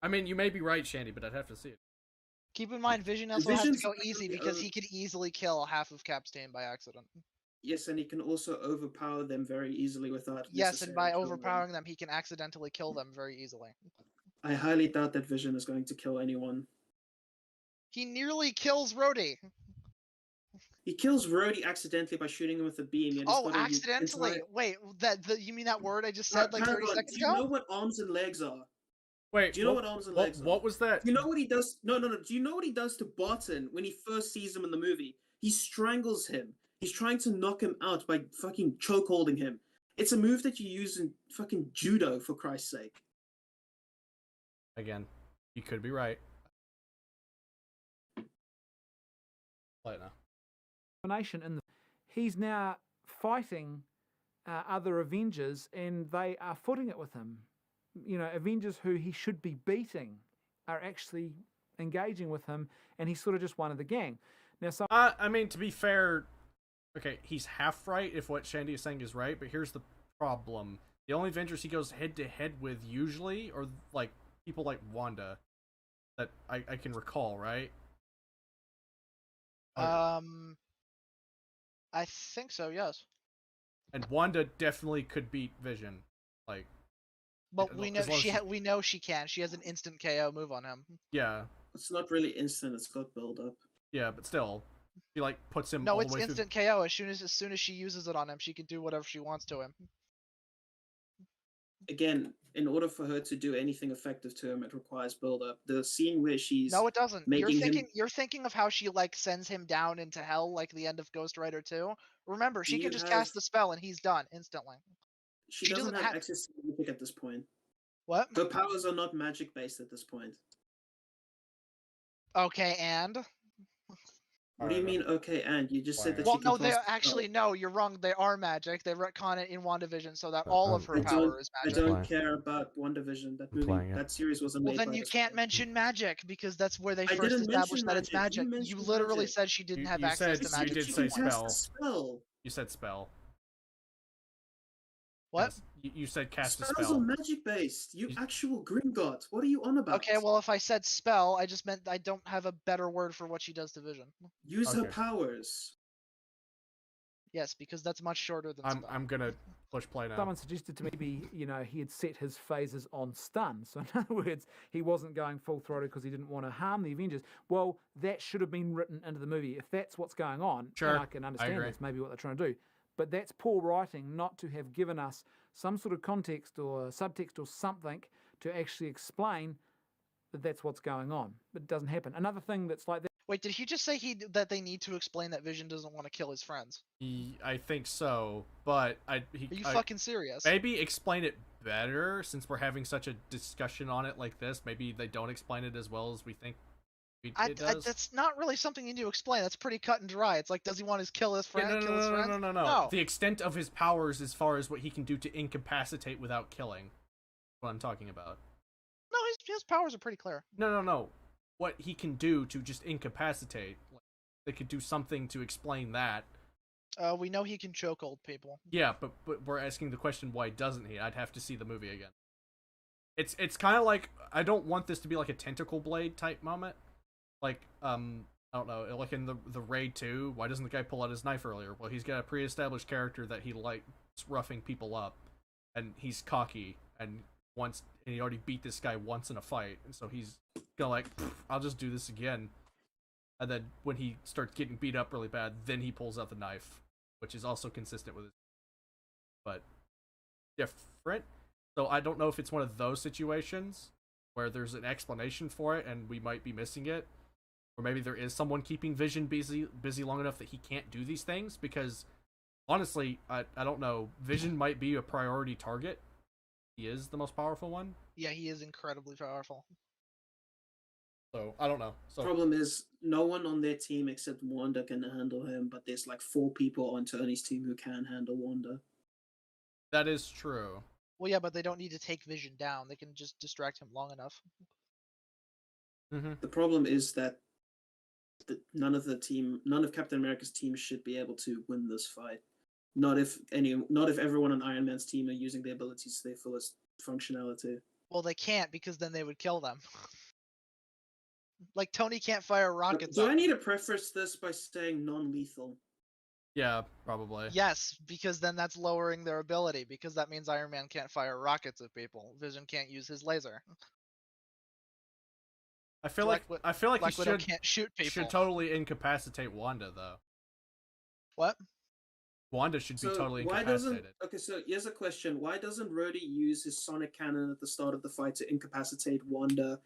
I mean, you may be right, Shandy, but I'd have to see it. Keep in mind, Vision also has to go easy because he could easily kill half of Cap's team by accident. Yes, and he can also overpower them very easily without. Yes, and by overpowering them, he can accidentally kill them very easily. I highly doubt that Vision is going to kill anyone. He nearly kills Rhodey. He kills Rhodey accidentally by shooting him with a beam. Oh, accidentally! Wait, you mean that word I just said like 30 seconds ago? Do you know what arms and legs are? Wait, do you know what arms and legs are? What was that? Do you know what he does? No. Do you know what he does to Barton when he first sees him in the movie? He strangles him. He's trying to knock him out by fucking chokeholding him. It's a move that you use in fucking judo, for Christ's sake. Again, you could be right. Play it now. He's now fighting other Avengers, and they are footing it with him. Avengers who he should be beating are actually engaging with him, and he's sort of just one of the gang. Now, I mean, to be fair, okay, he's half right if what Shandy is saying is right, but here's the problem. The only Avengers he goes head-to-head with usually are, like, people like Wanda that I can recall, right? I think so, yes. And Wanda definitely could beat Vision, like. But we know she can. She has an instant KO move on him. Yeah. It's not really instant. It's got build up. Yeah, but still, she like puts him. No, it's instant KO. As soon as she uses it on him, she can do whatever she wants to him. Again, in order for her to do anything effective to him, it requires build up. The scene where she's no, it doesn't. You're thinking of how she like sends him down into hell, like the end of Ghost Rider 2. Remember, she can just cast the spell and he's done instantly. She doesn't have access to magic at this point. What? Her powers are not magic based at this point. Okay, and What do you mean, okay, and you just said that Well, she can no, they cast a actually spell. no. You're wrong. They are magic. They retcon it in WandaVision so that all of her I power is I magic. don't care about WandaVision. That movie, that series wasn't Well, made then by you this can't guy. mention magic because that's where they I first didn't mention established that it's magic. You magic. You mentioned literally magic. said she didn't have you access said to you magic. did She say can cast spell. a spell. You said spell. What? You said cast a Spells spell. are magic based. You actual Gringotts. What are you on about? Okay, well, if I said spell, I just meant I don't have a better word for what she does to Vision. Use her Okay. powers. Yes, because that's much shorter than spell. I'm gonna push play now. Someone suggested to me maybe, he had set his phases on stun. So in other words, he wasn't going full throttle because he didn't want to harm the Avengers. Well, that should have been written into the movie. If that's what's going on, Sure, and I can understand agree. that's maybe what they're trying to do. But that's poor writing not to have given us some sort of context or subtext or something to actually explain that that's what's going on. But it doesn't happen. Another thing that's like that. Wait, did he just say that they need to explain that Vision doesn't want to kill his friends? I think so, but Are you fucking serious? Maybe explain it better since we're having such a discussion on it like this. Maybe they don't explain it as well as we think it does. That's not really something you need to explain. That's pretty cut and dry. It's like, does he want to kill his friend? No. The extent of his powers as far as what he can do to incapacitate without killing. What I'm talking about. No, his powers are pretty clear. No. What he can do to just incapacitate. They could do something to explain that. We know he can choke old people. Yeah, but we're asking the question, why doesn't he? I'd have to see the movie again. It's kind of like, I don't want this to be like a tentacle blade type moment. Like, I don't know, like in the Raid 2, why doesn't the guy pull out his knife earlier? Well, he's got a pre-established character that he likes roughing people up, and he's cocky, and he already beat this guy once in a fight, and so he's gonna like, I'll just do this again. And then when he starts getting beat up really bad, then he pulls out the knife, which is also consistent with it, but different. So I don't know if it's one of those situations where there's an explanation for it and we might be missing it, or maybe there is someone keeping Vision busy long enough that he can't do these things, because honestly, I don't know, Vision might be a priority target. He is the most powerful one. Yeah, he is incredibly powerful. So, I don't know. So, Problem is, no one on their team except Wanda can handle him, but there's like 4 people on Tony's team who can handle Wanda. that is true. Well, yeah, but they don't need to take Vision down. They can just distract him long enough. Mm-hmm. The problem is that none of Captain America's team should be able to win this fight. Not if everyone on Iron Man's team are using their abilities to their fullest functionality. Well, they can't, because then they would kill them. Like, Tony can't fire rockets. Do I need to preface this by saying non-lethal? Yeah, probably. Yes, because then that's lowering their ability, because that means Iron Man can't fire rockets at people. Vision can't use his laser. I feel like Black he Widow can't shoot people. should totally incapacitate Wanda, though. What? Wanda should be totally incapacitated. Okay, so here's a question. Why doesn't Rhodey use his sonic cannon at the start of the fight to incapacitate Wanda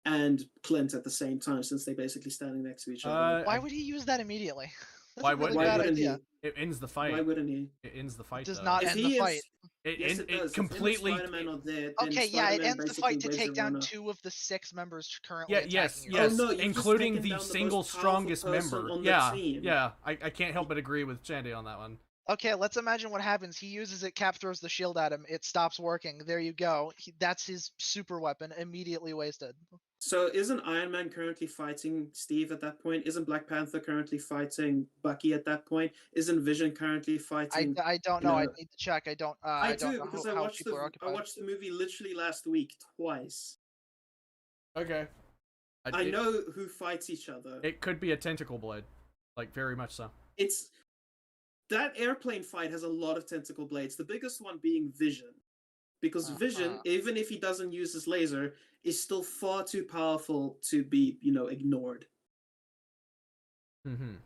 and Clint at the same time, since they're basically standing next to each other? Why would he use that immediately? That's Why a really wouldn't bad he? idea. It ends the fight. Why wouldn't he? It ends the fight. It does though. not If end he the is- fight. Yes, it does. Completely. If Spider-Man are there, then Okay, yeah, it Spider-Man ends the fight to basically take waves down everyone up. 2 of the 6 members currently Yeah, attacking yes, you. yes, Oh, no, you've just including taken the down the single most powerful strongest person member. on the Yeah, team. yeah. I can't help but agree with Shandy on that one. Okay, let's imagine what happens. He uses it, Cap throws the shield at him, it stops working. There you go. That's his super weapon, immediately wasted. So isn't Iron Man currently fighting Steve at that point? Isn't Black Panther currently fighting Bucky at that point? Isn't Vision currently fighting? I don't know. I need to check. I don't I don't do, know because how people are I occupied. watched the movie literally last week twice. Okay. I know who fights each other. It could be a tentacle blade, like very much so. It's that airplane fight has a lot of tentacle blades. The biggest one being Vision, because Vision, even if he doesn't use his laser, is still far too powerful to be, ignored. Mm-hmm.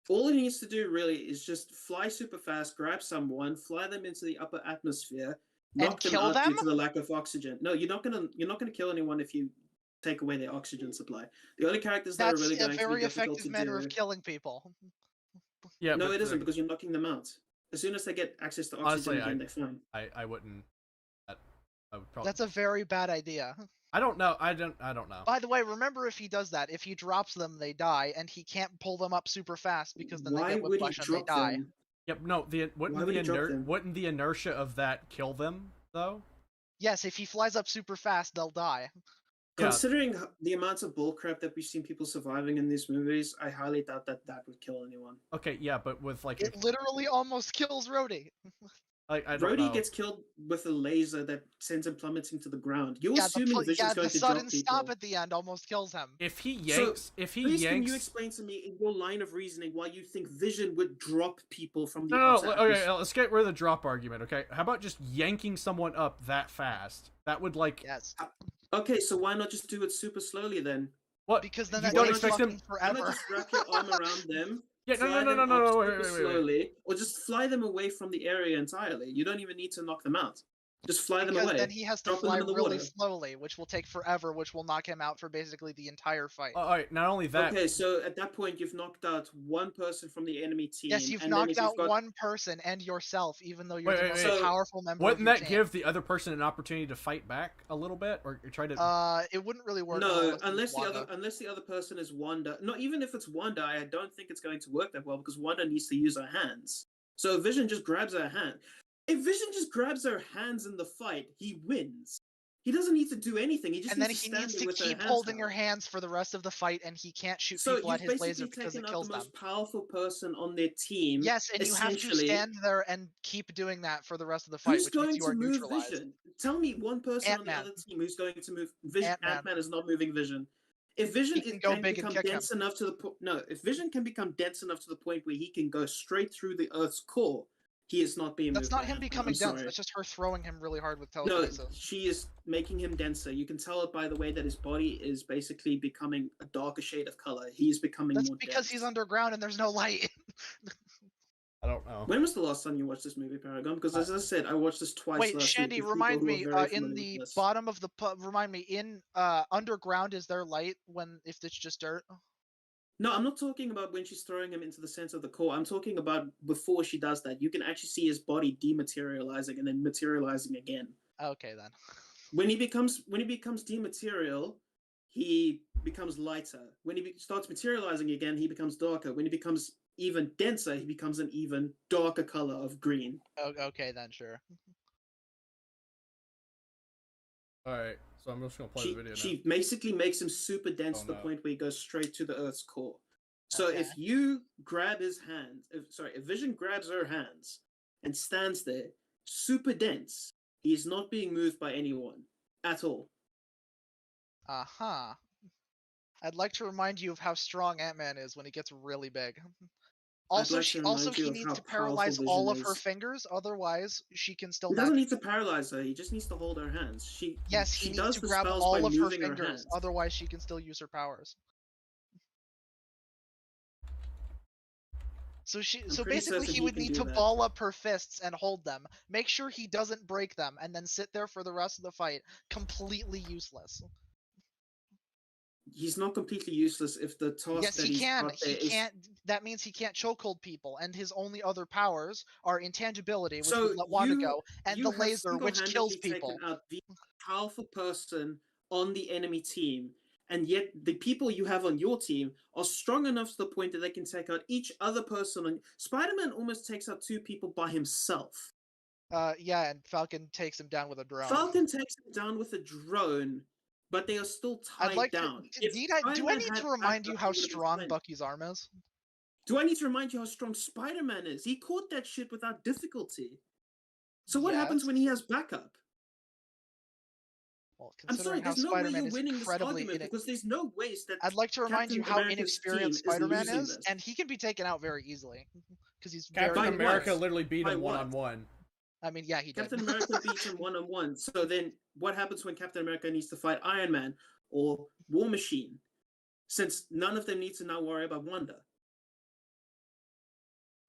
All he needs to do really is just fly super fast, grab someone, fly them into the upper atmosphere, knock them out due to the lack of oxygen. No, you're not gonna kill anyone if you take away their oxygen supply. The only characters that are really going to be difficult to do. That's a very effective manner of killing people. Yeah, no, it isn't, because you're knocking them out. As soon as they get access to oxygen honestly, again, they're fine. I wouldn't. I would probably. That's a very bad idea. I don't know. I don't know. By the way, remember if he does that, if he drops them, they die, and he can't pull them up super fast because then they Why get would he whiplash and they drop die. them? Yep. No. Why would he drop them? Wouldn't the inertia of that kill them though? Yes, if he flies up super fast, they'll die. Yeah. Considering the amounts of bullcrap that we've seen people surviving in these movies, I highly doubt that would kill anyone. Okay. Yeah, but with like, It literally almost kills Rhodey. I don't know. Rhodey gets killed with a laser that sends him plummeting to the ground. You're Yeah, assuming Vision's going the to drop sudden people. stop at the end almost kills him. If he yanks, Please, can you explain to me in your line of reasoning why you think Vision would drop people from the No, outer okay, atmosphere? let's get rid of the drop argument, okay? How about just yanking someone up that fast? That would, like... Yes. Okay, so why not just do it super slowly then? What? Because then You that don't takes expect fucking him... Why not forever. just wrap your arm around them? Yeah, fly them no, up wait, super slowly, or just fly them away from the area entirely. You don't even need to knock them out. Just fly them Because away. then he has to Drop them fly into the really water. slowly, which will take forever, which will knock him out for basically the entire fight. Alright, not only that... Okay, so at that point, you've knocked out one person from the enemy team. Yes, you've and then knocked if you've out got... one person and yourself, even though you're Wait, the wait, most wait. powerful member Wouldn't of your that team. give the other person an opportunity to fight back a little bit? Or try to... It wouldn't really work. No, unless it was unless the Wanda. other person is Wanda. Not even if it's Wanda, I don't think it's going to work that well because Wanda needs to use her hands. So if Vision just grabs her hand. If Vision just grabs her hands in the fight, he wins. He doesn't need to do anything. He just And then needs he to stand needs there to with her keep hands holding out. your hands for the rest of the fight, and he can't shoot So people at you've his laser basically because it taken out kills the them. most powerful person on their team. Yes, and you have to essentially. stand there and keep doing that for the rest of the fight, Who's which means going you to are move neutralized. Vision? Tell me one person on Ant-Man. the other team who's going to move Vision. Ant-Man. Ant-Man is not moving Vision. If Vision He can go big and become kick him. dense enough to the if Vision can become dense enough to the point where he can go straight through the Earth's core, he is not being That's moved. not by him Ant-Man. becoming I'm dense. sorry. That's just her throwing him really hard with No, telekinesis. she is making him denser. You can tell it by the way that his body is basically becoming a darker shade of color. He's becoming That's more because dense. he's underground and there's no light. I don't know. When was the last time you watched this movie, Paragon? Because as I said, I watched this twice Wait, last Shandy, week with remind people who me, are very in familiar the with this. bottom of the remind me, in underground, is there light if it's just dirt? No, I'm not talking about when she's throwing him into the center of the core. I'm talking about before she does that. You can actually see his body dematerializing and then materializing again. Okay, then. When he becomes dematerial, he becomes lighter. When he starts materializing again, he becomes darker. When he becomes even denser, he becomes an even darker color of green. Okay, then, sure. Alright, so I'm just gonna play the video now. She basically makes him super dense to the no. point where he goes straight to the Earth's core. So Okay. if you grab his hand, if Vision grabs her hands and stands there, super dense, he is not being moved by anyone at all. Uh-huh. I'd like to remind you of how strong Ant-Man is when he gets really big. Also, like to remind you he of needs how to paralyze powerful all Vision of her is. fingers, otherwise she can still He doesn't magic. need to paralyze her. He just needs to hold her hands. Yes, she he needs does to the grab spells all by of her moving fingers, hands. otherwise she can still use her powers. So pretty basically certain he he would can need do to that. ball up her fists and hold them. Make sure he doesn't break them, and then sit there for the rest of the fight, completely useless. He's not completely useless if the task Yes, that he he's can. got there He is- can't. That means he can't chokehold people, and his only other powers are intangibility, which So would let Wanda you- go, and you the have laser, which kills single-handedly people. taken out the powerful person on the enemy team, and yet the people you have on your team are strong enough to the point that they can take out each other person. On Spider-Man almost takes out 2 people by himself. Yeah, and Falcon takes him down with a drone. Falcon takes him down with a drone, but they are still tied I'd like down. to. If Do I Spider-Man need had to remind you backup, how he would've been strong fine. Bucky's arm is? Do I need to remind you how strong Spider-Man is? He caught that shit without difficulty. So what happens Yes. when he has backup? Well, I'm sorry, considering how there's no way Spider-Man you're is winning this incredibly argument because there's no ways that I'd like to remind Captain you how America's team inexperienced is Spider-Man losing is, this. and he can be taken out very easily because he's Captain very. By America what? literally beat By him what? one-on-one. I mean, yeah, he did. Captain America beats him one-on-one. So then what happens when Captain America needs to fight Iron Man or War Machine? Since none of them need to now worry about Wanda.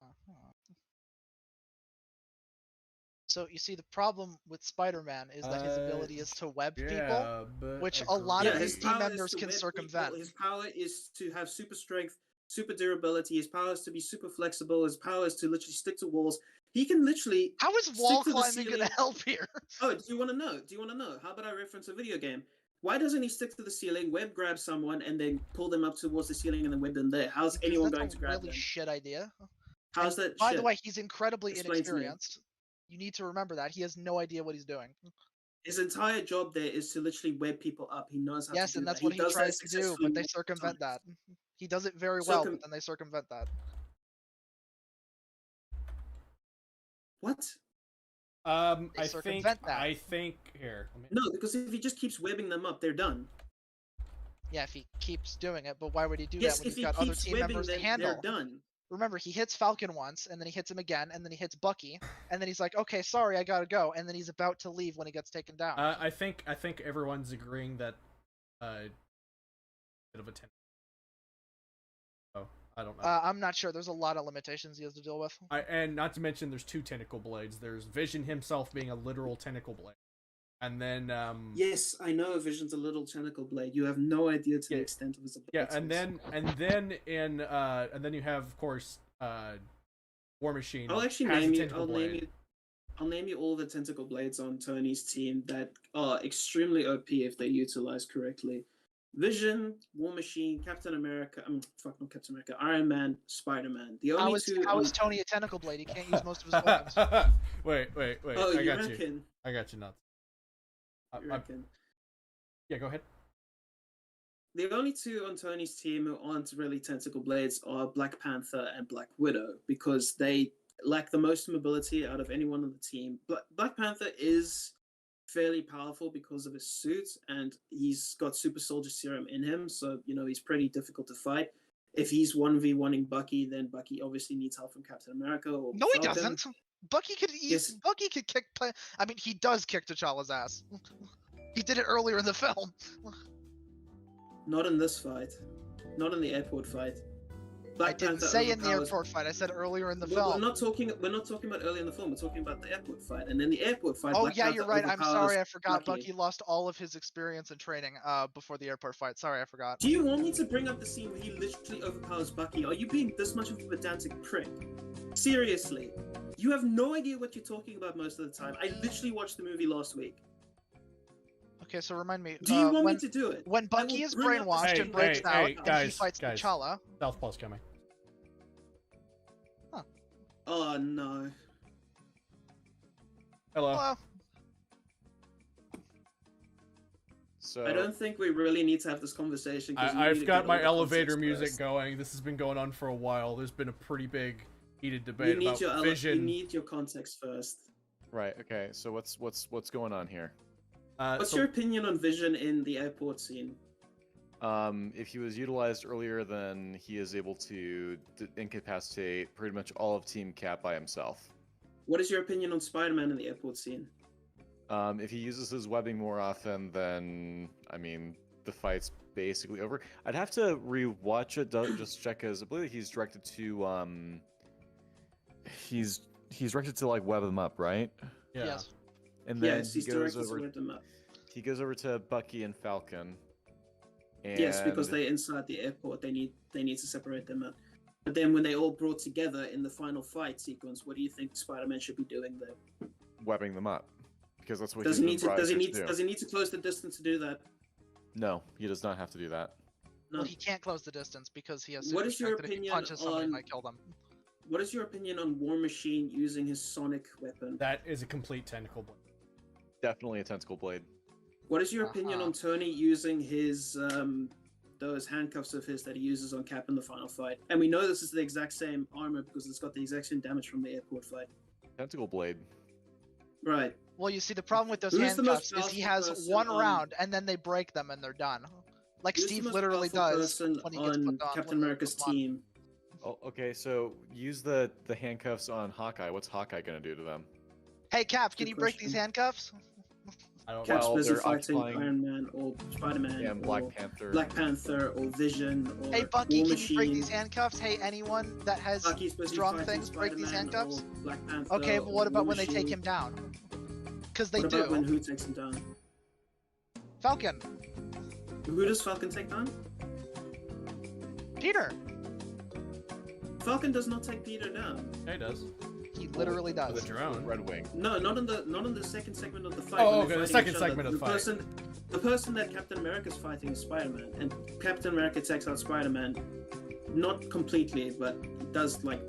Uh-huh. So you see, the problem with Spider-Man is that his ability is to web people, but which a lot of Yeah, his his team power is members to can web people. circumvent. His power is to have super strength, super durability. His power is to be super flexible. His power is to literally stick to walls. He can literally... How is stick wall to the climbing going to ceiling. help here? Oh, do you want to know? How about I reference a video game? Why doesn't he stick to the ceiling, web grab someone, and then pull them up towards the ceiling and then web them there? How's Because anyone that's going a to grab really them? shit idea. How's that By shit? the way, he's incredibly Explain to me. inexperienced. You need to remember that. He has no idea what he's doing. His entire job there is to literally web people up. He knows how to Yes, do and that's that. what he does that tries to do, successfully but they multiple circumvent times. that. He does it very well, but then they circumvent that. What? I circumvent that. think here. Let me... No, because if he just keeps webbing them up, they're done. Yeah, if he keeps doing it, but why would he do Yes, that when if he's he got other keeps team webbing members them, to handle? they're done. Remember, he hits Falcon once, and then he hits him again, and then he hits Bucky, and then he's like, "Okay, sorry, I gotta go," and then he's about to leave when he gets taken down. I think everyone's agreeing that bit of a I don't know. I'm not sure. There's a lot of limitations he has to deal with. And not to mention, there's 2 tentacle blades. There's Vision himself being a literal tentacle blade, and then Yes, I know Vision's a little tentacle blade. You have no idea to the extent of his abilities. yeah, and then you have, of course, War Machine. I'll actually has a name you. tentacle blade. I'll name you all the tentacle blades on Tony's team that are extremely OP if they're utilized correctly. Vision, War Machine, Captain America. Not Captain America. Iron Man, Spider-Man. The only two. How is Tony a tentacle blade? He can't use most of his weapons. wait. Oh, I got reckon? you. I got you nuts. You reckon? Yeah, go ahead. The only two on Tony's team who aren't really tentacle blades are Black Panther and Black Widow because they lack the most mobility out of anyone on the team. Black Panther is fairly powerful because of his suit, and he's got super soldier serum in him, so he's pretty difficult to fight. If he's 1v1ing Bucky, then Bucky obviously needs help from Captain America or No, Falcon. he doesn't. Bucky could Bucky could kick. I mean, he does kick T'Challa's ass. He did it earlier in the film. Not in this fight. Not in the airport fight. I didn't say in the airport fight. I said earlier in the film. We're not talking about earlier in the film. We're talking about the airport fight, and then the airport fight. Oh Black yeah, Panther you're right. I'm sorry, I forgot. Bucky. Bucky lost all of his experience and training before the airport fight. Sorry, I forgot. Do you want me to bring up the scene where he literally overpowers Bucky? Are you being this much of a pedantic prick? Seriously, you have no idea what you're talking about most of the time. I literally watched the movie last week. Okay, so remind me. Do you want me to do it? When Bucky is brainwashed and breaks out, and he fights T'Challa. Southpaw's coming. Oh no. Hello. So I don't think we really need to have this conversation. I've got my elevator music going. This has been going on for a while. There's been a pretty big heated debate about Vision. You need your context first. Right. Okay. So what's going on here? What's your opinion on Vision in the airport scene? If he was utilized earlier, then he is able to incapacitate pretty much all of Team Cap by himself. What is your opinion on Spider-Man in the airport scene? If he uses his webbing more often, then I mean the fight's basically over. I'd have to re-watch it just check, because I believe he's directed to he's directed to like web him up, right? Yeah. Yes. And then Yes, he's directed to web them up. he goes over to Bucky and Falcon. And Yes, because they're inside the airport. They need to separate them up. But then when they all brought together in the final fight sequence, what do you think Spider-Man should be doing there? webbing them up, because that's what Does he he's need to? Does he been need? brought here Does he need to close the distance to do that? No, he does not have to do that. No. Well, he can't close the distance because he has. What super is your strength, and if he opinion punches somebody, on- might kill them. What is your opinion on War Machine using his sonic weapon? That is a complete tentacle blade. Definitely a tentacle blade. What is your opinion on Tony using his those handcuffs of his that he uses on Cap in the final fight? And we know this is the exact same armor because it's got the exact same damage from the airport fight. Tentacle blade. Right. Well, you see, the problem with those Who's the most handcuffs is he powerful has person one on- round and then they break them and they're done. Like Who's the Steve most literally powerful does person when he gets on put on. Captain America's team. Oh, okay, so use the handcuffs on Hawkeye. What's Hawkeye gonna do to them? Hey, Cap, can Good you break these question. handcuffs? I don't Cap's Well, busy they're fighting occupying- Iron Man or Spider-Man And or Black Panther. Black Panther or Vision or Hey, Bucky, War can you break Machine. these handcuffs? Hey, anyone that has Bucky's busy strong fighting things, break these Spider-Man handcuffs? or Black Panther Okay, but or what about War when they take Machine. him down? Because they What about when do. who takes him down? Falcon, Who does Falcon take down? Peter. Falcon does not take Peter down. Yeah, he does. He literally The does. drone. Red Wing. No, not in the second segment of the fight. Oh, when they're okay, the fighting second each other. segment of the fight. The person that Captain America's fighting is Spider-Man, and Captain America takes out Spider-Man, not completely, but does like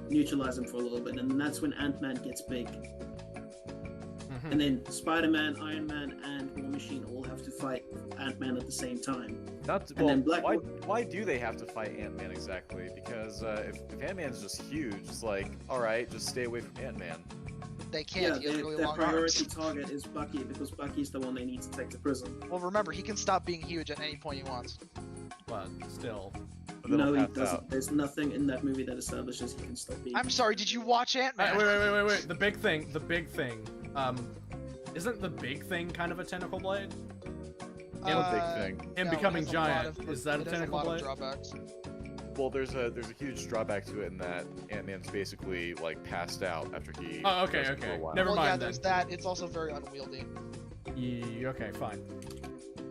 neutralize him for a little bit, and that's when Ant-Man gets big. And then Spider-Man, Iron Man, and War Machine all have to fight Ant-Man at the same time. Why do they have to fight Ant-Man exactly? Because if Ant-Man's just huge, it's like, all right, just stay away from Ant-Man. They can't. He has really their long priority arms. target is Bucky, because Bucky's the one they need to take to prison. Well, remember, he can stop being huge at any point he wants. But still. But they No, don't he pass doesn't. out. There's nothing in that movie that establishes he can stop being. I'm sorry, did you watch Ant-Man? Wait. The big thing. Isn't the big thing kind of a tentacle blade? What big thing? Him No, becoming it has a lot giant. of- Is that a it has tentacle lot of blade? drawbacks. Well, there's a huge drawback to it in that Ant-Man's basically like passed out after he. Oh, okay, does it for a okay. while. Never Well, yeah, mind there's then. that. It's also very unwieldy. Okay, fine.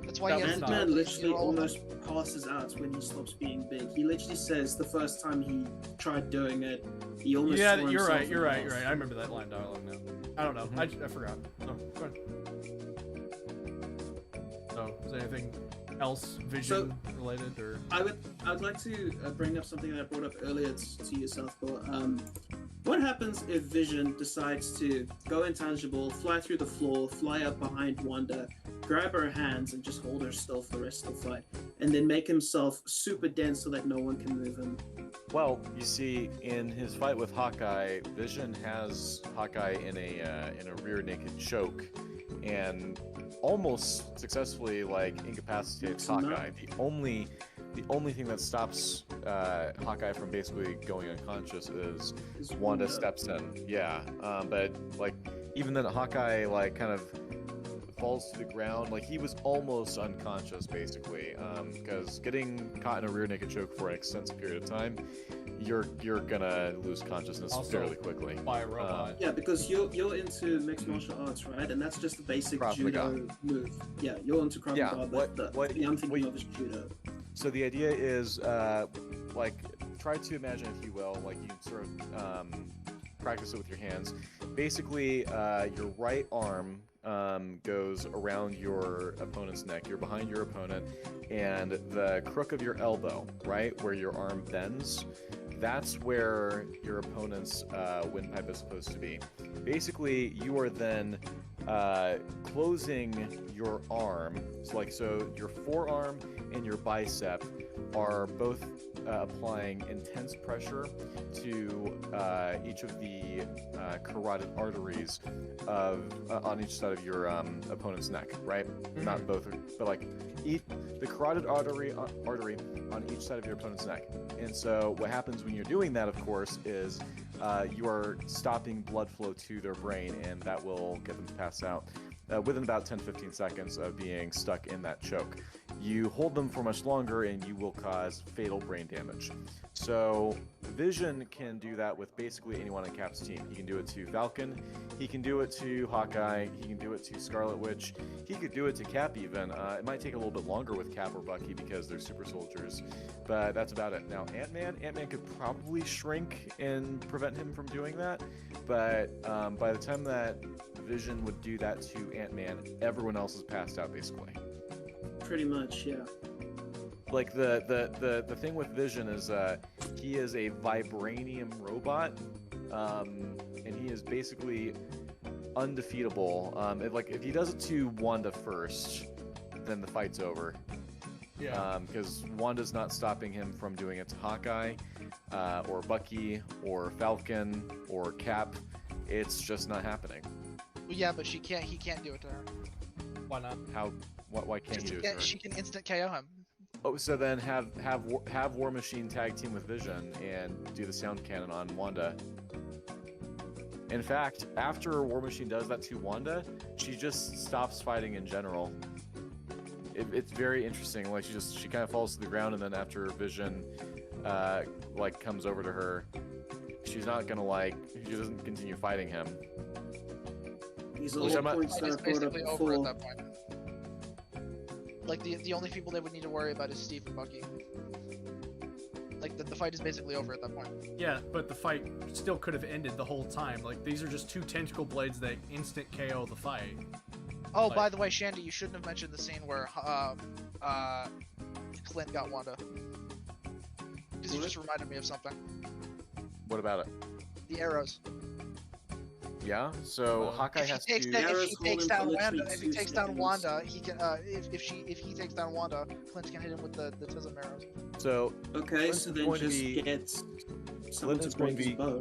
That's why That he has was to not- Ant-Man literally do all of them. almost passes out when he stops being big. He literally says the first time he tried doing it, he almost Yeah, swore you're himself right. in You're right. half. I remember that line dialogue now. I don't know. I forgot. Oh, go ahead. So, is there anything else Vision related or? I'd like to bring up something that I brought up earlier to you, Southpaw. What happens if Vision decides to go intangible, fly through the floor, fly up behind Wanda, grab her hands, and just hold her still for the rest of the fight, and then make himself super dense so that no one can move him? Well, you see, in his fight with Hawkeye, Vision has Hawkeye in a rear naked choke, and almost successfully like incapacitates Hawkeye. The only thing that stops Hawkeye from basically going unconscious is Wanda steps in. Yeah, but like even then, Hawkeye like kind of falls to the ground. Like he was almost unconscious basically, because getting caught in a rear naked choke for an extensive period of time, you're gonna lose consciousness Also, fairly quickly. By a robot. Yeah, because you're into mixed martial arts, right? And that's just the basic Krav judo Maga. move. Yeah, you're into Krav Yeah, Maga, but what- I'm thinking what- of is judo. So the idea is, like, try to imagine, if you will, like you sort of practice it with your hands. Basically, your right arm goes around your opponent's neck. You're behind your opponent, and the crook of your elbow, right, where your arm bends, that's where your opponent's windpipe is supposed to be. Basically, you are then closing your arm, so your forearm and your bicep are both applying intense pressure to each of the carotid arteries on each side of your opponent's neck, right? Not both, but like the carotid artery on each side of your opponent's neck. And so what happens when you're doing that, of course, is you are stopping blood flow to their brain, and that will get them to pass out within about 10-15 seconds of being stuck in that choke. You hold them for much longer and you will cause fatal brain damage. So Vision can do that with basically anyone on Cap's team. He can do it to Falcon, he can do it to Hawkeye, he can do it to Scarlet Witch, he could do it to Cap even. It might take a little bit longer with Cap or Bucky because they're super soldiers, but that's about it. Now Ant-Man could probably shrink and prevent him from doing that, but by the time that Vision would do that to Ant-Man, everyone else is passed out basically. Pretty much, yeah. Like the thing with Vision is he is a vibranium robot, and he is basically undefeatable. If he does it to Wanda first, then the fight's over. Yeah. Because Wanda's not stopping him from doing it to Hawkeye, or Bucky, or Falcon, or Cap. It's just not happening. Well, yeah, but he can't do it to her. Why not? Why can't he do it to her? She can instant KO him. Oh, so then have War Machine tag team with Vision and do the sound cannon on Wanda. In fact, after War Machine does that to Wanda, she just stops fighting in general. It's very interesting. Like she kind of falls to the ground, and then after Vision comes over to her, she doesn't continue fighting him. These are all points that It's I brought up basically over at before. that point. Like the only people they would need to worry about is Steve and Bucky. Like like the fight is basically over at that point. Yeah, but the fight still could have ended the whole time. Like, these are just two tentacle blades that instant KO the fight. Oh, Like- by the way, Shandy, you shouldn't have mentioned the scene where Clint got Wanda. Because you just reminded me of something. What about it? The arrows. Yeah. So Hawkeye If he has takes, to. if Arrows he hold takes him down for Wanda, literally if he 2 takes down seconds. Wanda, he can. If he takes down Wanda, Clint can hit him with the Tism arrows. So Okay, Clint so is then going to just be- get someone Clint to is going break to his be- bow.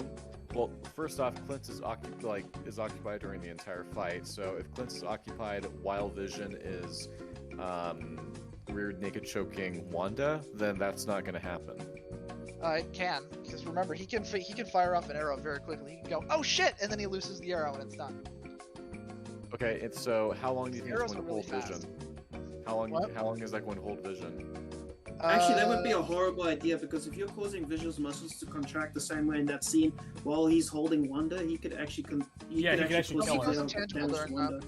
Well, first off, Clint is occupied during the entire fight. So if Clint is occupied while Vision is rear naked choking Wanda, then that's not going to happen. It can, because remember, he can fire off an arrow very quickly. He can go, oh shit, and then he looses the arrow and it's done. Okay, and so how long do you think it's Arrows going to are really hold fast. Vision? How long? What? How long is that going to hold Vision? Actually, that would be a horrible idea because if you're causing Vision's muscles to contract the same way in that scene while he's holding Wanda, he could actually he could actually cause kill her. He goes intangible damage to during Wanda.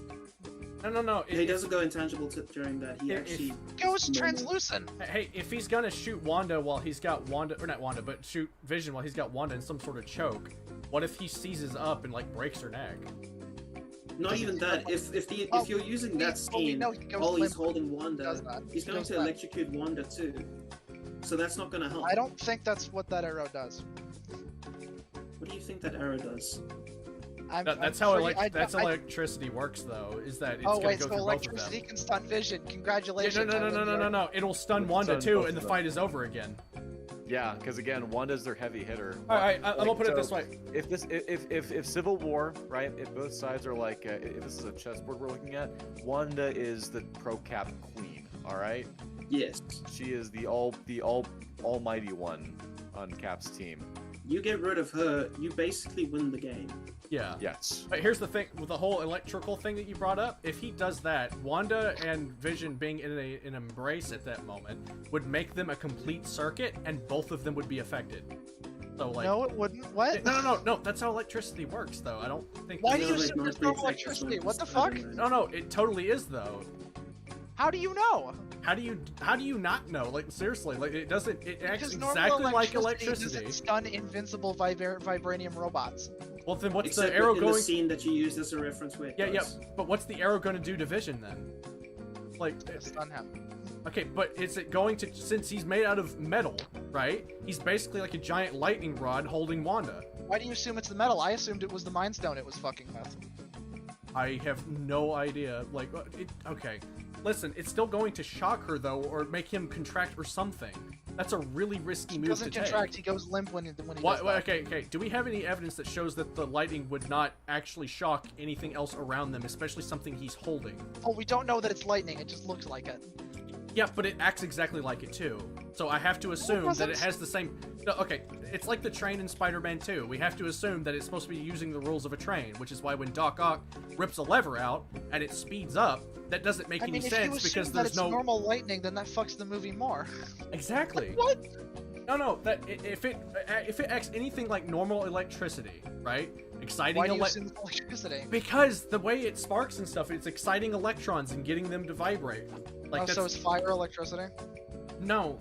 No. He doesn't go intangible during that. He If- actually goes normal. translucent. Hey, if he's gonna shoot Wanda while he's got Wanda, or not Wanda, but shoot Vision while he's got Wanda in some sort of choke, what if he seizes up and like breaks her neck? Not even that. If you're using that we scene know he goes while he's limp holding does Wanda, that. he's He going goes to limp. electrocute Wanda too. So that's not going to help. I don't think that's what that arrow does. What do you think that arrow does? That's how electricity works, though. Is that it's Oh gonna wait, go so through both of electricity them? can stun Vision. Yeah, Congratulations. no. It'll stun It'll Wanda stun too, both and the of them. fight is over again. Yeah, because again, Wanda's their heavy hitter. All right, I'm gonna put it so this way. If Civil War, right? If both sides are like, if this is a chessboard we're looking at, Wanda is the pro cap queen. All right, Yes. she is the almighty one on Cap's team. You get rid of her, you basically win the game. Yeah. Yes. But here's the thing with the whole electrical thing that you brought up. If he does that, Wanda and Vision being in an embrace at that moment would make them a complete circuit, and both of them would be affected. So like, No, it wouldn't. What? no. That's how electricity works, though. I don't think. Why This do you is assume like there's not no very electricity? effective What the on fuck? Spider-Man. No, it totally is, though. How do you know? How do you not know? Like, seriously, like it doesn't. It acts Because normal exactly like electricity. doesn't stun invincible vibranium robots. Well, then what's Except the arrow in going? the scene that you used as a reference where it Yeah. does. But what's the arrow going to do to Vision then? Like, Stun him. okay, but is it going to? Since he's made out of metal, right? He's basically like a giant lightning rod holding Wanda. Why do you assume it's the metal? I assumed it was the Mind Stone it was fucking with. I have no idea. Like, okay. Listen, it's still going to shock her though, or make him contract or something. That's a really risky He move doesn't to contract, take. he goes limp when he does What, that. okay. Do we have any evidence that shows that the lightning would not actually shock anything else around them, especially something he's holding? Oh, we don't know that it's lightning, it just looks like it. Yeah, but it acts exactly like it too. So I have to assume that it doesn't. has the same... No, okay, it's like the train in Spider-Man 2. We have to assume that it's supposed to be using the rules of a train, which is why when Doc Ock rips a lever out and it speeds up, that doesn't make I mean, any if you sense assume because that there's it's no... normal lightning, then that fucks the movie more. Exactly. What? No, that if it acts anything like normal electricity, right? Exciting Why do you assume it's electricity? because the way it sparks and stuff, it's exciting electrons and getting them to vibrate. Like Oh, that's, so it's fire electricity? no,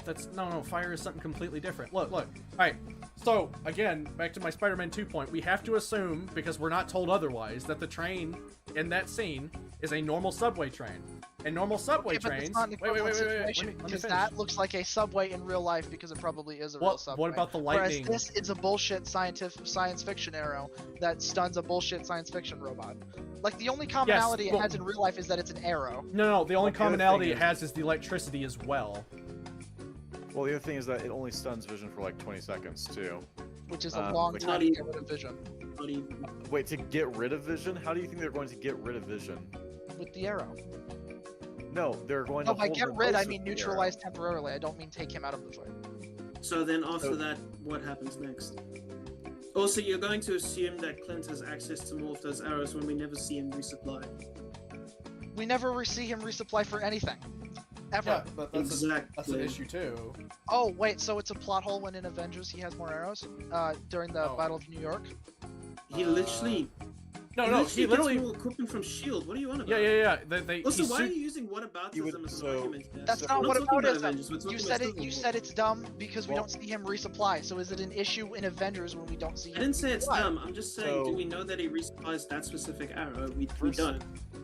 fire is something completely different. Look. All right. So again, back to my Spider-Man 2 point, we have to assume, because we're not told otherwise, that the train in that scene is a normal subway train. And normal subway Okay, but trains. it's not an Wait. equivalent Let situation, me because finish. that looks like a subway in real life because it probably is a real subway. What about the lightning? Whereas this is a bullshit science fiction arrow that stuns a bullshit science fiction robot. Like, the only commonality it well- has in real life is that it's an arrow. No. The only But the other commonality thing it has is the electricity as well. Well, the other thing is that it only stuns Vision for like 20 seconds too. Which is a long like time to get rid of Vision. Not even- Wait, to get rid of Vision? How do you think they're going to get rid of Vision? With the arrow. No, they're going to. No, by hold get him rid, I close mean with the arrow. neutralize temporarily. I don't mean take him out of the fight. So then after So- that, what happens next? Also, you're going to assume that Clint has access to more of those arrows when we never see him resupply. We never see him resupply for anything. Ever. Yeah, but that's an Exactly. issue too. Oh, wait, so it's a plot hole when in Avengers he has more arrows? During the Oh. Battle of New York? He literally No, he literally gets more equipment from Shield. What are you on about? Yeah. Also, why are you using whataboutism as an argument? Here? That's We're not not talking about whataboutism. Avengers, we're talking You about said it. Civil You War. said it's dumb because we don't see him resupply. So is it an issue in Avengers when we don't see him? I didn't say it's resupply? dumb. I'm just saying, So- do we know that he resupplies that specific arrow? We don't.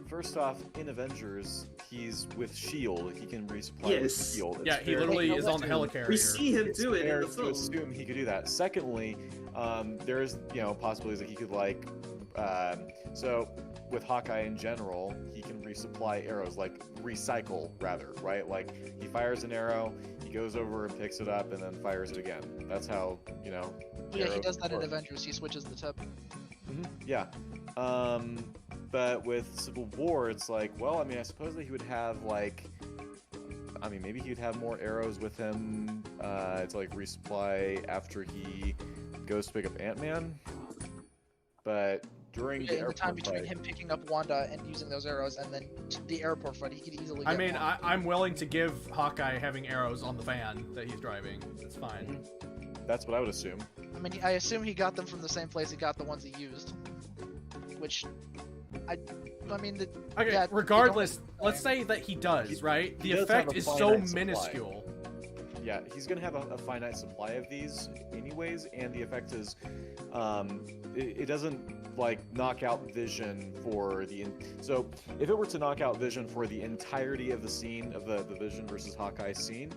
First off, in Avengers, he's with Shield. He can resupply Yes. with Shield. It's Yeah, he fair literally to is on the assume- helicarrier. We see him it's do it in fair the to film. assume he could do that. Secondly, there's possibilities that he could so with Hawkeye in general, he can resupply arrows, like recycle rather, right? Like he fires an arrow, he goes over and picks it up, and then fires it again. That's how Yeah, he arrows does that in work. Avengers. He switches the tip. Yeah. But with Civil War, it's like, well, I mean, I suppose that he would have maybe he would have more arrows with him to like resupply after he goes to pick up Ant-Man. But during Yeah, the in the airport time between fight, him picking up Wanda and using those arrows, and then the airport fight, he could easily. I get mean, more. I'm willing to give Hawkeye having arrows on the van that he's driving. It's fine. that's what I would assume. I mean, I assume he got them from the same place he got the ones he used. Which, I mean, Okay, yeah, regardless, let's say that he does, right? He The does have effect a is so finite supply. minuscule. Yeah, he's gonna have a finite supply of these anyways, and the effect is, it doesn't like knock out Vision for so if it were to knock out Vision for the entirety of the scene of the Vision versus Hawkeye scene,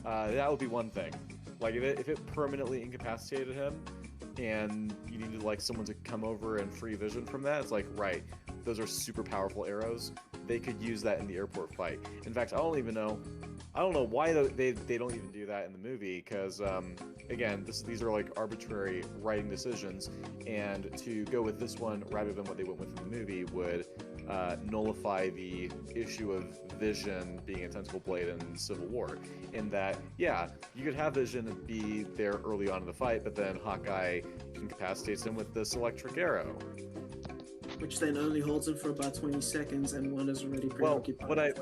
that would be one thing. Like if it permanently incapacitated him, and you needed like someone to come over and free Vision from that, it's like, right, those are super powerful arrows. They could use that in the airport fight. In fact, I don't know why they don't even do that in the movie, because again, these are like arbitrary writing decisions, and to go with this one rather than what they went with in the movie would nullify the issue of Vision being a tentacle blade in Civil War. In that, yeah, you could have Vision be there early on in the fight, but then Hawkeye incapacitates him with this electric arrow. Which then only holds him for about 20 seconds, and one is already Well, preoccupied.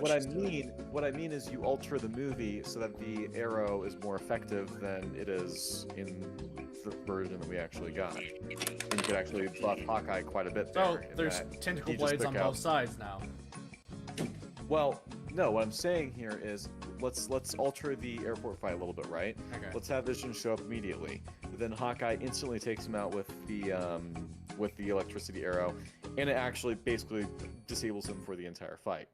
what I mean is you alter the movie so that the arrow is more effective than it is in the version that we actually got. And you could actually buff Hawkeye quite a bit there. So in there's that tentacle he just blades on took out- both sides now. Well, no, what I'm saying here is let's alter the airport fight a little bit, right? Okay. Let's have Vision show up immediately. Then Hawkeye instantly takes him out with the electricity arrow, and it actually basically disables him for the entire fight.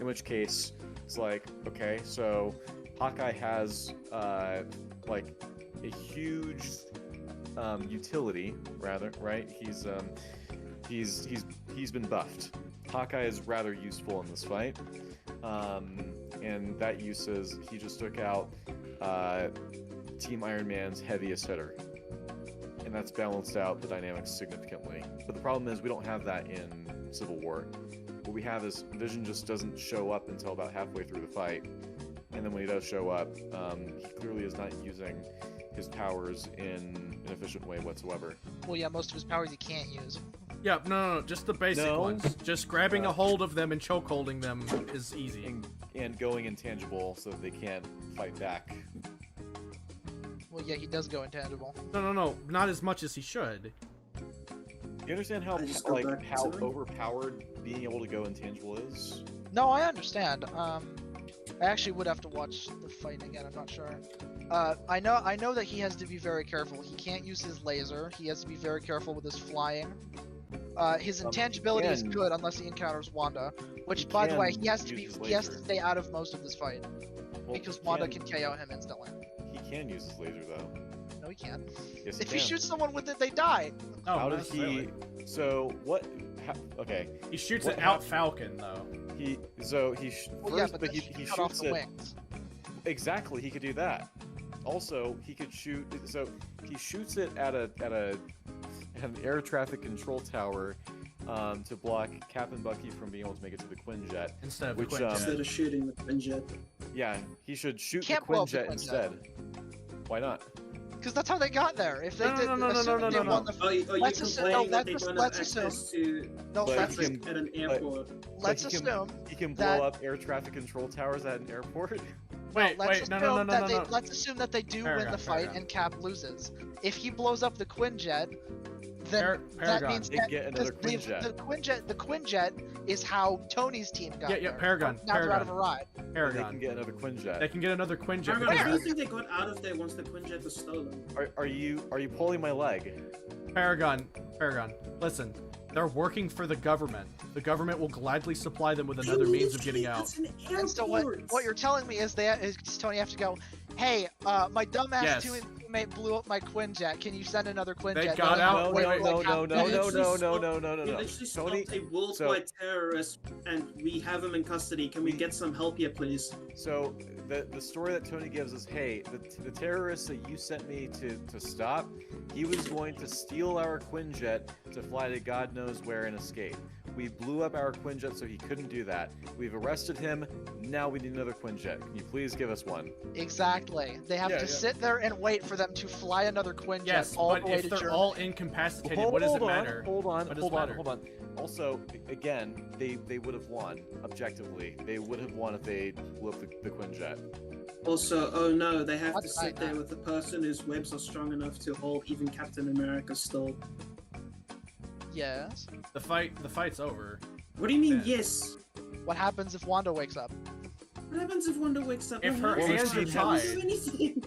In which case, it's like, okay, so Hawkeye has like a huge utility, rather, right? He's been buffed. Hawkeye is rather useful in this fight, and that use is he just took out Team Iron Man's heaviest hitter, and that's balanced out the dynamics significantly. But the problem is we don't have that in Civil War. What we have is Vision just doesn't show up until about halfway through the fight, and then when he does show up, he clearly is not using his powers in an efficient way whatsoever. Well, yeah, most of his powers he can't use. Yeah, no, just the basic No. ones. Just grabbing a hold of them and choke holding them is easy. And going intangible so that they can't fight back. Well, yeah, he does go intangible. No, not as much as he should. You understand how I just go back how to it. overpowered being able to go intangible is? No, I understand. I actually would have to watch the fight again. I'm not sure. I know that he has to be very careful. He can't use his laser. He has to be very careful with his flying. His intangibility is can- good unless he encounters Wanda, which, he by the way, can he has to use his he has to laser. stay out of most of this fight Well, because he Wanda can KO him instantly. He can use his laser though. No, he can't. Yes, he If can. he shoots someone with it, they die. No, How not did he? necessarily. So what? Okay, He shoots what it out hap- Falcon though. he Well, yeah, first, but but then he he cut off shoots the it wings. exactly. He could do that. Also, he could shoot. So he shoots it at an air traffic control tower to block Cap and Bucky from being able to make it to the Quinjet. Instead of Which, the Quinjet. Instead of shooting the Quinjet. Yeah, he should shoot the Can't blow up the Quinjet Quinjet. instead. Why not? Because that's how they got there. If they No, did, no, no, no, assuming no, they no, won no. the Oh, you Let's assume- complain no, that they don't have let's access to no, But let's he can- at an airport. let's he can- assume He can that- blow up air traffic control towers at an airport. Wait, let's no, assume that they, no. let's assume that they do win Paragon, the fight Paragon. and Cap loses. If he blows up the Quinjet, then that Paragon. means They that get another Quinjet. the Quinjet is how Tony's team got Yeah, there. Paragon. Now they're out of a Paragon. ride. They Paragon. can get another Quinjet. They can get another Quinjet. Paragon, because I Where? don't think they got out of there once the Quinjet was stolen. Are you pulling my leg? Paragon, listen. They're working for the government. The government will gladly supply them with another means of getting out. That's an And so what you're telling me is Tony have to go, hey, my dumbass Yes. teammate blew up my Quinjet. Can you send another Quinjet? They got out. No, Wait, no, wait, no, no, no, no, no, no, no, no, no, He no. literally stopped Tony, a worldwide terrorist, and we have him in custody. Can we get some help here, please? So the story that Tony gives is, hey, the terrorist that you sent me to stop, he was going to steal our Quinjet to fly to God knows where and escape. We blew up our Quinjet so he couldn't do that. We've arrested him. Now we need another Quinjet. Can you please give us one? Exactly. They have Yeah, to yeah. sit there and wait for them to fly another Quinjet Yes, all but the way if to they're Germany. all incapacitated, what does it matter? Hold on, What does hold it on, matter? hold on. Also, again, they would have won, objectively. They would have won if they blew up the Quinjet. Also, oh no, they have to That's sit right, there man. with the person whose webs are strong enough to hold even Captain America still. Yes. The fight's over. What do you mean, Yeah. yes? What happens if Wanda wakes up? What happens if Wanda wakes up? If and her nothing hands happens? are Doesn't tied. do anything.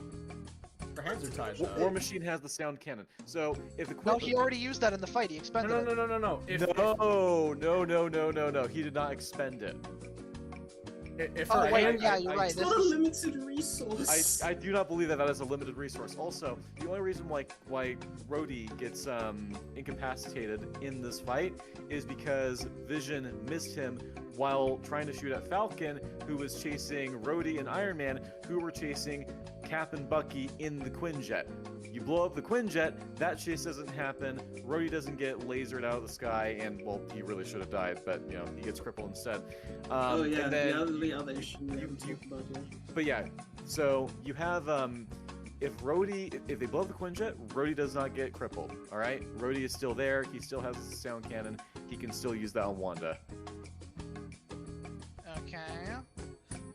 Her hands are tied. War Though. Machine has the sound cannon. So if the No, he already used that in the fight. He expended No, it. no, no, no, no. If No. He did not expend it. Oh, her wait, hand, yeah, you're right. It's This not a is... limited resource. I do not believe that is a limited resource. Also, the only reason why Rhodey gets incapacitated in this fight is because Vision missed him while trying to shoot at Falcon, who was chasing Rhodey and Iron Man, who were chasing Cap and Bucky in the Quinjet. You blow up the Quinjet, that chase doesn't happen, Rhodey doesn't get lasered out of the sky, and, well, he really should have died, but, you know, he gets crippled instead. Oh yeah, and then the other issue we haven't talked about yet. But yeah, so you have if they blow up the Quinjet, Rhodey does not get crippled. All right, Rhodey is still there. He still has his sound cannon. He can still use that on Wanda. Okay.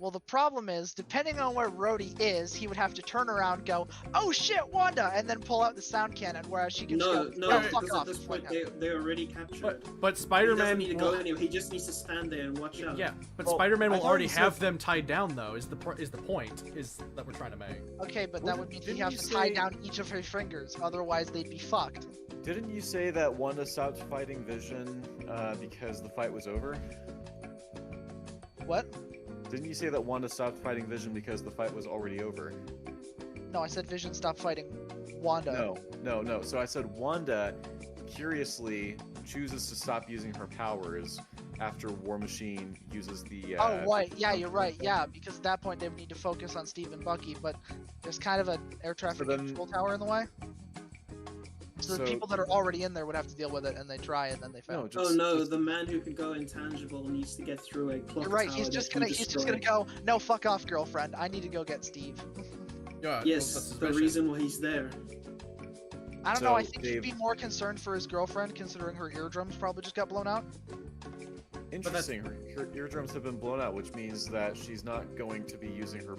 Well, the problem is, depending on where Rhodey is, he would have to turn around, go, "Oh shit, Wanda!" and then pull out the sound cannon, whereas she can No, just go, no, "Oh, because fuck at off." this point fuck off." they already captured. but He doesn't Spider-Man need to go will, anywhere. He just needs to stand there and watch out. yeah, but Well, Spider-Man I will thought already you said- have them tied down though. Is the point that we're trying to make? Okay, but Well, that would mean he didn't has you to tie say- down each of her fingers, otherwise they'd be fucked. Didn't you say that Wanda stopped fighting Vision because the fight was over? What? Didn't you say that Wanda stopped fighting Vision because the fight was already over? No, I said Vision stop fighting Wanda. No. So I said Wanda, curiously, chooses to stop using her powers after War Machine uses the. Oh, right. Yeah, you're right. Yeah, because at that point they would need to focus on Steve and Bucky, but there's kind of an air traffic then- control tower in the way. So the So- people that are already in there would have to deal with it, and they try, and then they fail. No, just, Oh no, just- the man who can go intangible needs to get through a clock You're right. tower He's that just can gonna destroy. go. No, fuck off, girlfriend. I need to go get Steve. Yeah. Yes, that's the suspicious. reason why he's there. I don't know. I So think he'd be they've- more concerned for his girlfriend, considering her eardrums probably just got blown out. Interesting. Her eardrums have been blown out, which means that she's not going to be using her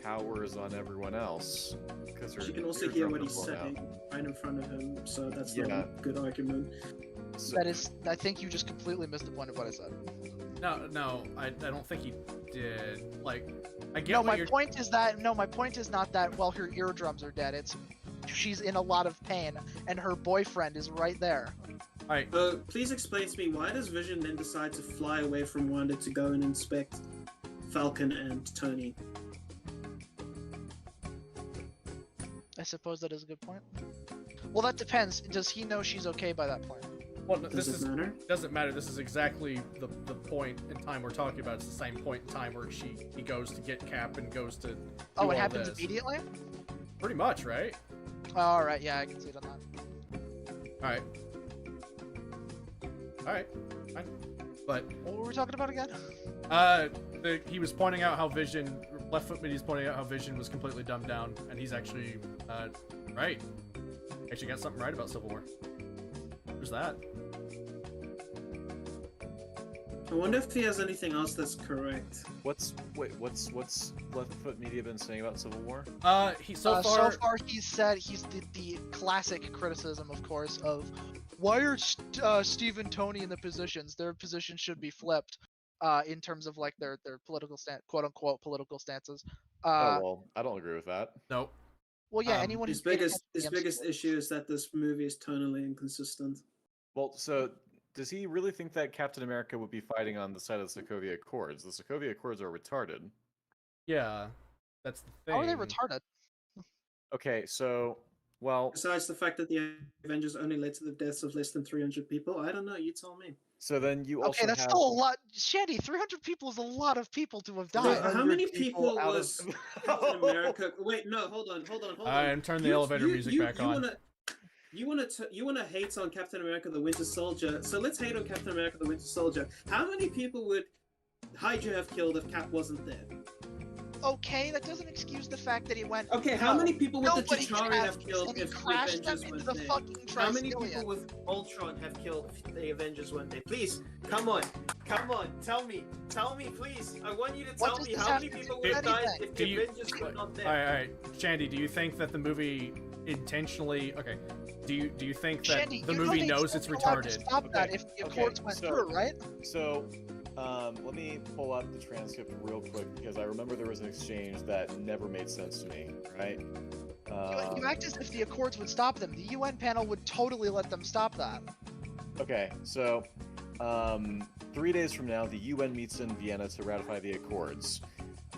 powers on everyone else because her She can also hear eardrums what are he's blown out. saying right in front of him, so that's not Yeah. a good argument. So, That is, I think you just completely missed the point of what I said. No, I don't think he did. Like, I get No, what my you're. point is that my point is not that her eardrums are dead. It's she's in a lot of pain, and her boyfriend is right there. All right. Please explain to me, why does Vision then decide to fly away from Wanda to go and inspect Falcon and Tony? I suppose that is a good point. Well, that depends. Does he know she's okay by that point? Well, this Does it matter? doesn't matter. This is exactly the point in time we're talking about. It's the same point in time where he goes to get Cap and goes to. Oh, do it all happens this. immediately? Pretty much, right? All right, yeah, I can see it on that. All right. All right. Fine. But What were we talking about again? he was pointing out how Vision, Left Foot Middy's pointing out how Vision was completely dumbed down, and he's actually right. Actually got something right about Civil War. Who's that? I wonder if he has anything else that's correct. what's Left Foot Media been saying about Civil War? He So far he's said the classic criticism, of course, of why are Steve and Tony in the positions? Their positions should be flipped. In terms of like their political quote unquote political stances. Oh well, I don't agree with that. Nope. Well, yeah, anyone His who's biggest issue is that this movie is tonally inconsistent. Well, so does he really think that Captain America would be fighting on the side of the Sokovia Accords? The Sokovia Accords are retarded. Yeah, that's the thing. How are they retarded? Okay, so well. Besides the fact that the Avengers only led to the deaths of less than 300 people, I don't know. You tell me. So then you also okay, that's have... still a lot. Shandy, 300 people is a lot of people to have died. How many people out was of... Captain America? Wait, no, hold on. And turn the elevator music back on. You wanna hate on Captain America: The Winter Soldier? So let's hate on Captain America: The Winter Soldier. How many people would Hydra have killed if Cap wasn't there? Okay, that doesn't excuse the fact that he went. Okay, how many people would the Nobody can Chitauri have this, killed and he if the crashed them Avengers into weren't the there? fucking How many Tricillion. people with Ultron have killed if the Avengers weren't there? Please, come on, tell me, please. I want you to tell me how many people would have died if the Avengers were not there. All right, Shandy, do you think that the movie intentionally? Okay, do you think that Shandy, the movie knows it's retarded? Stop that if the Accords went through, right? So, let me pull up the transcript real quick because I remember there was an exchange that never made sense to me, right? You act as if the Accords would stop them. The UN panel would totally let them stop that. Okay, so 3 days from now, the UN meets in Vienna to ratify the Accords.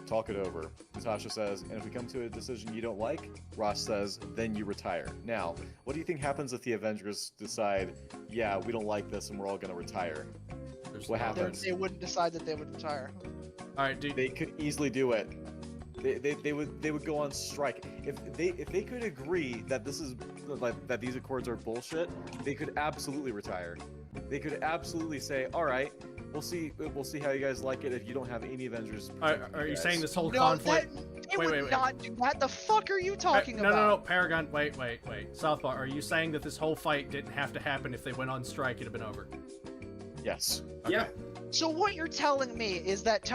Talk it over. Natasha says, and if we come to a decision you don't like, Ross says, then you retire. Now, what do you think happens if the Avengers decide, yeah, we don't like this and we're all going to retire? What happens? They wouldn't decide that they would retire. All right, they could easily do it. They would go on strike if they could agree that this is like that these Accords are bullshit. They could absolutely retire. They could absolutely say, all right, we'll see how you guys like it if you don't have any Avengers. Are you saying this whole conflict? Wait. Not do that. The fuck are you talking about? No, Paragon. Wait. Southpaw, are you saying that this whole fight didn't have to happen if they went on strike? It'd have been over. Yes. Okay. Yeah. So what you're telling me is that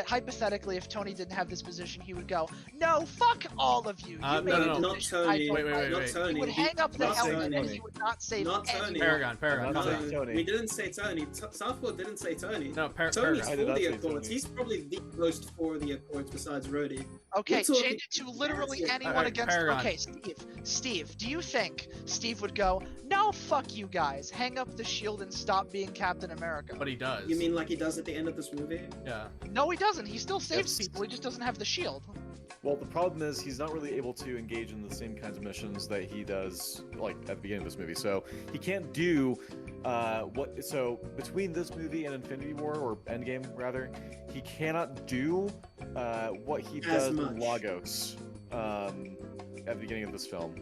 hypothetically, if Tony didn't have this position, he would go, "No, fuck all of you." No, not Tony. Wait. Tony. He would hang up the Not helmet and Tony. he would not save Not Tony. anyone. Paragon. Not Tony. We didn't say Tony. Southpaw didn't say Tony. No, Tony's Paragon. I did for not the say Accords. Tony. He's probably the most for the Accords besides Rhodey. Okay, We're talking- change it to literally That's it. anyone Alright, against. Paragon. Okay, Steve, do you think Steve would go, "No, fuck you guys, hang up the shield and stop being Captain America"? But he does. You mean like he does at the end of this movie? Yeah. No, he doesn't. He still saves Yes. people. He just doesn't have the shield. Well, the problem is he's not really able to engage in the same kinds of missions that he does, like at the beginning of this movie. So he can't do So between this movie and Infinity War, or Endgame rather, he cannot do what he does in Lagos at the beginning of this film.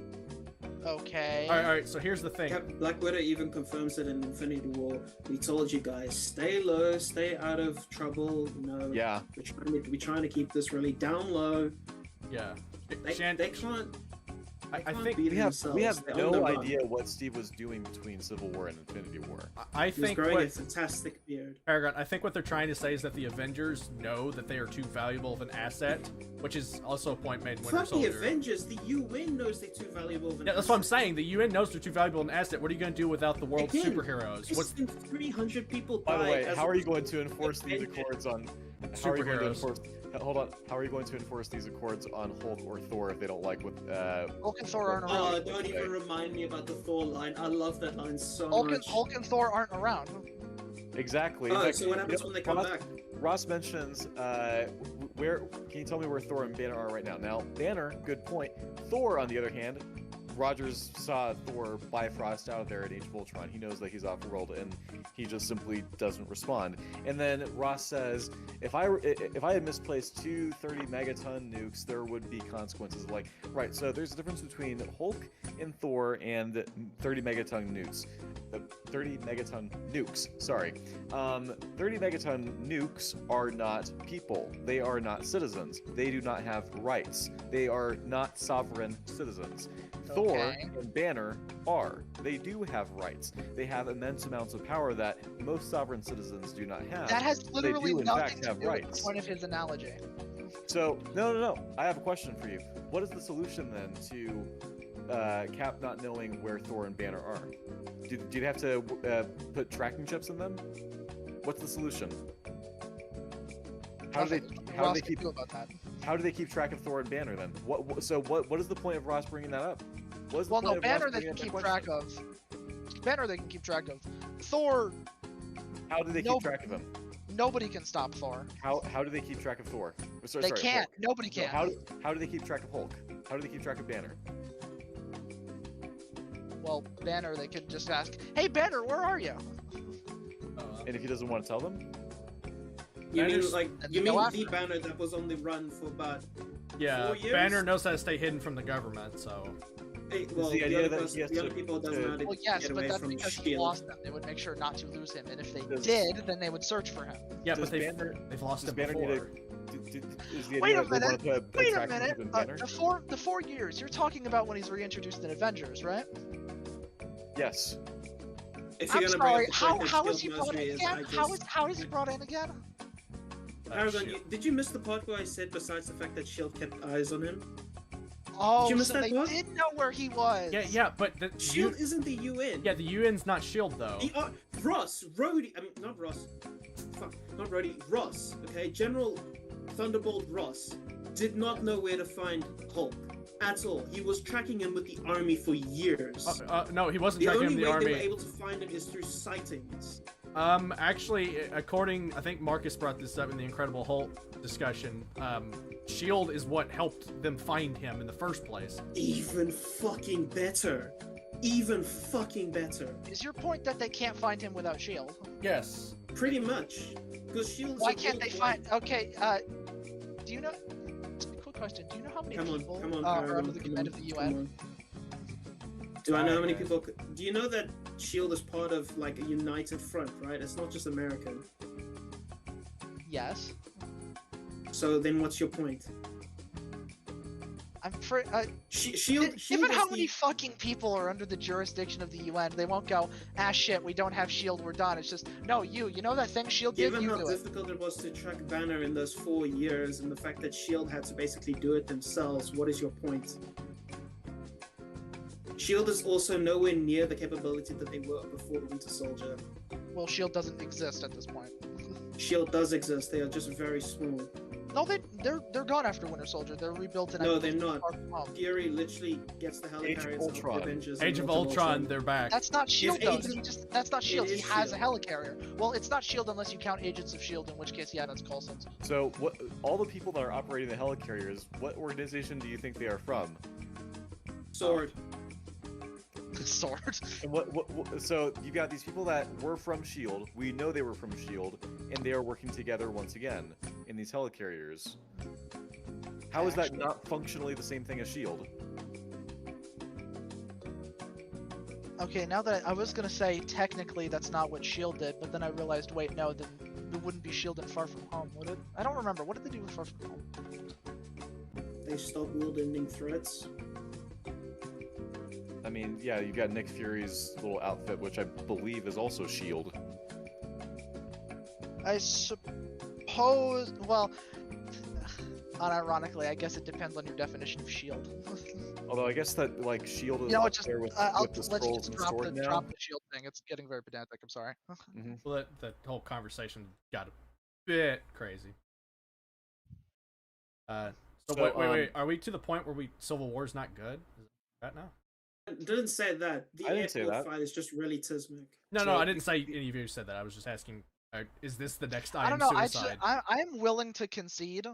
Okay. All right. So here's the thing. Black Widow even confirms it in Infinity War. We told you guys, stay low, stay out of trouble. Yeah. We're trying to keep this really down low. Yeah. They can't. I think be We have themselves. They're on no the run. idea what Steve was doing between Civil War and Infinity War. I He was think growing a what fantastic beard. Paragon. I think what they're trying to say is that the Avengers know that they are too valuable of an asset, which is also a point made in Winter Fuck the Soldier. Avengers. The UN knows they're too valuable of an Yeah, that's what I'm asset. saying. The UN knows they're too valuable an asset. What are you going to do without the world's Again, superheroes? Less What's than 300 people By the died way, as how a are you result going to of enforce these Avengers. Accords on? How are you going to enforce? Hold on. How are you going to enforce these Accords on Hulk or Thor if they don't like what? Hulk and Thor aren't Oh, around. don't even remind me about the Thor line. I love that line so Hulk much. and Thor aren't around. Exactly. Oh, In fact, so what happens when they come Ross, back? Ross mentions where. Can you tell me where Thor and Banner are right now? Now, Banner, good point. Thor, on the other hand, Rogers saw Thor Bifrost out there at Age of Ultron. He knows that he's off-world, and he just simply doesn't respond. And then Ross says, if I had misplaced 2 30-megaton nukes, there would be consequences. Like, right, so there's a difference between Hulk and Thor and 30-megaton nukes. 30-megaton nukes, sorry. 30-megaton nukes are not people. They are not citizens. They do not have rights. They are not sovereign citizens. Thor and Banner are. They do have rights. They have immense amounts of power that most sovereign citizens do not have. That has literally do, in nothing fact, to have do with rights. the point of his analogy. So, no. I have a question for you. What is the solution then to Cap not knowing where Thor and Banner are? Do you have to put tracking chips in them? What's the solution? How do they keep track of Thor and Banner then? What is the point of Ross bringing that up? Banner they can keep track of. Banner they can keep track of. Thor. How do they keep track of him? Nobody can stop Thor. How do they keep track of Thor? They can't. Hulk. Nobody can. How do they keep track of Hulk? How do they keep track of Banner? Well, Banner, they could just ask, "Hey, Banner, where are you?" And if he doesn't want to tell them, you mean the Banner that was on the run for about 4 years? Banner knows how to stay hidden from the government, so. The other people doesn't know how to get away that's from because he Shield. lost them. They would make sure not to lose him, and if they did, then they would search for him. Yeah, but they've lost him before. Wait a minute. The 4 years. You're talking about when he's reintroduced in Avengers, right? Yes. I'm sorry. How is he brought in again? How is he brought in again? Paragon, did you miss the part where I said besides the fact that Shield kept eyes on him? Oh, so they did know where he was. Yeah, but the Shield isn't the UN. Yeah, the UN's not Shield though. Ross. Okay, General Thunderbolt Ross did not know where to find Hulk at all. He was tracking him with the army for years. No, he wasn't tracking him with the army. The only way they were able to find him is through sightings. Actually, I think Marcus brought this up in the Incredible Hulk discussion. Shield is what helped them find him in the first place. Even fucking better. Is your point that they can't find him without Shield? Yes. Pretty much. Because Shield. Why can't they find? Okay. Do you know? Quick question. Do you know how many people are under the command of the UN? Do I know how many people? Do you know that Shield is part of like a united front, right? It's not just American. Yes. So then, what's your point? Shield. Given how many fucking people are under the jurisdiction of the UN, they won't go, shit, we don't have Shield, we're done. It's just, no, you know that thing Shield did, Given how difficult it was to track Banner in those 4 years, and the fact that Shield had to basically do it themselves, what is your point? Shield is also nowhere near the capability that they were before the Winter Soldier. Well, Shield doesn't exist at this point. Shield does exist. They are just very small. No, they're gone after Winter Soldier. They're rebuilt in. No, they're not. Fury literally gets the helicarriers of the Avengers. Age of Ultron, they're back. That's not Shield though. That's not Shield. He has a helicarrier. Well, it's not Shield unless you count Agents of Shield, in which case, yeah, that's Coulson's. So, all the people that are operating the helicarriers, what organization do you think they are from? Sword. Sword. And so you got these people that were from Shield. We know they were from Shield, and they are working together once again in these helicarriers. How is that not functionally the same thing as Shield? Okay, now that I was gonna say technically that's not what Shield did, but then I realized, wait, no, then it wouldn't be Shield in Far From Home, would it? I don't remember. What did they do with Far From Home? They stopped world-ending threats. I mean, yeah, you got Nick Fury's little outfit, which I believe is also Shield. I suppose. Well, unironically, I guess it depends on your definition of Shield. Although I guess that like Shield is just there with let's the scrolls just and drop sword now. the Shield thing. It's getting very pedantic. I'm sorry. Well, that whole conversation got a bit crazy. Wait. Are we to the point where Civil War's not good? Is that now? I didn't say that. The airport fight is just really tismic. No, I didn't say any of you said that. I was just asking, is this the next item? I don't know. Suicide? I'm willing to concede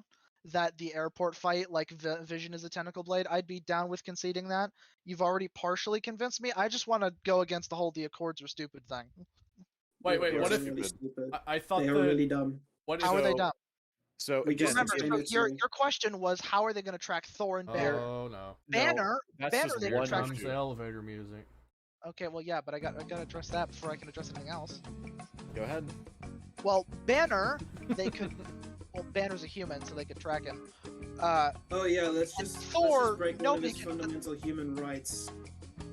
that the airport fight, like Vision is a tentacle blade, I'd be down with conceding that. You've already partially convinced me. I just want to go against the whole "the Accords are stupid" thing. Wait, what if? Really I thought they are really dumb. How are they dumb? So again, remember, your question was, how are they going to track Thor and Banner? Oh no, Banner, that's Banner, just they one can track. comes the elevator music. Okay, well, yeah, but I got to address that before I can address anything else. Go ahead. Well, Banner, they could. Well, Banner's a human, so they could track him. Oh yeah, let's just break one of his fundamental human rights.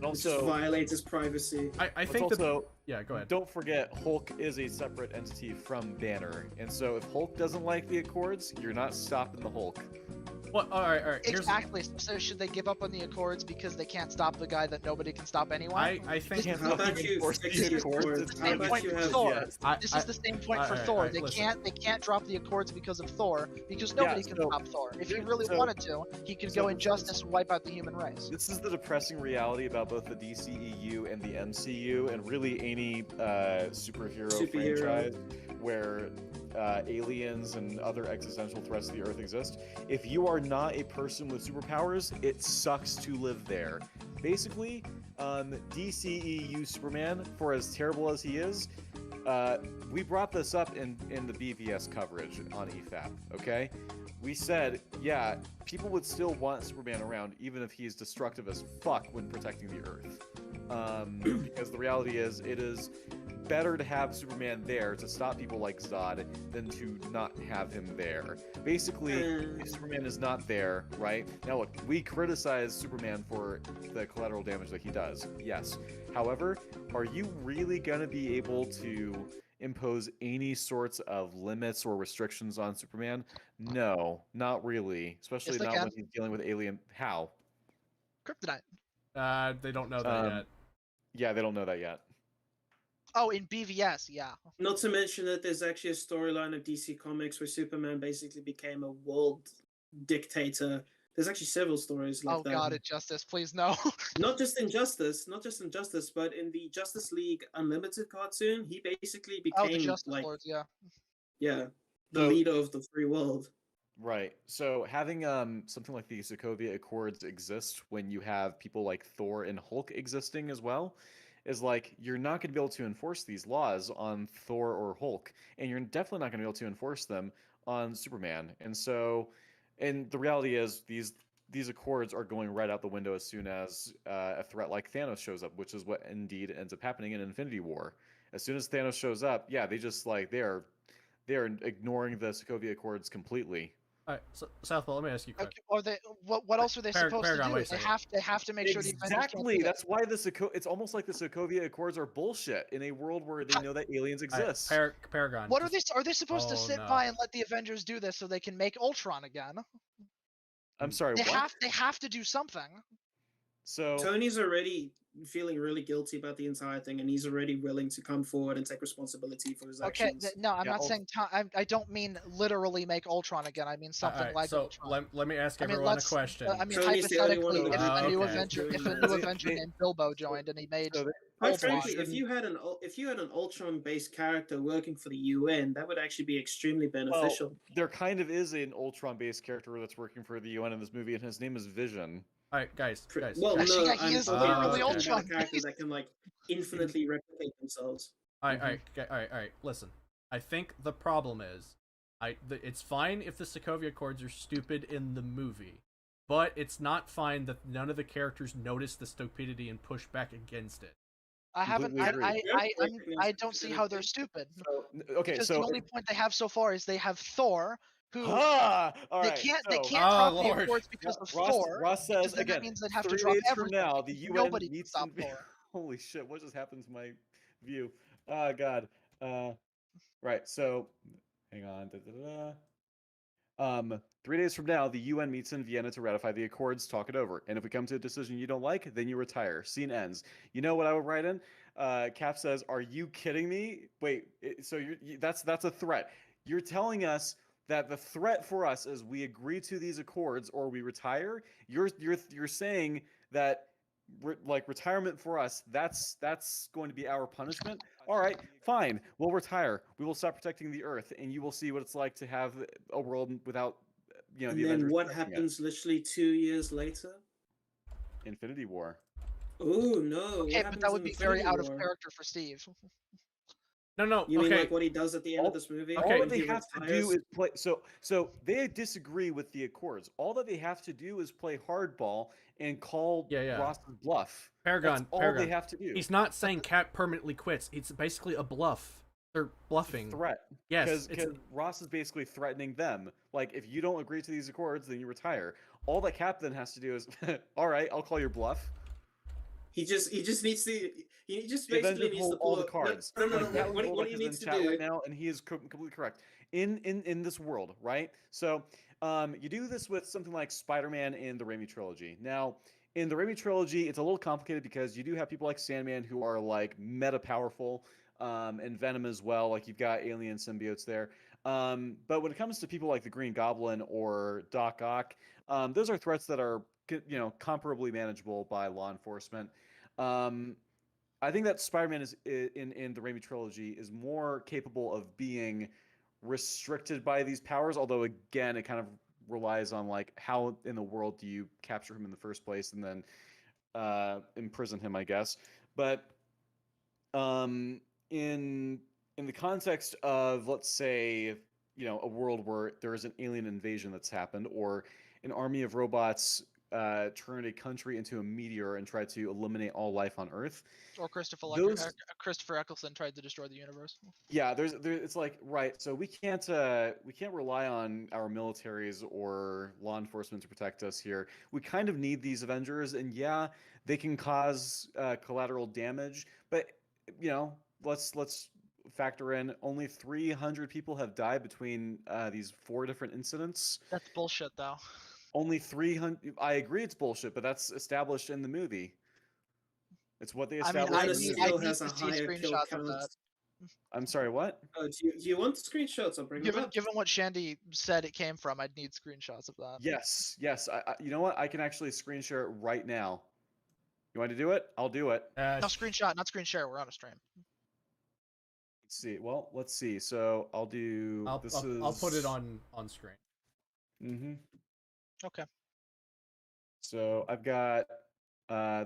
Also, violates his privacy. I think also, yeah, go ahead. Don't forget, Hulk is a separate entity from Banner, and so if Hulk doesn't like the Accords, you're not stopping the Hulk. What? All right. Exactly. So should they give up on the Accords because they can't stop the guy that nobody can stop anyway? I think How about you fix the Accords? the How same about point you for have... Thor. This is the same point for Thor. alright, They listen. can't drop the Accords because of Thor, because nobody can stop Thor. If he really wanted to, he could go Injustice and wipe out the human race. This is the depressing reality about both the DCEU and the MCU, and really any superhero franchise where aliens and other existential threats to the Earth exist. If you are not a person with superpowers, it sucks to live there. Basically, DCEU Superman, for as terrible as he is, we brought this up in the BVS coverage on EFAP, okay? We said, yeah, people would still want Superman around even if he's destructive as fuck when protecting the Earth. Because the reality is, it is better to have Superman there to stop people like Zod than to not have him there. Basically, if Superman is not there, right? Now look, we criticize Superman for the collateral damage that he does, yes. However, are you really gonna be able to impose any sorts of limits or restrictions on Superman? No, not really. Especially not when he's dealing with alien... How? Kryptonite. They don't know that yet. Yeah, they don't know that yet. Oh, in BVS, yeah. Not to mention that there's actually a storyline of DC Comics where Superman basically became a world dictator. There's actually several stories like that. Oh god, Injustice, please no. Not just Injustice, but in the Justice League Unlimited cartoon, he basically became the Justice Lords, the leader of the free world. Right. So having something like the Sokovia Accords exist when you have people like Thor and Hulk existing as well is like, you're not going to be able to enforce these laws on Thor or Hulk, and you're definitely not going to be able to enforce them on Superman. And so, and the reality is these Accords are going right out the window as soon as a threat like Thanos shows up, which is what indeed ends up happening in Infinity War. As soon as Thanos shows up, yeah, they just like they're ignoring the Sokovia Accords completely. All right, so Southpaw, let me ask you a question. Or they, what else are they supposed Paragon, to do? They have to make sure the Avengers exactly. That's why it's almost like the Sokovia Accords are bullshit in a world where they know that aliens exist. Paragon. What are they supposed to sit by and let the Avengers do this so they can make Ultron again? I'm sorry. They have to do something. So Tony's already feeling really guilty about the entire thing, and he's already willing to come forward and take responsibility for his actions. No, I'm not saying. I don't mean literally make Ultron again. I mean something like Ultron. Let me ask everyone a question. I mean, hypothetically, if a new Avenger named Bilbo joined and he made. Quite frankly, if you had an Ultron-based character working for the UN, that would actually be extremely beneficial. Well, there kind of is an Ultron-based character that's working for the UN in this movie, and his name is Vision. All right, guys. Well, no, he is literally I'm Ultron. characters that can like infinitely replicate themselves. All right. Listen, I think the problem is, it's fine if the Sokovia Accords are stupid in the movie, but it's not fine that none of the characters notice the stupidity and push back against it. I don't see how they're stupid. Because the only point they have so far is they have Thor, who they can't drop the Accords because of Thor. Ross says again, that means they'd have 3 to drop days everything. from now, the UN Nobody meets can stop Thor. Holy shit! What just happened to my view? Oh god. Right. So, hang on. 3 days from now, the UN meets in Vienna to ratify the Accords, talk it over. And if we come to a decision you don't like, then you retire. Scene ends. You know what I would write in? Cap says, "Are you kidding me? Wait, so that's a threat. You're telling us that the threat for us is we agree to these Accords or we retire? You're saying that retirement for us, that's going to be our punishment? All right, fine. We'll retire. We will stop protecting the Earth, and you will see what it's like to have a world without, the And Avengers then what protecting it. happens literally 2 years later? Infinity War. Oh no! Okay, but that would be very out of character for Steve. No. You mean like what he does at the end of this movie? All that they have to do is play. So they disagree with the Accords. All that they have to do is play hardball and call Ross's bluff. Paragon. They have to do. He's not saying Cap permanently quits. It's basically a bluff. They're bluffing. Threat. Yes, because Ross is basically threatening them. Like, if you don't agree to these Accords, then you retire. All that Cap then has to do is, all right, I'll call your bluff. He just needs to. He just The basically Avengers needs hold to all pull the cards. No. Like, What he needs to chat do right now, and he is completely correct. In this world, right? So You do this with something like Spider-Man in the Raimi trilogy. Now, in the Raimi trilogy, it's a little complicated because you do have people like Sandman who are like meta powerful, and Venom as well. Like you've got alien symbiotes there. But when it comes to people like the Green Goblin or Doc Ock, those are threats that are comparably manageable by law enforcement. I think that Spider-Man is in the Raimi trilogy is more capable of being restricted by these powers. Although again, it kind of relies on like how in the world do you capture him in the first place and then imprison him, I guess. But in the context of, let's say, a world where there is an alien invasion that's happened, or an army of robots turned a country into a meteor and tried to eliminate all life on Earth. Or Christopher Eccleston tried to destroy the universe. Yeah, it's like, right. So we can't rely on our militaries or law enforcement to protect us here. We kind of need these Avengers, and yeah, they can cause collateral damage, but let's factor in only 300 people have died between these 4 different incidents. That's bullshit, though. Only 300. I agree, it's bullshit, but that's established in the movie. It's what they established. I need to see screenshots of that. I'm sorry, what? Do you want screenshots? I'll bring them up. Given what Shandy said it came from, I'd need screenshots of that. Yes. You know what? I can actually screen share it right now. You want to do it? I'll do it. No, screenshot, not screen share. We're on a stream. Let's see. Well, let's see. So I'll do. I'll put it on screen. Mm-hmm. Okay. So I've got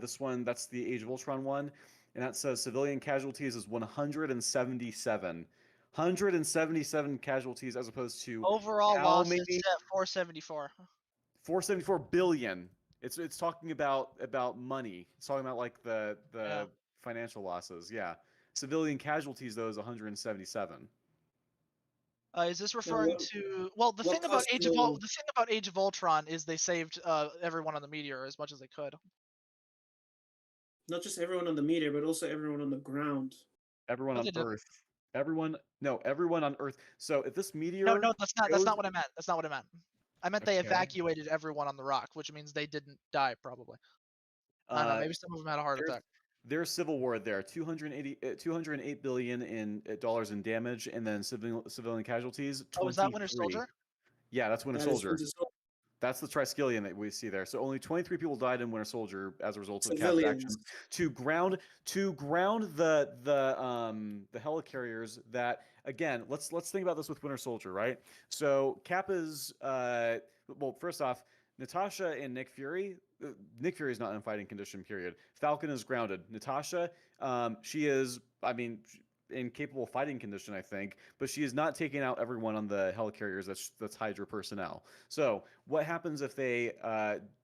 this one. That's the Age of Ultron one, and that says civilian casualties is 177. 177 casualties as opposed to overall loss is 474. 474 billion. It's talking about money. It's talking about like the financial losses. Yeah. Civilian casualties though is 177. Is this referring to? Well, the thing about Age of Ultron is they saved everyone on the meteor as much as they could. Not just everyone on the meteor, but also everyone on the ground. Everyone on Earth. Everyone on Earth. So if this meteor. No, that's not what I meant. That's not what I meant. I meant they evacuated everyone on the rock, which means they didn't die probably. I don't know. Maybe some of them had a heart attack. There's civil war there. 208 billion in dollars in damage, and then civilian casualties. 23. Oh, is that Winter Soldier? Yeah, that's Winter Soldier. That's the Triskelion that we see there. So only 23 people died in Winter Soldier as a result of Cap's actions to ground the helicarriers. That again, let's think about this with Winter Soldier, right? So Cap is well, first off, Natasha and Nick Fury. Nick Fury is not in fighting condition. Period. Falcon is grounded. Natasha, she is, in capable fighting condition, I think, but she is not taking out everyone on the helicarriers. That's Hydra personnel. So what happens if they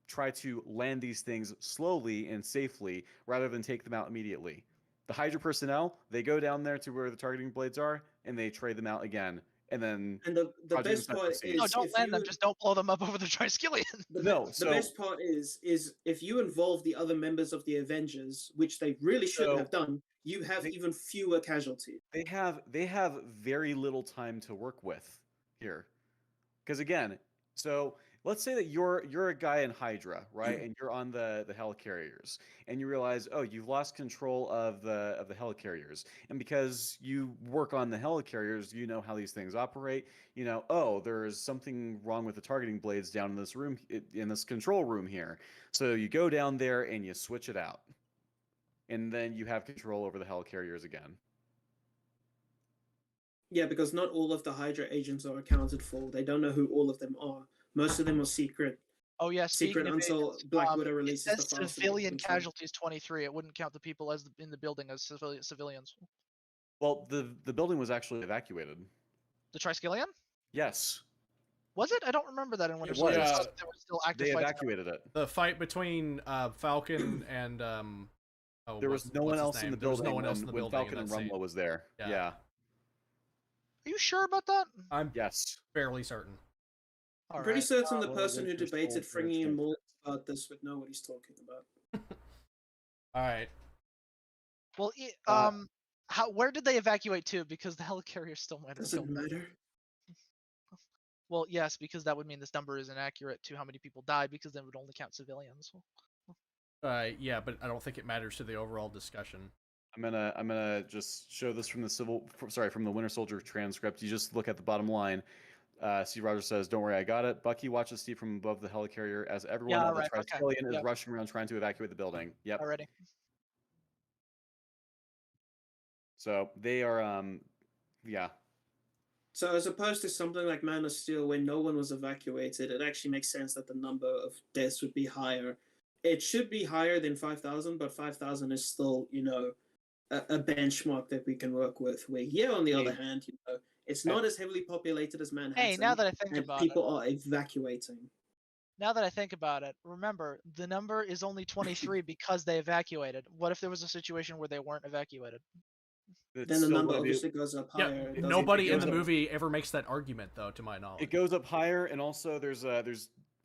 try to land these things slowly and safely rather than take them out immediately? The Hydra personnel, they go down there to where the targeting blades are and they trade them out again. And then the best part is no, don't land them. Just don't blow them up over the Triskelion. The best part is if you involve the other members of the Avengers, which they really shouldn't have done, you have even fewer casualties. They have very little time to work with here, because again, so let's say that you're a guy in Hydra, right, and you're on the helicarriers, and you realize, oh, you've lost control of the helicarriers, and because you work on the helicarriers, you know how these things operate. You know, oh, there's something wrong with the targeting blades down in this room, in this control room here. So you go down there and you switch it out, and then you have control over the helicarriers again. Yeah, because not all of the Hydra agents are accounted for. They don't know who all of them are. Most of them are secret. Oh yeah, secret until Black Widow releases the file. Civilian casualties 23. It wouldn't count the people in the building as civilians. Well, the building was actually evacuated. The Triskelion? Yes. Was it? I don't remember that in Winter Soldier. Yeah. There were still active fights. They evacuated it. The fight between Falcon and there was no one else in the building. When Falcon and Rumlow was there. Yeah. Are you sure about that? I'm fairly certain. I'm pretty certain the person who debated Fringy and Moore about this would know what he's talking about. All right. Well, where did they evacuate to? Because the helicarrier still might have. Doesn't matter. Well, yes, because that would mean this number is inaccurate to how many people died, because then it would only count civilians. Yeah, but I don't think it matters to the overall discussion. I'm gonna just show this from the Winter Soldier transcript. You just look at the bottom line. Steve Rogers says, "Don't worry, I got it." Bucky watches Steve from above the helicarrier as everyone on the Triskelion is rushing around trying to evacuate the building. Yep. Already. So they are, yeah. So as opposed to something like Man of Steel, where no one was evacuated, it actually makes sense that the number of deaths would be higher. It should be higher than 5,000, but 5,000 is still, a benchmark that we can work with. Where here, on the other hand, it's not as heavily populated as Manhattan. Hey, now that I think about it, people are evacuating. Now that I think about it, remember, the number is only 23 because they evacuated. What if there was a situation where they weren't evacuated? Then the number obviously goes up higher. Yeah, nobody in the movie ever makes that argument, though, to my knowledge. It goes up higher, and also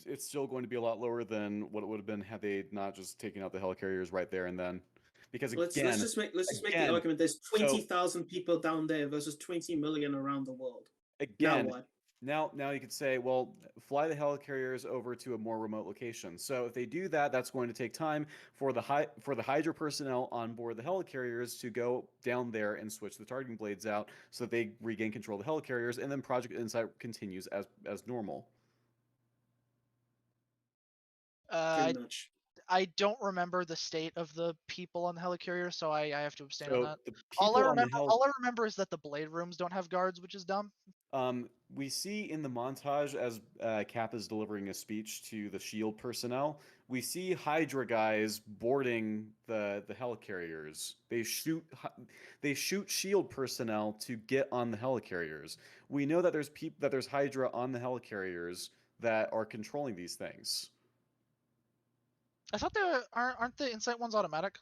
it's still going to be a lot lower than what it would have been had they not just taken out the helicarriers right there and then. Because let's just make the argument. There's 20,000 people down there versus 20 million around the world. Again, now what? Now you could say, well, fly the helicarriers over to a more remote location. So if they do that, that's going to take time for the Hydra personnel on board the helicarriers to go down there and switch the targeting blades out so that they regain control of the helicarriers, and then Project Insight continues as normal. Pretty much. I don't remember the state of the people on the helicarrier, so I have to abstain on that. The All I remember is that the blade rooms don't have guards, which is dumb. We see in the montage as Cap is delivering a speech to the SHIELD personnel, we see Hydra guys boarding the helicarriers. They shoot SHIELD personnel to get on the helicarriers. We know that there's Hydra on the helicarriers that are controlling these things. I thought aren't the Insight ones automatic?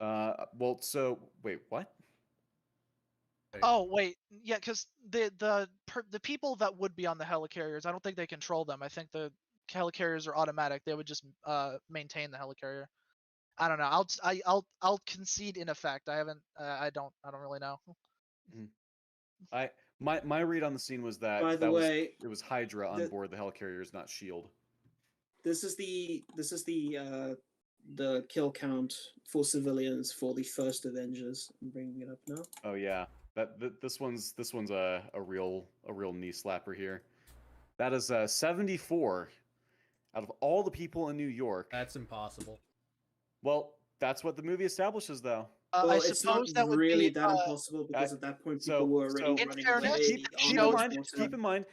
Well, so wait, what? Oh wait, yeah, because the people that would be on the helicarriers, I don't think they control them. I think the helicarriers are automatic. They would just maintain the helicarrier. I don't know. I'll concede in effect. I haven't. I don't really know. My read on the scene was that it was Hydra on board the helicarriers, not SHIELD. This is the kill count for civilians for the first Avengers. I'm bringing it up now. Oh yeah, this one's a real knee slapper here. That is 74 out of all the people in New York. That's impossible. Well, that's what the movie establishes, though. Well, I it's suppose not that would really be that impossible because at that point people were already running away.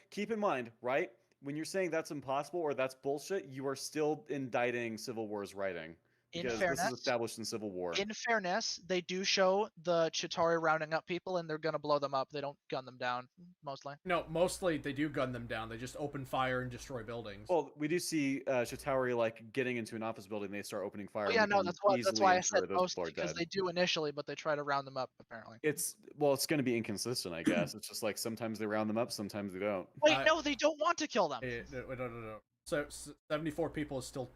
Keep in mind, right? When you're saying that's impossible or that's bullshit, you are still indicting Civil War's writing. Because this is established in Civil War. In fairness, they do show the Chitauri rounding up people, and they're gonna blow them up. They don't gun them down, mostly. No, mostly they do gun them down. They just open fire and destroy buildings. Well, we do see Chitauri getting into an office building. They start opening fire. Oh, yeah, no, that's why I said mostly, because they do initially, but they try to round them up apparently. It's going to be inconsistent, I guess. It's just sometimes they round them up, sometimes they don't. Wait, no, they don't want to kill them. No. So 74 people is still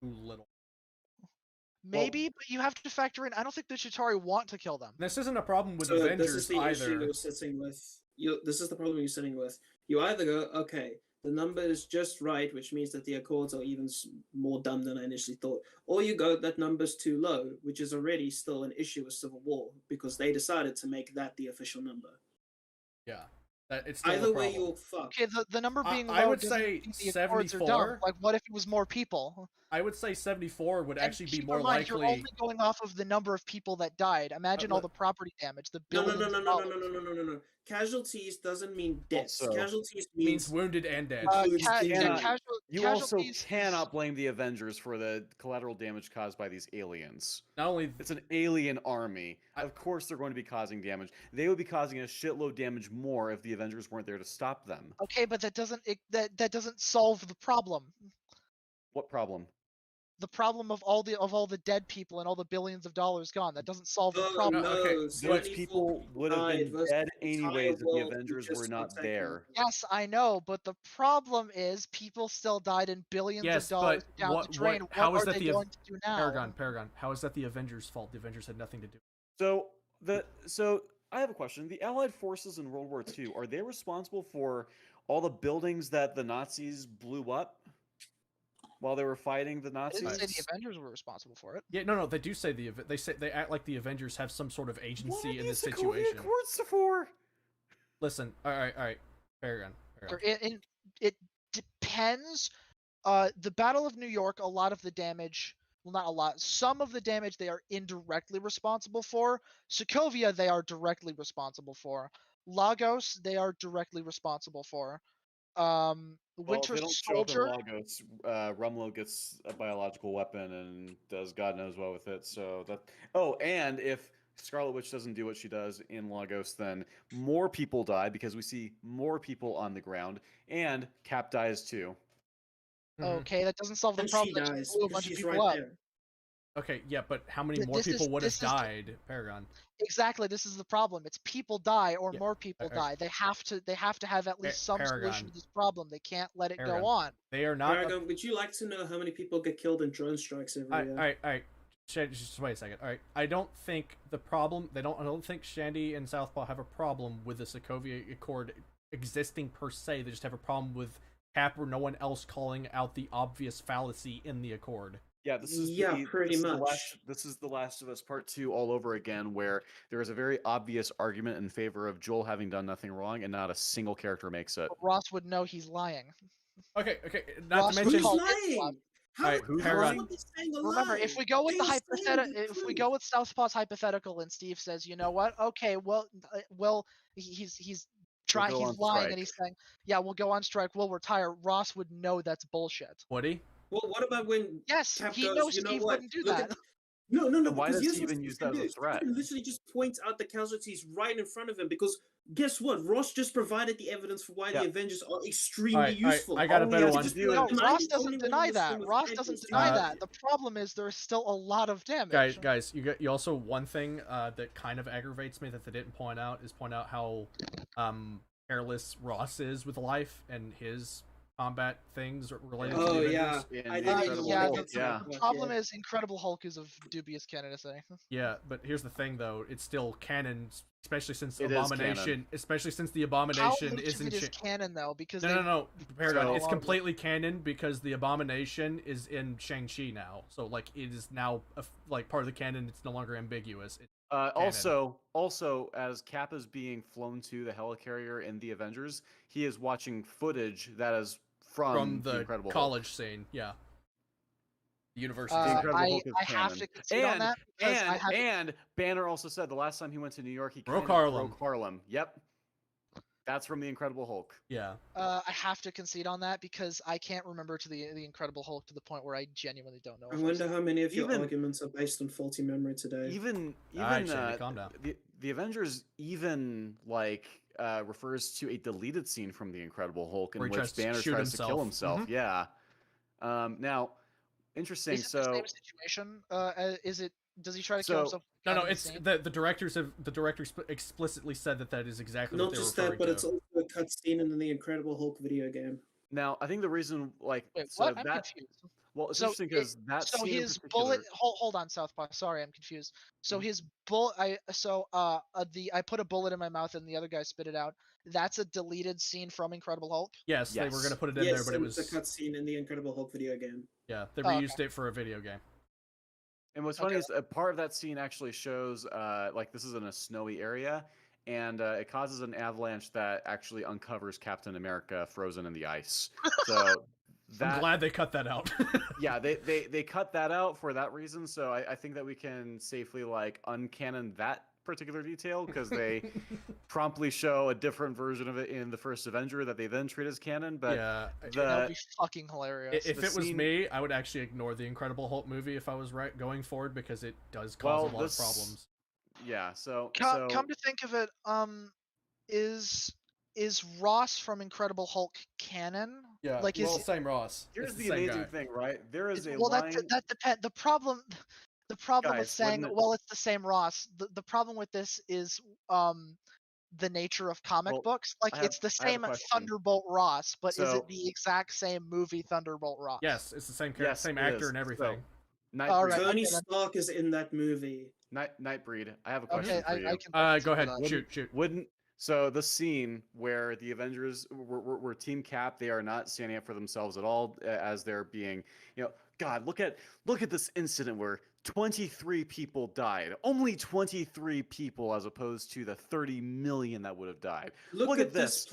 too little. Maybe, but you have to factor in. I don't think the Chitauri want to kill them. This isn't a problem with Avengers this is the either. Issue you're sitting with. This is the problem you're sitting with. You either go, okay, the number is just right, which means that the Accords are even more dumb than I initially thought, or you go, that number's too low, which is already still an issue with Civil War because they decided to make that the official number. Yeah. It's still either way, you'll fuck. Okay, the number being low, I would say 74. Like, what if it was more people? I would say 74 would actually be more likely. You're only going off of the number of people that died. Imagine all the property damage. The billions. No. Casualties doesn't mean deaths. Casualties means wounded and dead. You also cannot blame the Avengers for the collateral damage caused by these aliens. Not only it's an alien army. Of course they're going to be causing damage. They would be causing a shitload damage more if the Avengers weren't there to stop them. Okay, but that doesn't solve the problem. What problem? The problem of all the dead people and all the billions of dollars gone. That doesn't solve the problem. Those people would have been dead anyways if the Avengers were not there. Yes, I know, but the problem is people still died in billions of dollars down the drain. How is that the going to do now? Paragon? How is that the Avengers' fault? The Avengers had nothing to do. So I have a question. The Allied forces in World War II, are they responsible for all the buildings that the Nazis blew up while they were fighting the I didn't say Nazis? the Avengers were responsible for it. Yeah, no, they do say they act like the Avengers have some sort of What agency are in this these Sokovia situation. Accords for? Listen, all right, Paragon. It depends. The Battle of New York, a lot of the damage, well, not a lot, some of the damage they are indirectly responsible for. Sokovia, they are directly responsible for. Lagos, they are directly responsible for. Well, if Winter they don't show up in Soldier, Lagos, Rumlow gets a biological weapon and does God knows what with it. So that. Oh, and if Scarlet Witch doesn't do what she does in Lagos, then more people die because we see more people on the ground, and Cap dies too. okay, that doesn't solve the And problem she that she dies blew a because bunch of she's people right up. there. Okay, yeah, but how many more This is- people would have this is the- died, Paragon? Exactly, this is the problem. It's people die or Yeah, more people alright. die. They have to have at least some solution Paragon. to this problem. They can't let it Paragon. go on. They are not. Paragon, would you like to know how many people get killed in drone strikes every year? All right. Just wait a second. All right, I don't think the problem. I don't think Shandy and Southpaw have a problem with the Sokovia Accord existing per se. They just have a problem with Cap or no one else calling out the obvious fallacy in the Accord. Yeah, this is pretty much. This is The Last of Us Part 2 all over again, where there is a very obvious argument in favor of Joel having done nothing wrong, and not a single character makes it. But Ross would know he's lying. Okay. Not Ross to would mention. Who's call it lying? How, Alright, how is Paragon. what they're saying a Remember, lie? if we go with They the are saying hypothetical, the if we truth. go with Southpaw's hypothetical, and Steve says, you know what? Okay, well, he's trying, go on he's lying, strike. and he's saying, yeah, we'll go on strike, we'll retire. Ross would know that's bullshit. Woody? Well, what about when Yes, Cap he goes, knows you know Steve what? wouldn't do Look that. at No, Then why because does here's he what even Steve use can that as a do. threat? He can literally just point out the casualties right in front of him because guess what? Ross just provided the evidence for why Yeah. the Avengers are extremely Alright, useful. I got a All he better has to one. Just be do like, is- No, "Am I Ross the only doesn't one in deny this that. room with Ross head doesn't who's deny doing that. it?" The problem is there's still a lot of damage. Guys, you also one thing that kind of aggravates me that they didn't point out how careless Ross is with life and his combat things related to Oh the yeah, Avengers. In I The didn't Incredible even yeah, want Hulk, to get to yeah. that The part problem yet. is Incredible Hulk is of dubious candidacy. Yeah, but here's the thing though, it's still canon, especially since It is Abomination, canon. especially since the How Abomination much isn't of it is canon though? Because No, Paragon. So- It's completely canon because the Abomination is in Shang-Chi now. So like it is now like part of the canon. It's no longer ambiguous. Also, as Cap is being flown to the helicarrier in the Avengers, he is watching footage that is From the the Incredible college scene, yeah. The university. The scene. Incredible Hulk is I have canon. to concede on that because I have And Banner also said the last time he went to New York, he Broke kind of Harlem. broke Harlem. Yep, that's from the Incredible Hulk. Yeah. I have to concede on that because I can't remember to the Incredible Hulk to the point where I genuinely don't know. I if wonder I've how many of your Even- arguments are based on faulty memory today. Even Alright, Shandy, calm down. the Avengers even refers to a deleted scene from the Incredible Hulk in Where he which tries to Banner shoot tries to kill himself. himself. Yeah. Now, interesting. Is it So the same situation? Is it? Does he try to So- kill himself? No, in the it's scene? the directors explicitly said that is exactly Not what they were just referring that, but to. it's also a cutscene in the Incredible Hulk video game. now I think the reason Wait, so what? I'm that confused. well it's So interesting because that So scene in his particular, bullet. Hold on, Southpaw. Sorry, I'm confused. So his bullet. I put a bullet in my mouth and the other guy spit it out. That's a deleted scene from Incredible Hulk. Yes, they were Yes. going to put it in Yes, there, but it and was it's a cutscene in the Incredible Hulk video game. yeah, they Oh, okay. reused it for a video game. and what's Okay. funny is a part of that scene actually shows like this is in a snowy area, and it causes an avalanche that actually uncovers Captain America frozen in the ice. So I'm glad they cut that out. yeah, they cut that out for that reason. So I think that we can safely uncanon that particular detail because they promptly show a different version of it in the first Avenger that they then treat as canon. But yeah. That would be fucking hilarious. If the it was scene- me, I would actually ignore the Incredible Hulk movie if I was going forward because it does cause a lot of problems. Yeah, so Come to think of it, is Ross from Incredible Hulk canon? Yeah, Like is same Ross. here's It's the same amazing guy. thing, right? There is a well line. that depends. The problem with Guys, saying wouldn't it- well it's the same Ross. The problem with this is the nature of comic Well, books. Like I have- it's the I have a same question. Thunderbolt Ross, but is So- it the exact same movie Thunderbolt Ross? Yes, it's the same character, Yes, same it actor is. and everything. Nightbreed. All right. Tony okay, then. Stark is in that movie. Nightbreed, I have a question Okay, for you. I can. Go ahead. that. Shoot. So the scene where the Avengers were Team Cap, they are not standing up for themselves at all as they're being, God, look at this incident where 23 people died. Only 23 people as opposed to the 30 million that would have died. Look at this.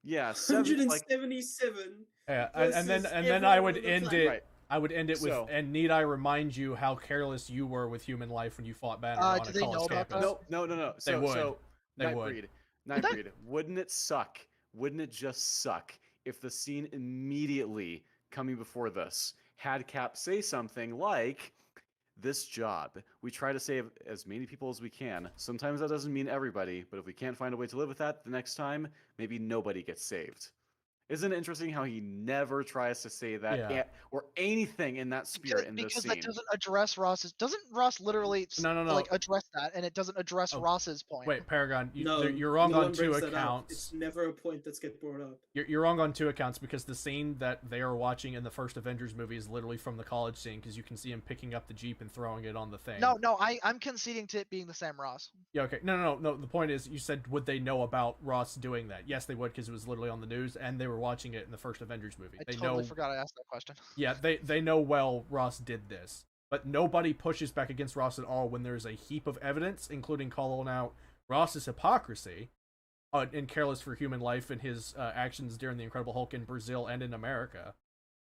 Yeah, 177. Yeah, and then I would end it. Right. I would end it with, and need I remind you how careless you were with human life when you fought Banner on a college campus? No. They would. So They would. Nightbreed, wouldn't it suck? Wouldn't it just suck if the scene immediately coming before this had Cap say something like, "This job, we try to save as many people as we can. Sometimes that doesn't mean everybody, but if we can't find a way to live with that the next time, maybe nobody gets saved." Isn't it interesting how he never tries to say that or anything in that spirit in this scene? Because that doesn't address Ross's. Doesn't Ross literally like address that, and it doesn't address Ross's point? Wait, Paragon, you're wrong on two accounts. It's never a point that's get brought up. You're wrong on two accounts because the scene that they are watching in the first Avengers movie is literally from the college scene because you can see him picking up the Jeep and throwing it on the thing. No, I'm conceding to it being the same Ross. Yeah, okay. No. The point is, you said would they know about Ross doing that? Yes, they would because it was literally on the news and they were watching it in the first Avengers movie. I totally forgot I asked that question. Yeah, they know well Ross did this, but nobody pushes back against Ross at all when there's a heap of evidence, including calling out Ross's hypocrisy and careless for human life and his actions during the Incredible Hulk in Brazil and in America.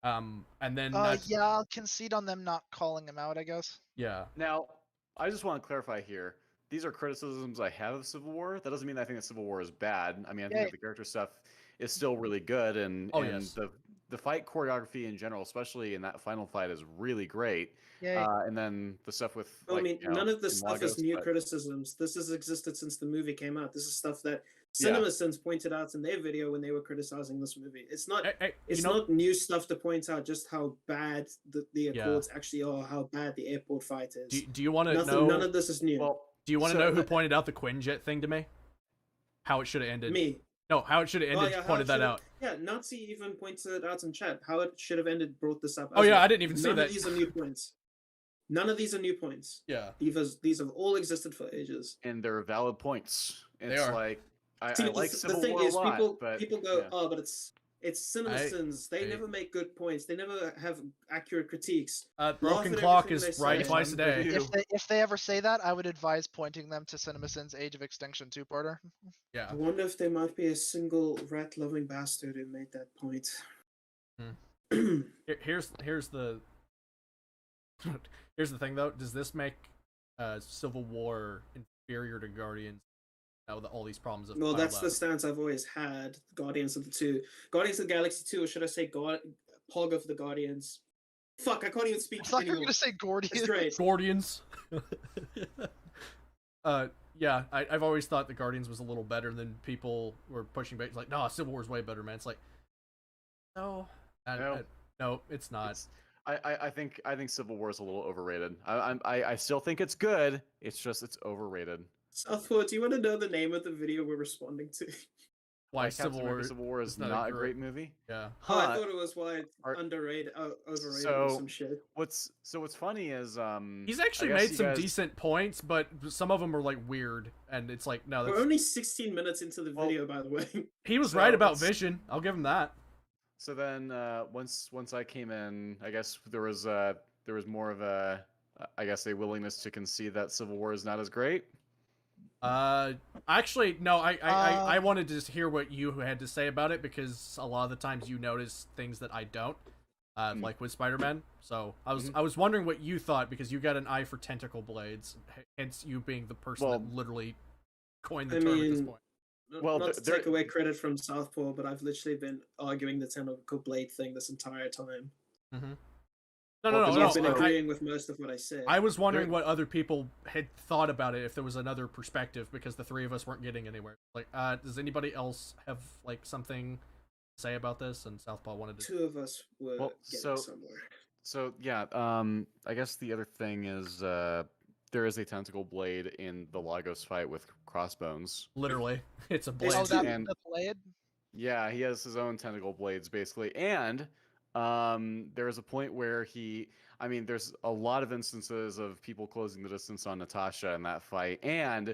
And then I'll concede on them not calling him out, I guess. Yeah. Now, I just want to clarify here. These are criticisms I have of Civil War. That doesn't mean I think that Civil War is bad. I mean, I think that the character stuff is still really good, and the fight choreography in general, especially in that final fight, is really great. And then the stuff with none of this stuff is new criticisms. This has existed since the movie came out. This is stuff that CinemaSins pointed out in their video when they were criticizing this movie. It's not not new stuff to point out just how bad the Accords actually are, how bad the airport fight is. Do you want to know? None of this is new. Well, do you want to know who pointed out the Quinjet thing to me? How it should have ended? Me. No, how it should have ended pointed that out. Yeah, Nazi even pointed it out in chat. How it should have ended brought this up. I didn't even see that. None of these are new points. None of these are new points. Yeah. These have all existed for ages. And they're valid points. It's they are. like, I See, like Civil the thing War is, a lot, people go, but it's CinemaSins. They never make good points. They never have accurate critiques. Broken Clock is right twice a day. If they ever say that, I would advise pointing them to CinemaSins Age of Extinction 2-parter. Yeah. I wonder if there might be a single rat-loving bastard who made that point. Here's the thing though. Does this make Civil War inferior to Guardians? Now that all these problems have piled that's up? the stance I've always had. Guardians of the Galaxy 2, or should I say Pog of the Guardians? Fuck, I can't even speak. I thought you were anymore. gonna say Gordians. It's great. Guardians. Yeah, I've always thought the Guardians was a little better than people were pushing back. It's like, no, Civil War's way better, man. It's like, no, it's not. I think Civil War is a little overrated. I still think it's good. It's overrated. Southpaw, do you want to know the name of the video we're responding to? Why Civil War is not a great movie? Yeah. I thought it was why it's overrated or some shit. What's funny is he's actually made some decent points, but some of them are like weird, and it's like no. We're only 16 minutes into the video, by the way. He was right about Vision. I'll give him that. So then, once I came in, I guess there was more of a willingness to concede that Civil War is not as great. Actually, no. I wanted to just hear what you had to say about it because a lot of the times you notice things that I don't, like with Spider-Man. So I was wondering what you thought because you got an eye for tentacle blades, hence you being the person that literally coined the term at this point. Not to take away credit from Southpaw, but I've literally been arguing the tentacle blade thing this entire time. Mm-hmm. No. I've been agreeing with most of what I said. I was wondering what other people had thought about it, if there was another perspective, because the three of us weren't getting anywhere. Like, does anybody else have like something to say about this? And Southpaw wanted to. Two of us were getting somewhere. So yeah, I guess the other thing is there is a tentacle blade in the Lagos fight with Crossbones. Literally, it's a blade. Oh, that's the blade? Yeah, he has his own tentacle blades basically, and there is a point where I mean, there's a lot of instances of people closing the distance on Natasha in that fight, and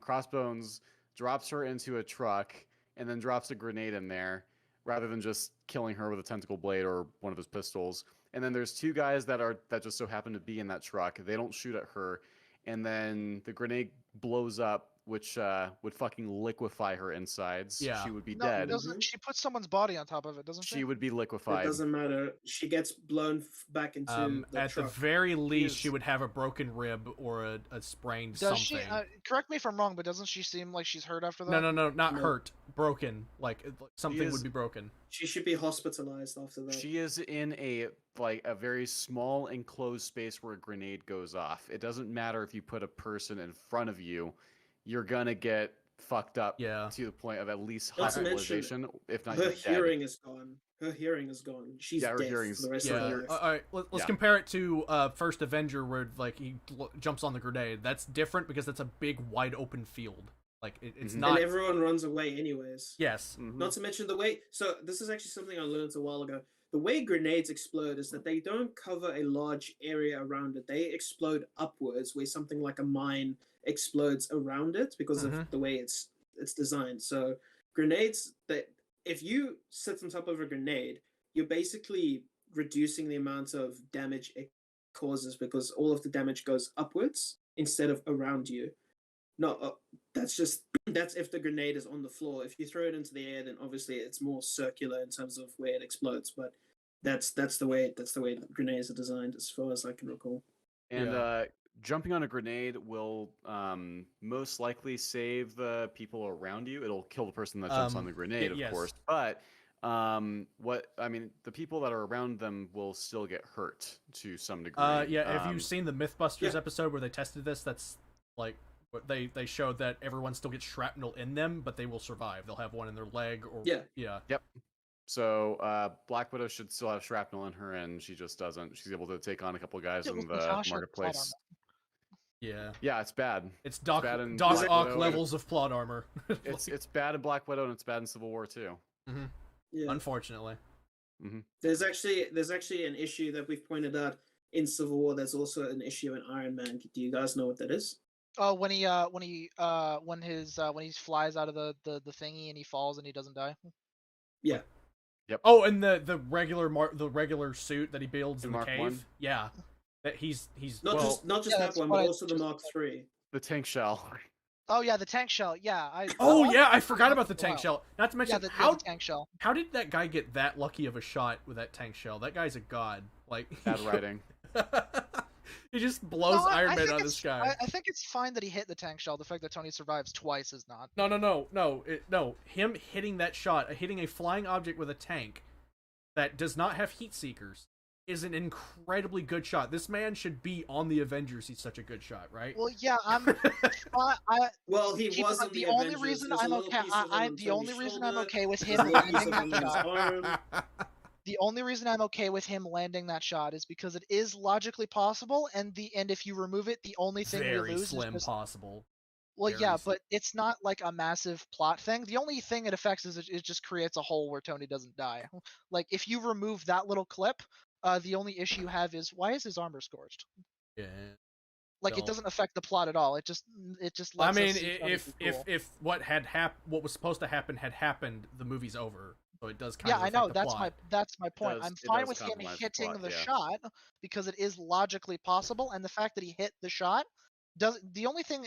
Crossbones drops her into a truck and then drops a grenade in there rather than just killing her with a tentacle blade or one of his pistols. And then there's two guys that just so happen to be in that truck. They don't shoot at her, and then the grenade blows up, which would fucking liquefy her insides. Yeah. She would be No, dead. doesn't she put someone's body on top of it? Doesn't she? She would be It liquefied. doesn't matter. She gets blown back into the At truck. the very least, she would have a broken rib or a sprained Does something. she? Correct me if I'm wrong, but doesn't she seem like she's hurt after that? No, not No. hurt. Broken. Like something is- would be broken. She should be hospitalized after that. She is in a very small enclosed space where a grenade goes off. It doesn't matter if you put a person in front of you, you're gonna get fucked up Yeah. to the point of at least Not to mention, hospitalization, if not Her you're dead. hearing is gone. Her hearing is gone. She's Yeah, her deaf hearing's- for the rest Yeah. of her life. All right. Let's Yeah. compare it to First Avenger, where like he jumps on the grenade. That's different because that's a big, wide open field. Like it's Mhm. not. And everyone runs away anyways. Yes. Mhm. Not to mention the way. So this is actually something I learned a while ago. The way grenades explode is that they don't cover a large area around it. They explode upwards, where something like a mine explodes around it because of Mhm. the way it's designed. So grenades, that if you sit on top of a grenade, you're basically reducing the amount of damage it causes because all of the damage goes upwards instead of around you. No, that's if the grenade is on the floor. If you throw it into the air, then obviously it's more circular in terms of where it explodes. But that's the way grenades are designed, as far as I can recall. And Yeah. Jumping on a grenade will most likely save the people around you. It'll kill the person that jumps on the grenade, of yes. course. But the people that are around them will still get hurt to some degree. Have you seen the MythBusters Yeah. episode where they tested this? That's like they showed that everyone still gets shrapnel in them, but they will survive. They'll have one in their leg or Yeah. So Black Widow should still have shrapnel in her, and she just doesn't. She's able to take on a couple guys It in was the Natasha marketplace. Yeah. Yeah, it's bad. It's Doc bad in Doc Black Ock Widow. levels of plot armor. It's bad in Black Widow, and it's bad in Civil War too. Yeah. Unfortunately. There's actually an issue that we've pointed out in Civil War. There's also an issue in Iron Man. Do you guys know what that is? Oh, when he flies out of the thingy and he falls and he doesn't die. Yeah. Oh, and the regular suit that he builds The in the Mark cave. I? Yeah. That he's Not just Yeah, that that's one, what but I also the just Mark III. The tank shell. Oh yeah, the tank shell. Yeah, I forgot about the tank Wow. shell. Not to mention the how tank shell. how did that guy get that lucky of a shot with that tank shell? That guy's a god. Like Bad writing. he just blows No, Iron Man think out of the it's- sky. I think it's fine that he hit the tank shell. The fact that Tony survives twice is not. No. Him hitting that shot, hitting a flying object with a tank that does not have heat seekers, is an incredibly good shot. This man should be on the Avengers. He's such a good shot, right? Well, yeah, Well, he was on the the only Avengers. reason There's a I'm little okay. piece of him on The only Tony's reason I'm shoulder. okay with There's him a little piece landing of him that in his shot. arm. The only reason I'm okay with him landing that shot is because it is logically possible, and if you remove it, the only thing we Very lose slim is just, possible. well, very yeah, slim. but it's not like a massive plot thing. The only thing it affects is it just creates a hole where Tony doesn't die. Like if you remove that little clip, the only issue you have is why is his armor scorched? Yeah. Like it Don't. doesn't affect the plot at all. It just I lets mean, us see Tony be cool. if what was supposed to happen had happened, the movie's over. So it does kind Yeah, of I know. affect the plot. That's my point. Does- I'm it fine does with him compromise the hitting plot, the yeah. shot because it is logically possible, and the fact that he hit the shot does the only thing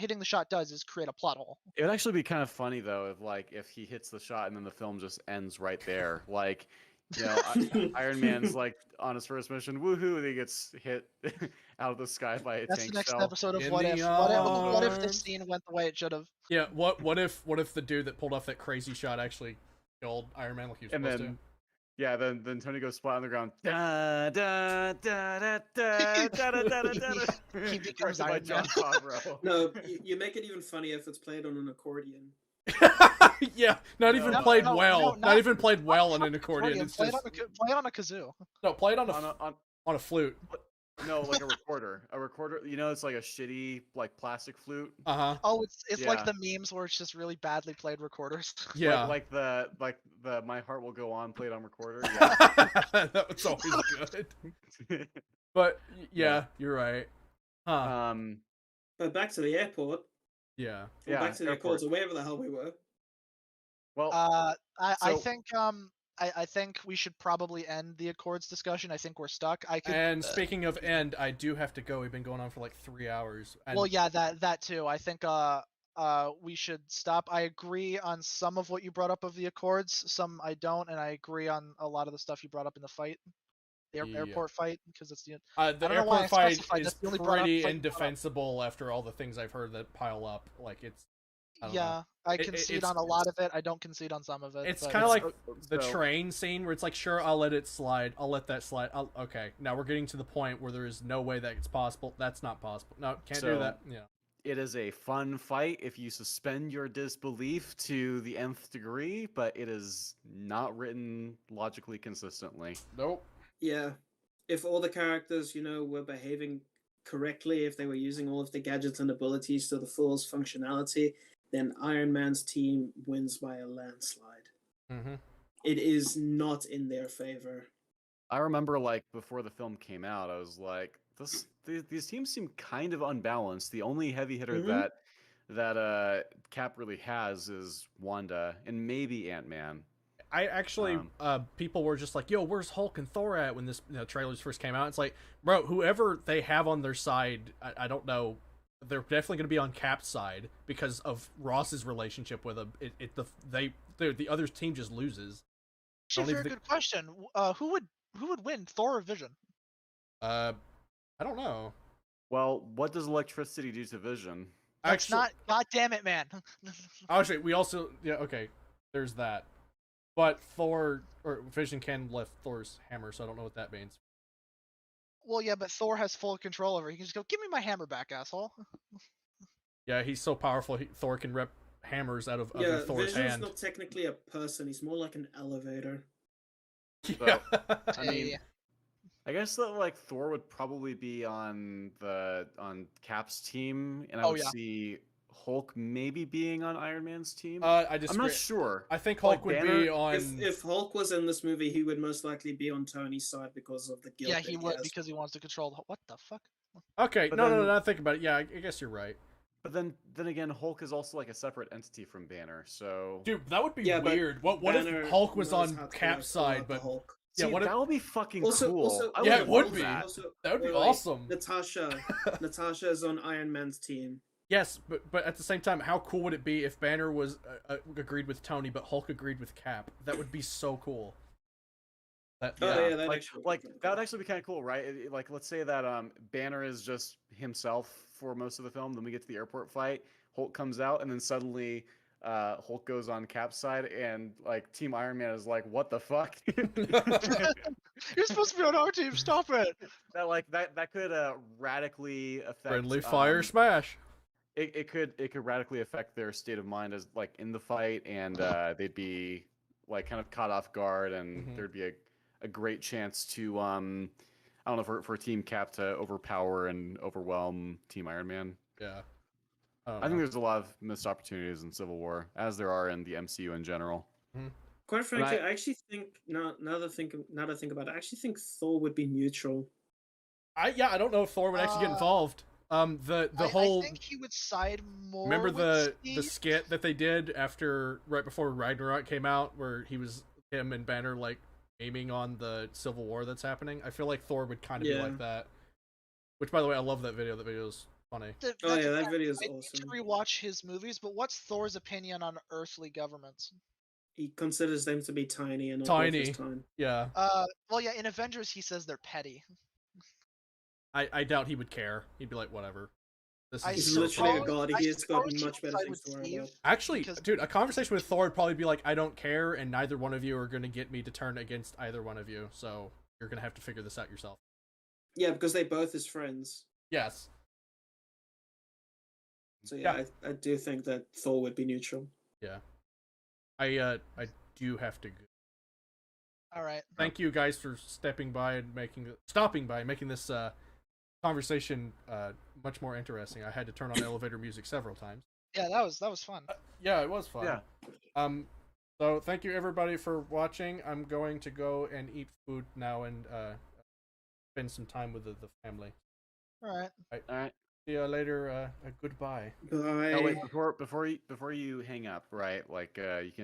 hitting the shot does is create a plot hole. It would actually be kind of funny though if he hits the shot and then the film just ends right there. Like, you know, Iron Man's like on his first mission, woohoo, and he gets hit out of the sky by a That's tank the next shell. episode of In What the If. What if arms. this scene went the way it should have? Yeah. What if the dude that pulled off that crazy shot actually killed Iron Man like he was And supposed then, yeah, then Tony goes splat on the ground. Da da da da da da da da da da. He becomes Directed by Iron John Man. Favreau. No, you make it even funnier if it's played on an accordion. to? Yeah. Not even No, played no, well. no, not not- even played well on an Accordion, accordion. It's play, just play it on a kazoo. no. Play it on On a flute. No, like a recorder. A recorder. You know, it's like a shitty like plastic flute. Oh, it's like Yeah. the memes where it's just really badly played recorders. Yeah. Like the My Heart Will Go On played on recorder. Yeah. That was always good. But yeah, you're right. Huh. But back to the airport. Yeah. Or back to the Accords, or wherever the hell we were. Well, I think I think we should probably end the Accords discussion. I think we're stuck. And speaking of end, I do have to go. We've been going on for like 3 hours. And well, yeah, that too. I think we should stop. I agree on some of what you brought up of the Accords. Some I don't, and I agree on a lot of the stuff you brought up in the fight, the airport fight, because it's the airport fight is pretty indefensible after all the things I've heard that pile up. Like it's. I concede on a lot of it. I don't concede on some of it. It's kind of like the train scene where it's like, sure, I'll let it slide. I'll let that slide. Okay, now we're getting to the point where there is no way that it's possible. That's not possible. No, can't do that. Yeah. It is a fun fight if you suspend your disbelief to the nth degree, but it is not written logically consistently. Nope. Yeah. If all the characters, were behaving correctly, if they were using all of the gadgets and abilities to the fullest functionality, then Iron Man's team wins by a landslide. Mm-hmm. It is not in their favor. I remember, like, before the film came out, I was like, these teams seem kind of unbalanced. The only heavy hitter that Cap really has is Wanda, and maybe Ant-Man. I actually, people were just like, yo, where's Hulk and Thor at when this trailers first came out? It's like, bro, whoever they have on their side, I don't know. They're definitely going to be on Cap's side because of Ross's relationship with him. The other team just loses. Actually, very good question. Who would win, Thor or Vision? I don't know. Well, what does electricity do to Vision? That's not. God damn it, man. Actually, we also okay. There's that, but Thor or Vision can lift Thor's hammer, so I don't know what that means. Well, yeah, but Thor has full control over it. He can just go, give me my hammer back, asshole. Yeah, he's so powerful, Thor can rip hammers out of Thor's Vision's hand. not technically a person. He's more like an elevator. Yeah. I mean, I guess that, like, Thor would probably be on Cap's team, and I would see Hulk maybe being on Iron Man's team. I'm not sure. I think Hulk would be on. If Hulk was in this movie, he would most likely be on Tony's side because of the guilt. Yeah, he would because he wants to control. What the fuck? Okay, no. Think about it. Yeah, I guess you're right. But then again, Hulk is also like a separate entity from Banner. So, dude, that would be weird. What if Hulk was on Cap's side, but Hulk. Yeah, that would be fucking cool. It would be. That would be awesome. Natasha is on Iron Man's team. Yes, but at the same time, how cool would it be if Banner was agreed with Tony, but Hulk agreed with Cap? That would be so cool. That would actually be kind of cool, right? Like, let's say that Banner is just himself for most of the film. Then we get to the airport fight. Hulk comes out, and then suddenly Hulk goes on Cap's side, and like Team Iron Man is like, "What the fuck?" You're supposed to be on our team. Stop it. That could radically affect friendly fire smash. It could radically affect their state of mind as like in the fight, and they'd be like kind of caught off guard, and there'd be a great chance to I don't know, for Team Cap to overpower and overwhelm Team Iron Man. Yeah. I think there's a lot of missed opportunities in Civil War, as there are in the MCU in general. Quite frankly, I actually think now that I think about it, I actually think Thor would be neutral. I don't know if Thor would actually get involved. The whole. I think he would side more. Remember with the skit that they did right before Ragnarok came out, where him and Banner like aiming on the Civil War that's happening. I feel like Thor would kind of be like that. Which, by the way, I love that video. That video's funny. That video is awesome. I need to rewatch his movies, but what's Thor's opinion on earthly governments? He considers them to be tiny and tiny. Yeah. Well, yeah. In Avengers, he says they're petty. I doubt he would care. He'd be like, whatever. He's literally a god. He has got much better things to worry about. Actually, dude, a conversation with Thor would probably be like, I don't care, and neither one of you are going to get me to turn against either one of you, so you're going to have to figure this out yourself. Yeah, because they both his friends. Yes. So yeah. I do think that Thor would be neutral. Yeah. I do have to go. All right. Thank you guys for stopping by and making this conversation much more interesting. I had to turn on elevator music several times. Yeah, that was fun. Yeah, it was fun. Yeah. So thank you everybody for watching. I'm going to go and eat food now and spend some time with the family. All right. All right. See you later. Goodbye. Bye. Oh wait, before you hang up, right? Like you can